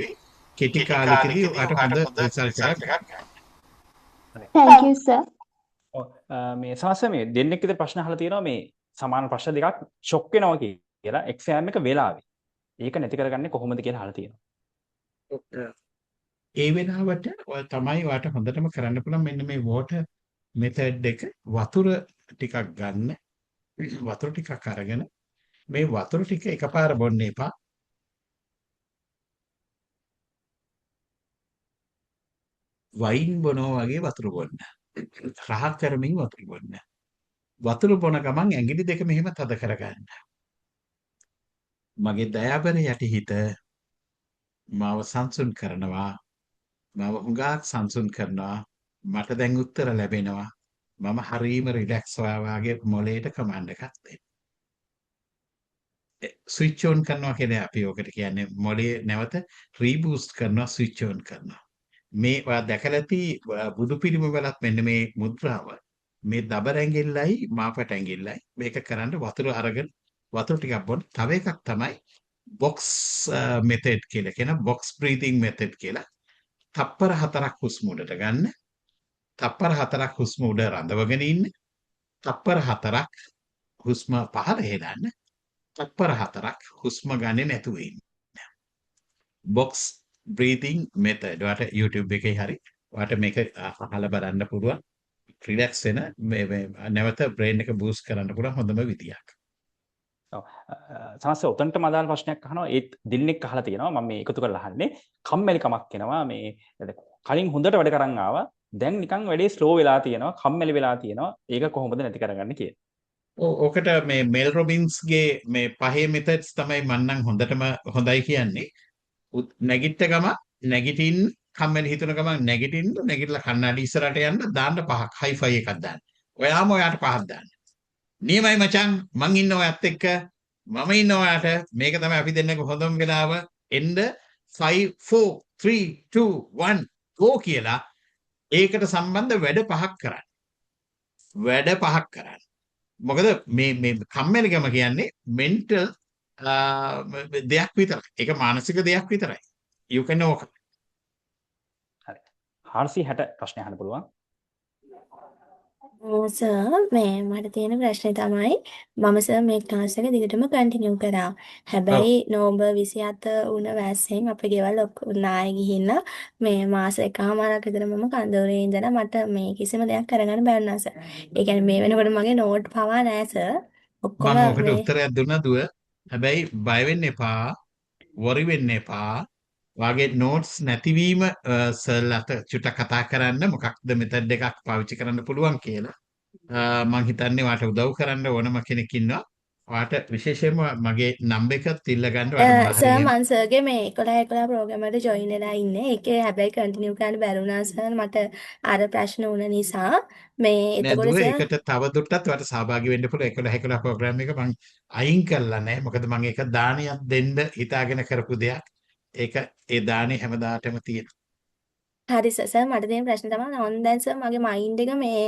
කෙටි කාලෙකදී ඔයාට හොඳ රිසල්ට් එකක්. Thank you sir. මේ සමස්ත මේ දෙන්නෙක් විතර ප්‍රශ්න අහලා තියෙනවා මේ සමාන ප්‍රශ්න දෙකක් ෂොක් වෙනවා කියලා එක්සෑම් එක වෙලාවේ. ඒක නැති කරගන්නේ කොහොමද කියලා අහලා තියෙනවා. ඒ වෙලාවට ඔය තමයි ඔයාට හොඳටම කරන්න පුළුවන් මෙන්න මේ water මෙතඩ් එක වතුර ටිකක් ගන්න. වතුර ටිකක් අරගෙන මේ වතුර ටික එකපාර බොන්න එපා. වයින් බොනවා වගේ වතුර බොන්න. රහ කරමින් වතුර බොන්න. වතුර බොන ගමන් ඇඟිලි දෙක මෙහෙම තද කරගන්න. මගේ දයාබර යටිහිත මාව සංසුන් කරනවා. මාව හුඟක් සංසුන් කරනවා. මට දැන් උත්තර ලැබෙනවා. මම හරීම රිලැක්ස් වගේ මොලේට කමාන්ඩ් එකක් දෙන්න. ස්විච් ඔන් කරනවා කියන්නේ අපි ඔකට කියන්නේ මොලේ නැවත රීබූස්ට් කරනවා ස්විච් ඔන් කරනවා. මේ ඔයා දැකලා ඇති බුදු පිළිම වලත් මෙන්න මේ මුද්‍රාව මේ දබර ඇඟිල්ලයි මාපට ඇඟිල්ලයි මේක කරන්න වතුර අරගෙන වතුර ටිකක් බොන්න. තව එකක් තමයි බොක්ස් මෙතඩ් කියලා කියන බොක්ස් බ්‍රීතිං මෙතඩ් කියලා. තප්පර 4ක් හුස්ම උඩට ගන්න. තප්පර 4ක් හුස්ම උඩ රඳවගෙන ඉන්න. තප්පර 4ක් හුස්ම පහළ හෙලන්න. තප්පර 4ක් හුස්ම ගන්නේ නැතුව ඉන්න. Box breathing method. ඔයාලට YouTube එකේ හරි ඔයාලට මේක අහලා බලන්න පුළුවන්. රිලැක්ස් වෙන මේ නැවත බ්‍රේන් එක බූස්ට් කරන්න පුළුවන් හොඳම විදියක්. සමස්ත උතන්ට මදාල් ප්‍රශ්නයක් අහනවා. ඒත් දිල්නෙක් අහලා තියෙනවා. මම මේ එකතු කරලා අහන්නේ. කම්මැලිකමක් එනවා. මේ කලින් හොඳට වැඩ කරන් ආවා. දැන් නිකන් වැඩේ ස්ලෝ වෙලා තියෙනවා. කම්මැලි වෙලා තියෙනවා. ඒක කොහොමද නැති කරගන්නේ කියලා. ඕකට මේ මෙල් රොබින්ස්ගේ මේ පහේ මෙතඩ්ස් තමයි මම නම් හොඳටම හොඳයි කියන්නේ. නැගිට ගම නැගිටින්න කම්මැලි හිතුන ගමන් නැගිටලා කන්නඩි ඉස්සරහට යන්න දාන්න 5ක් හයිෆයි එකක් දාන්න. ඔයාම ඔයාට 5ක් දාන්න. නියමයි මචං මං ඉන්නවා ඔයත් එක්ක මම ඉන්නවා ඔයාට මේක තමයි අපි දෙන්නක හොඳම වෙලාව එන්න 5 4 3 2 1 go කියලා ඒකට සම්බන්ධ වැඩ 5ක් කරන්න. වැඩ 5ක් කරන්න. මොකද මේ කම්මැලිකම කියන්නේ මෙන්ටල් දෙයක් විතරයි. ඒක මානසික දෙයක් විතරයි. you can know. හරි. 460 ප්‍රශ්න අහන්න පුළුවන්. සර් මේ මට තියෙන ප්‍රශ්නේ තමයි මම සර් මේ ක්ලාස් එක දිගටම කන්ටිනියු කරා. හැබැයි නෝබර් 27 වුණ වැස්සෙන් අපේ ගෙවල් ඔක්කොම නාය ගිහිල්ලා මේ මාස එකමාරක් විතර මම කන්දෝරේ ඉඳලා මට මේ කිසිම දෙයක් කරගන්න බැරි වුණා සර්. ඒ කියන්නේ මේ වෙනකොට මගේ නෝට් පවා නැහැ සර්. ඔක්කොම මම ඔකට උත්තරයක් දුන්නා දුව. හැබැයි බය වෙන්න එපා. වරි වෙන්න එපා. වාගේ නෝට්ස් නැතිවීම සර්ලට චුට්ටක් කතා කරන්න මොකක්ද මෙතඩ් එකක් පාවිච්චි කරන්න පුළුවන් කියලා. මම හිතන්නේ ඔයාට උදව් කරන්න ඕනම කෙනෙක් ඉන්නවා. ඔයාට විශේෂයෙන්ම මගේ නම්බර් එක තිල්ල ගන්න ඔයාට සර් මං සර්ගේ මේ 11 ප්‍රෝග්‍රෑම් එකට ජොයින් වෙලා ඉන්නේ. ඒකේ හැබැයි කන්ටිනියු කරන්න බැරි වුණා සර් මට අර ප්‍රශ්න වුණ නිසා. මේ එතකොට සර් ඒකට තව දුරටත් ඔයාට සහභාගී වෙන්න පුළුවන් 11 ප්‍රෝග්‍රෑම් එක මම අයින් කළා නැහැ. මොකද මම ඒක දානියක් දෙන්න හිතාගෙන කරපු දෙයක්. ඒක ඒ දානේ හැමදාටම තියෙනවා. හරි සර් මට තියෙන ප්‍රශ්නේ තමයි ඕන් දැන් සර් මගේ මයින්ඩ් එක මේ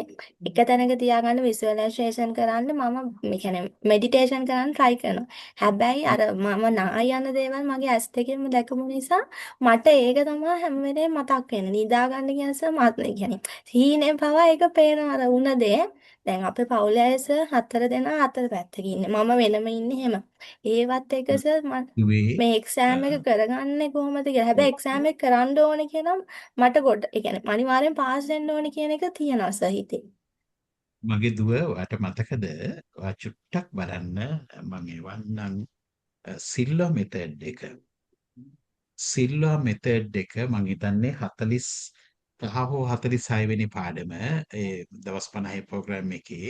එක තැනක තියාගන්න විසුවලයිසේෂන් කරන්න මම මේ කියන්නේ මෙඩිටේෂන් කරන්න try කරනවා. හැබැයි අර මම නාය යන දේවල් මගේ ඇස් දෙකෙන්ම දැකපු නිසා මට ඒක තමයි හැම වෙලේම මතක් වෙන්නේ. නිදා ගන්න කියන සර් මට කියන්නේ හීනේ පවා ඒක පේනවා අර උණ දේ. දැන් අපේ පවුලේ අය සර් 4 දෙනා 4 පැත්තක ඉන්නේ. මම වෙනම ඉන්නේ එහෙම. ඒවත් එක සර් මේ එක්සෑම් එක කරගන්නේ කොහොමද කියලා. හැබැයි එක්සෑම් එක කරන්න ඕනේ කියලා මට ගොඩ ඒ කියන්නේ අනිවාර්යෙන් පාස් වෙන්න ඕනේ කියන එක තියෙනවා සර් හිතේ. මගේ දුව ඔයාට මතකද ඔයා චුට්ටක් බලන්න මම එවන්නම් සිල්වා මෙතඩ් එක. සිල්වා මෙතඩ් එක මම හිතන්නේ 45 හෝ 46 වෙනි පාඩම ඒ දවස් 50 ප්‍රෝග්‍රෑම් එකේ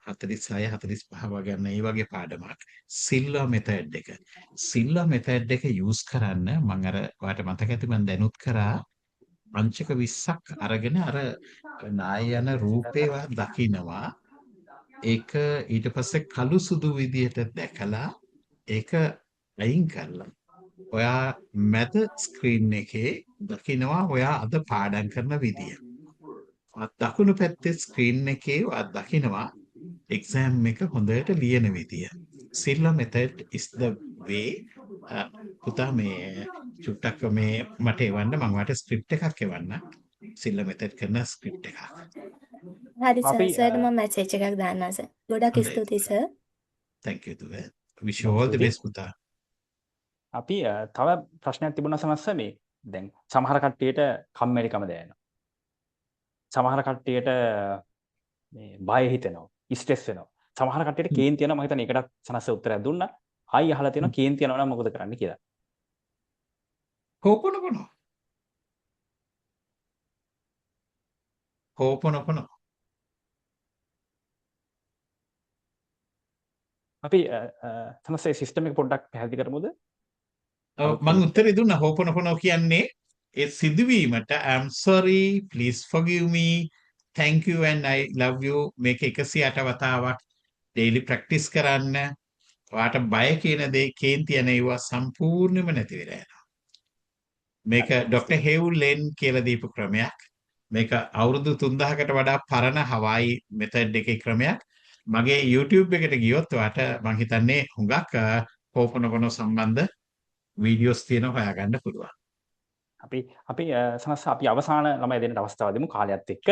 46 45 වගේ මේ වගේ පාඩමක් සිල්වා මෙතඩ් එක. සිල්වා මෙතඩ් එක යූස් කරන්න මම අර ඔයාට මතක ඇති මම දැනුත් කරා අංශක 20ක් අරගෙන අර නාය යන රූපේවා දකින්නවා. ඒක ඊට පස්සේ කළු සුදු විදියට දැකලා ඒක අයින් කරලා ඔයා මැද ස්ක්‍රීන් එකේ දකින්නවා ඔයා අද පාඩම් කරන විදිය. දකුණු පැත්තේ ස්ක්‍රීන් එකේ ඔයා දකින්නවා එක්සෑම් එක හොඳට ලියන විදිය. Silva method is the way පුතා මේ චුට්ටක් මේ මට එවන්න මම ඔයාලට ස්ක්‍රිප්ට් එකක් එවන්න. සිල්වා මෙතඩ් කරන ස්ක්‍රිප්ට් එකක්. හරි සර් මම මැසේජ් එකක් දාන්නම් සර්. ගොඩක් ස්තුතියි සර්. thank you දුව. wish you all the best පුතා. අපි තව ප්‍රශ්නයක් තිබුණා සමස්ස මේ දැන් සමහර කට්ටියට කම්මැලිකම දැනෙනවා. සමහර කට්ටියට මේ බය හිතෙනවා, ස්ට්‍රෙස් වෙනවා. සමහර කට්ටියට කේන්ති යනවා. මම හිතන්නේ ඒකටත් සනස්ස උත්තරයක් දුන්නා. ආයි අහලා තියෙනවා කේන්ති යනවා නම් මොකද කරන්න කියලා. හෝපොනොපොනෝ. හෝපොනොපොනෝ. අපි සනස්සේ සිස්ටම් එක පොඩ්ඩක් පැහැදිලි කරමුද? මම උත්තරේ දුන්නා. හෝපොනොපොනෝ කියන්නේ ඒ සිදුවීමට I'm sorry, please forgive me, thank you and I love you මේක 108 වතාවක් daily practice කරන්න. ඔයාට බය කියන දේ කේන්ති යන ඒවා සම්පූර්ණයෙන්ම නැති වෙලා යනවා. මේක ඩොක්ටර් හෙව්ලෙන් කියලා දීපු ක්‍රමයක්. මේක අවුරුදු 3000කට වඩා පරණ හවායි මෙතඩ් එකේ ක්‍රමයක්. මගේ YouTube එකට ගියොත් ඔයාට මම හිතන්නේ හුඟක් හෝපොනොපොනෝ සම්බන්ධ වීඩියෝස් තියෙනවා හොයාගන්න පුළුවන්. අපි සනස්ස අපි අවසාන ළමයි දෙන්නට අවස්ථාව දෙමු කාලයත් එක්ක.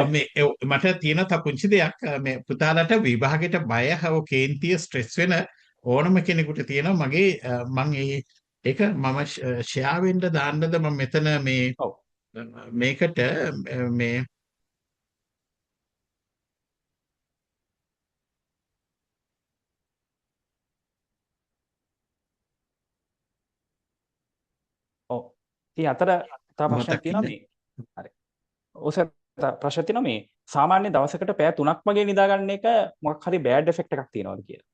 මට තියෙන තව පුංචි දෙයක් මේ පුතාලට විභාගෙට බය හව කේන්තිය ස්ට්‍රෙස් වෙන ඕනම කෙනෙකුට තියෙනවා මගේ මම ඒක මම ෂෙයා වෙන්න දාන්නද මම මෙතන මේ මේකට මේ ඒ අතර තව ප්‍රශ්නයක් තියෙනවා මේ. හරි. ඔස ප්‍රශ්නයක් තියෙනවා මේ සාමාන්‍ය දවසකට පැය 3ක් වගේ නිදා ගන්න එක මොකක් හරි බෑඩ් ඉෆෙක්ට් එකක් තියෙනවද කියලා.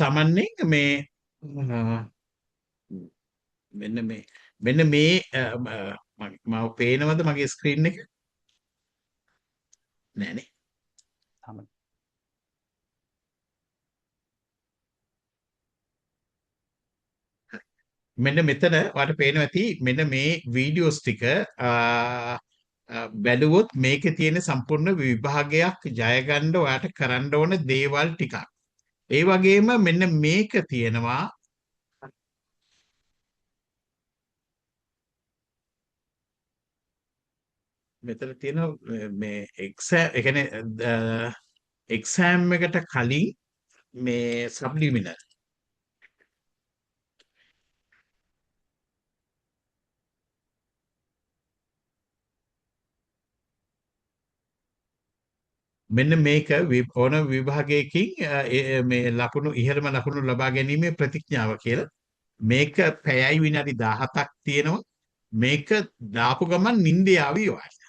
සාමාන්‍යයෙන් මේ මෙන්න මේ මම පේනවද මගේ ස්ක්‍රීන් එක? නෑනේ. මෙන්න මෙතන ඔයාලට පේනවා ඇති මෙන්න මේ වීඩියෝස් ටික බැලුවොත් මේකේ තියෙන සම්පූර්ණ විභාගයක් ජය ගන්න ඔයාට කරන්න ඕන දේවල් ටිකක්. ඒ වගේම මෙන්න මේක තියෙනවා මෙතන තියෙන මේ එක්සෑම් ඒ කියන්නේ එක්සෑම් එකට කලින් මේ සබ්ලිමිනල් මෙන්න මේක ඕන විභාගයකින් මේ ලකුණු ඉහළම ලකුණු ලබා ගැනීමේ ප්‍රතිඥාව කියලා. මේක පැයයි විනාඩි 17ක් තියෙනවා. මේක දාපු ගමන් නිින්දේ ආවි ඔයාලට.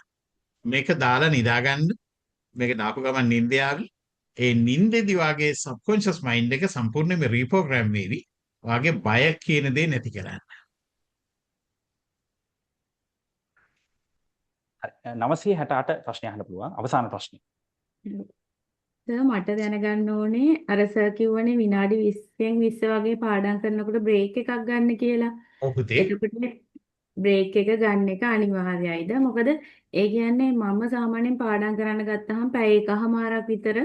මේක දාලා නිදාගන්න. මේක දාපු ගමන් නිින්දේ ආවි. ඒ නිින්දේදී වාගේ සබ්කොන්ෂස් මයින්ඩ් එක සම්පූර්ණයෙන්ම රීප්‍රෝග්‍රෑම් වෙවි. වාගේ බය කියන දේ නැති කරන්න. 968 ප්‍රශ්නය අහන්න පුළුවන්. අවසාන ප්‍රශ්නේ. මට දැනගන්න ඕනේ අර සර් කිව්වනේ විනාඩි 20න් 20 වගේ පාඩම් කරනකොට බ්‍රේක් එකක් ගන්න කියලා. එතකොට බ්‍රේක් එක ගන්න එක අනිවාර්යයිද? මොකද ඒ කියන්නේ මම සාමාන්‍යයෙන් පාඩම් කරන්න ගත්තාම පැය එකහමාරක් විතර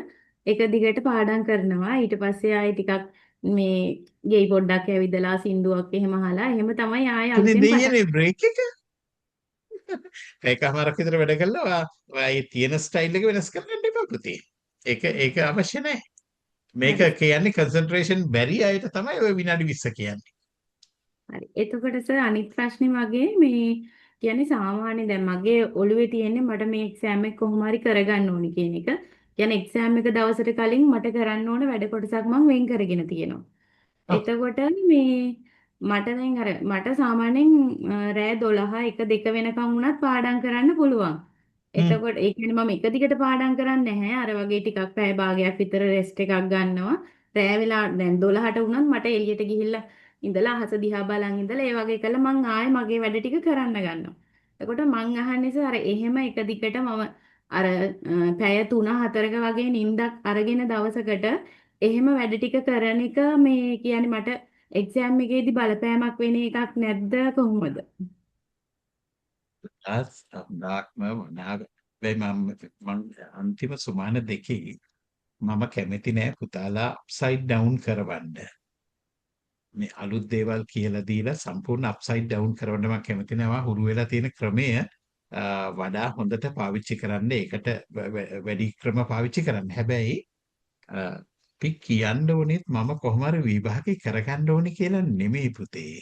එක දිගට පාඩම් කරනවා. ඊට පස්සේ ආයෙ ටිකක් මේ ගෙයි පොඩ්ඩක් ඇවිදලා සින්දුවක් එහෙම අහලා එහෙම තමයි ආයෙ අලුතෙන් දෙන්නේ බ්‍රේක් එක. ඒකමාරක් විතර වැඩ කළා ඔයා තියෙන ස්ටයිල් එක වෙනස් කරන්න එපා පුතේ. ඒක අවශ්‍ය නැහැ. මේක කියන්නේ කන්සන්ට්‍රේෂන් බැරි අයට තමයි ඔය විනාඩි 20 කියන්නේ. හරි. එතකොට සර් අනිත් ප්‍රශ්නේ වගේ මේ කියන්නේ සාමාන්‍ය දැන් මගේ ඔළුවේ තියෙන්නේ මට මේ එක්සෑම් එක කොහොම හරි කරගන්න ඕනි කියන එක. කියන්නේ එක්සෑම් එක දවසට කලින් මට කරන්න ඕන වැඩ කොටසක් මම වෙන් කරගෙන තියෙනවා. එතකොට මේ මට දැන් අර මට සාමාන්‍යයෙන් රෑ 12 1 2 වෙනකම් වුණත් පාඩම් කරන්න පුළුවන්. එතකොට ඒ කියන්නේ මම එක දිගට පාඩම් කරන්නේ නැහැ. අර වගේ ටිකක් පැය භාගයක් විතර රෙස්ට් එකක් ගන්නවා. රෑ වෙලා දැන් 12ට වුණත් මට එළියට ගිහිල්ලා ඉඳලා අහස දිහා බලන් ඉඳලා ඒ වගේ කළා මං ආයේ මගේ වැඩ ටික කරන්න ගන්නවා. එතකොට මං අහන්නේ අර එහෙම එක දිගට මම අර පැය 3-4ක වගේ නිින්දක් අරගෙන දවසකට එහෙම වැඩ ටික කරන එක මේ කියන්නේ මට එක්සෑම් එකේදී බලපෑමක් වෙන එකක් නැද්ද කොහොමද? මම අන්තිම සුමාන දෙකේ මම කැමති නෑ පුතාලා අප්සයිඩ් ඩවුන් කරවන්න. මේ අලුත් දේවල් කියලා දීලා සම්පූර්ණ අප්සයිඩ් ඩවුන් කරවන්න මම කැමති නෑ. හුරු වෙලා තියෙන ක්‍රමය වඩා හොඳට පාවිච්චි කරන්න. ඒකට වැඩි ක්‍රම පාවිච්චි කරන්න. හැබැයි අපි කියන්න ඕනෙත් මම කොහොම හරි විභාගේ කරගන්න ඕනේ කියලා නෙමෙයි පුතේ.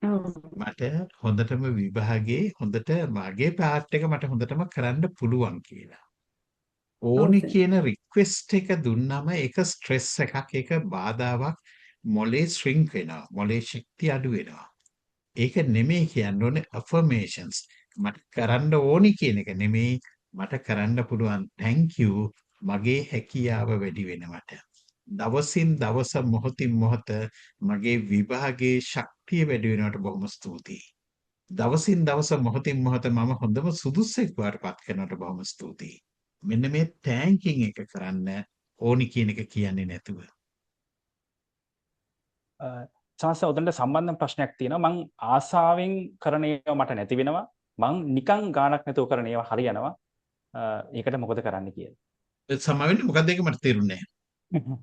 ඔව්. මට හොඳටම විභාගයේ හොඳට මගේ පාර්ට් එක මට හොඳටම කරන්න පුළුවන් කියලා. ඔව් ඕනි සර්. කියන රික්වෙස්ට් එක දුන්නම ඒක ස්ට්‍රෙස් එකක්, ඒක බාධාවක්, මොලේ ශ්‍රින්ක් වෙනවා. මොලේ ශක්තිය අඩු වෙනවා. ඒක නෙමෙයි කියන්න ඕනේ affirmations. මට කරන්න ඕනි කියන එක නෙමෙයි, මට කරන්න පුළුවන්. thank you. මගේ හැකියාව වැඩි වෙනවට. දවසින් දවස මොහොතින් මොහොත මගේ විභාගයේ ශක්තිය වැඩි වෙනවට බොහොම ස්තුතියි. දවසින් දවස මොහොතින් මොහොත මම හොඳම සුදුස්සෙක් වඩපත් කරනවට බොහොම ස්තුතියි. මෙන්න මේ තෑන්කින් එක කරන්න ඕනි කියන එක කියන්නේ නැතුව. සමස්ත උදන්ට සම්බන්ධ ප්‍රශ්නයක් තියෙනවා. මං ආසාවෙන් කරන ඒවා මට නැති වෙනවා. මං නිකන් ගාණක් නැතුව කරන ඒවා හරියනවා. ඒකට මොකද කරන්න කියලා. සමාවෙන්න මොකක්ද ඒක මට තේරුන්නේ නැහැ.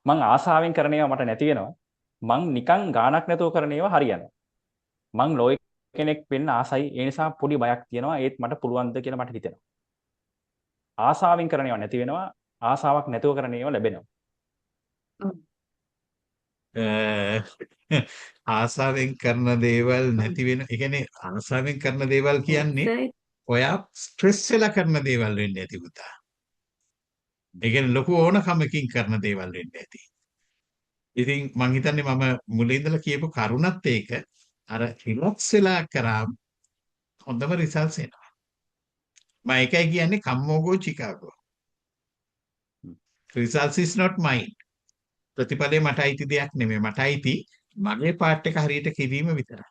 මං ආසාවෙන් කරන ඒවා මට නැති වෙනවා. මං නිකන් ගාණක් නැතුව කරන ඒවා හරියනවා. මං ලෝයි කෙනෙක් වෙන්න ආසයි. ඒ නිසා පොඩි බයක් තියෙනවා. ඒත් මට පුළුවන්ද කියලා මට හිතෙනවා. ආසාවෙන් කරන ඒවා නැති වෙනවා. ආසාවක් නැතුව කරන ඒවා ලැබෙනවා. ආසාවෙන් කරන දේවල් නැති වෙන, ඒ කියන්නේ ආසාවෙන් කරන දේවල් කියන්නේ ඔයා ස්ට්‍රෙස් වෙලා කරන දේවල් වෙන්නේ නැති පුතා. ඒ කියන්නේ ලොකු ඕනකමකින් කරන දේවල් වෙන්නේ නැති. ඉතින් මං හිතන්නේ මම මුලින් ඉඳලා කියපු කරුණත් ඒක අර රිලැක්ස් වෙලා කරාම හොඳම රිසල්ට්ස් එනවා. මම ඒකයි කියන්නේ කම්මෝගෝ Chicago. results is not mine. ප්‍රතිඵලේ මට අයිති දෙයක් නෙමෙයි. මට අයිති මගේ පාර්ට් එක හරියට කිරීම විතරයි.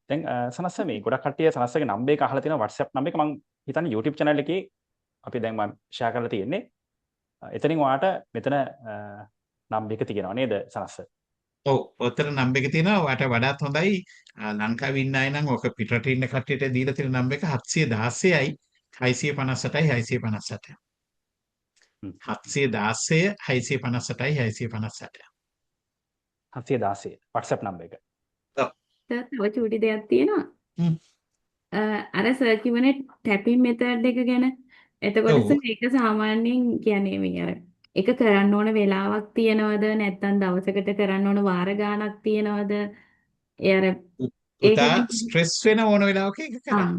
දැන් සනස්ස මේ ගොඩක් කට්ටිය සනස්සගේ නම්බර් එක අහලා තියෙනවා WhatsApp නම්බර් එක. මම හිතන්නේ YouTube channel එකේ අපි දැන් මම ෂෙයා කරලා තියෙන්නේ. එතනින් ඔයාට මෙතන නම්බර් එක තියෙනවා නේද සනස්ස? ඔව්. ඔතන නම්බර් එක තියෙනවා. ඔයාට වඩාත් හොඳයි ලංකාවේ ඉන්න අය නම් ඔක පිටරට ඉන්න කට්ටියට දීලා තියෙන නම්බර් එක 716යි 658යි 658. 716 658යි 658. 716 WhatsApp නම්බර් එක. සර් තව චූටි දෙයක් තියෙනවා. අර සර් කිව්වනේ ටැපින් මෙතඩ් එක ගැන. එතකොට සර් ඒක සාමාන්‍යයෙන් කියන්නේ මේ අර ඒක කරන්න ඕන වෙලාවක් තියනවද නැත්නම් දවසකට කරන්න ඕන වාර ගාණක් තියනවද? ඒ අර පුතා ස්ට්‍රෙස් වෙන ඕන වෙලාවක ඒක කරන්න.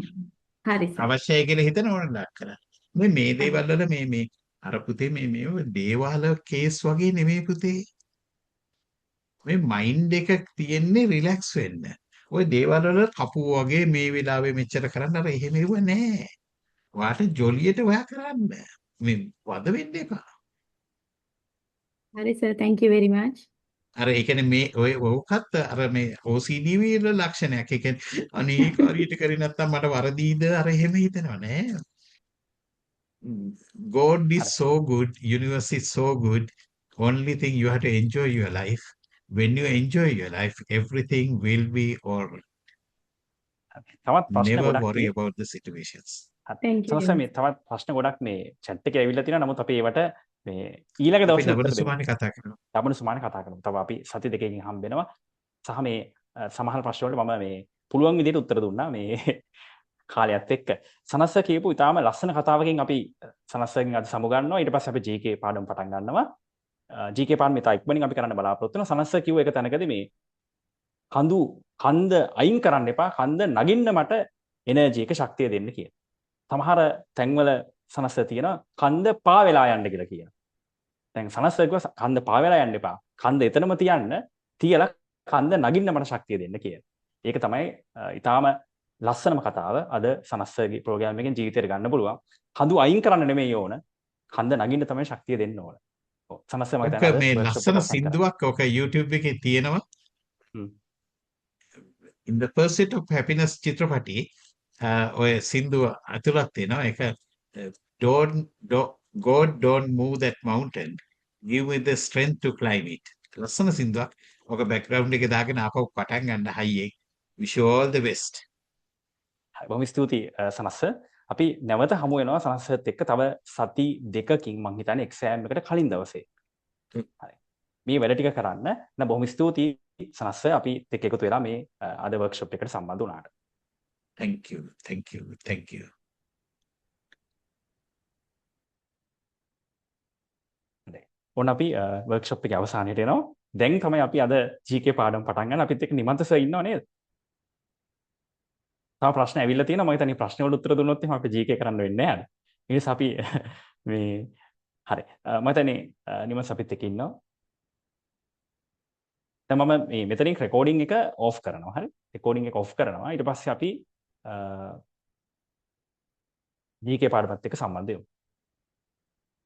හරි සර්. අවශ්‍යයි කියලා හිතන ඕන වෙලාවක කරන්න. මේ දේවල් වල මේ අර පුතේ මේ දේවාල කේස් වගේ නෙමෙයි පුතේ. මේ මයින්ඩ් එක තියෙන්නේ රිලැක්ස් වෙන්න. ওই දේවල් වල කපුව වගේ මේ වෙලාවේ මෙච්චර කරන්න අර එහෙම ඉව නෑ. ඔයාට ජොලියට ඔයා කරන්න. මේ වද වෙන්න එපා. හරි sir thank you very much. අර ඒ කියන්නේ මේ ඔය ඕකත් අර මේ OCD වල ලක්ෂණයක්. ඒ කියන්නේ අනේ කාරියට කරේ නැත්තම් මට වරදීද අර එහෙම හිතනවා නෑ. God is so good, universe is so good. Only thing you have to enjoy your life. When you enjoy your life, everything will be all right. තවත් ප්‍රශ්න Never ගොඩක් worry about the situations. සමස්ත මේ තවත් ප්‍රශ්න ගොඩක් මේ chat එකේ ඇවිල්ලා තියෙනවා. නමුත් අපි ඒවට මේ ඊළඟ දවසේ අපි ලබන සුමානේ කතා කරනවා. ලබන සුමානේ කතා කරමු. තව අපි සති දෙකකින් හම්බ වෙනවා. සහ මේ සමහර ප්‍රශ්න වලට මම මේ පුළුවන් විදිහට උත්තර දුන්නා මේ කාලයත් එක්ක. සනස්ස කියපු ඉතාලම ලස්සන කතාවකින් අපි සනස්සගෙන් අද සමුගන්නවා. ඊට පස්සේ අපි GK පාඩම පටන් ගන්නවා. GK පාඩම ඉතා ඉක්මනින් අපි කරන්න බලාපොරොත්තු වෙනවා. සනස්ස කිව්ව එක තැනකදී මේ කන්ද අයින් කරන්න එපා. කන්ද නගින්න මට එනර්ජි එක ශක්තිය දෙන්න කියලා. සමහර තැන්වල සනස්ස තියෙනවා කන්ද පා වෙලා යන්න කියලා කියනවා. දැන් සනස්ස කිව්වා කන්ද පා වෙලා යන්න එපා. කන්ද එතනම තියලා කන්ද නගින්න මට ශක්තිය දෙන්න කියලා. ඒක තමයි ඉතාලම ලස්සනම කතාව. අද සනස්සගේ ප්‍රෝග්‍රෑම් එකෙන් ජීවිතේට ගන්න පුළුවන්. කඳු අයින් කරන්න නෙමෙයි ඕන. කන්ද නගින්න තමයි ශක්තිය දෙන්න ඕන. ඔව් සනස්ස මම හිතන්නේ මේ ලස්සන සින්දුවක් ඔක YouTube එකේ තියෙනවා. In the pursuit of happiness චිත්‍රපටි ඔය සින්දුව අතුලත් තියෙනවා. ඒක God don't move that mountain. Give me the strength to climb it. ලස්සන සින්දුවක්. ඔක බෑග්ග්‍රවුන්ඩ් එකේ දාගෙන ආපහු පටන් ගන්න හයියෙන්. Wish you all the best. බොහොම ස්තුතියි සනස්ස. අපි නැවත හමු වෙනවා සනස්සත් එක්ක තව සති දෙකකින් මං හිතන්නේ එක්සෑම් එකට කලින් දවසේ. හරි. මේ වැඩ ටික කරන්න. න බොහොම ස්තුතියි සනස්ස. අපි එක්ක එකතු වෙලා මේ අද වර්ක්ෂොප් එකට සම්බන්ධ වුණාට. Thank you. ඕන අපි වර්ක්ෂොප් එකේ අවසානයට එනවා. දැන් තමයි අපි අද GK පාඩම් පටන් ගන්න. අපිත් එක්ක නිමන්ත සර් ඉන්නව නේද? තව ප්‍රශ්න ඇවිල්ලා තියෙනවා. මම හිතන්නේ ප්‍රශ්න වලට උත්තර දුන්නොත් එහෙනම් අපිට GK කරන්න වෙන්නේ නැහැ. ඒ නිසා අපි මේ හරි. මම හිතන්නේ නිමන්ත අපිත් එක්ක ඉන්නවා. දැන් මම මේ මෙතනින් රෙකෝඩින් එක ඔෆ් කරනවා. හරි. රෙකෝඩින් එක ඔෆ් කරනවා. ඊට පස්සේ අපි GK පාඩමත් එක්ක සම්බන්ධ වෙමු.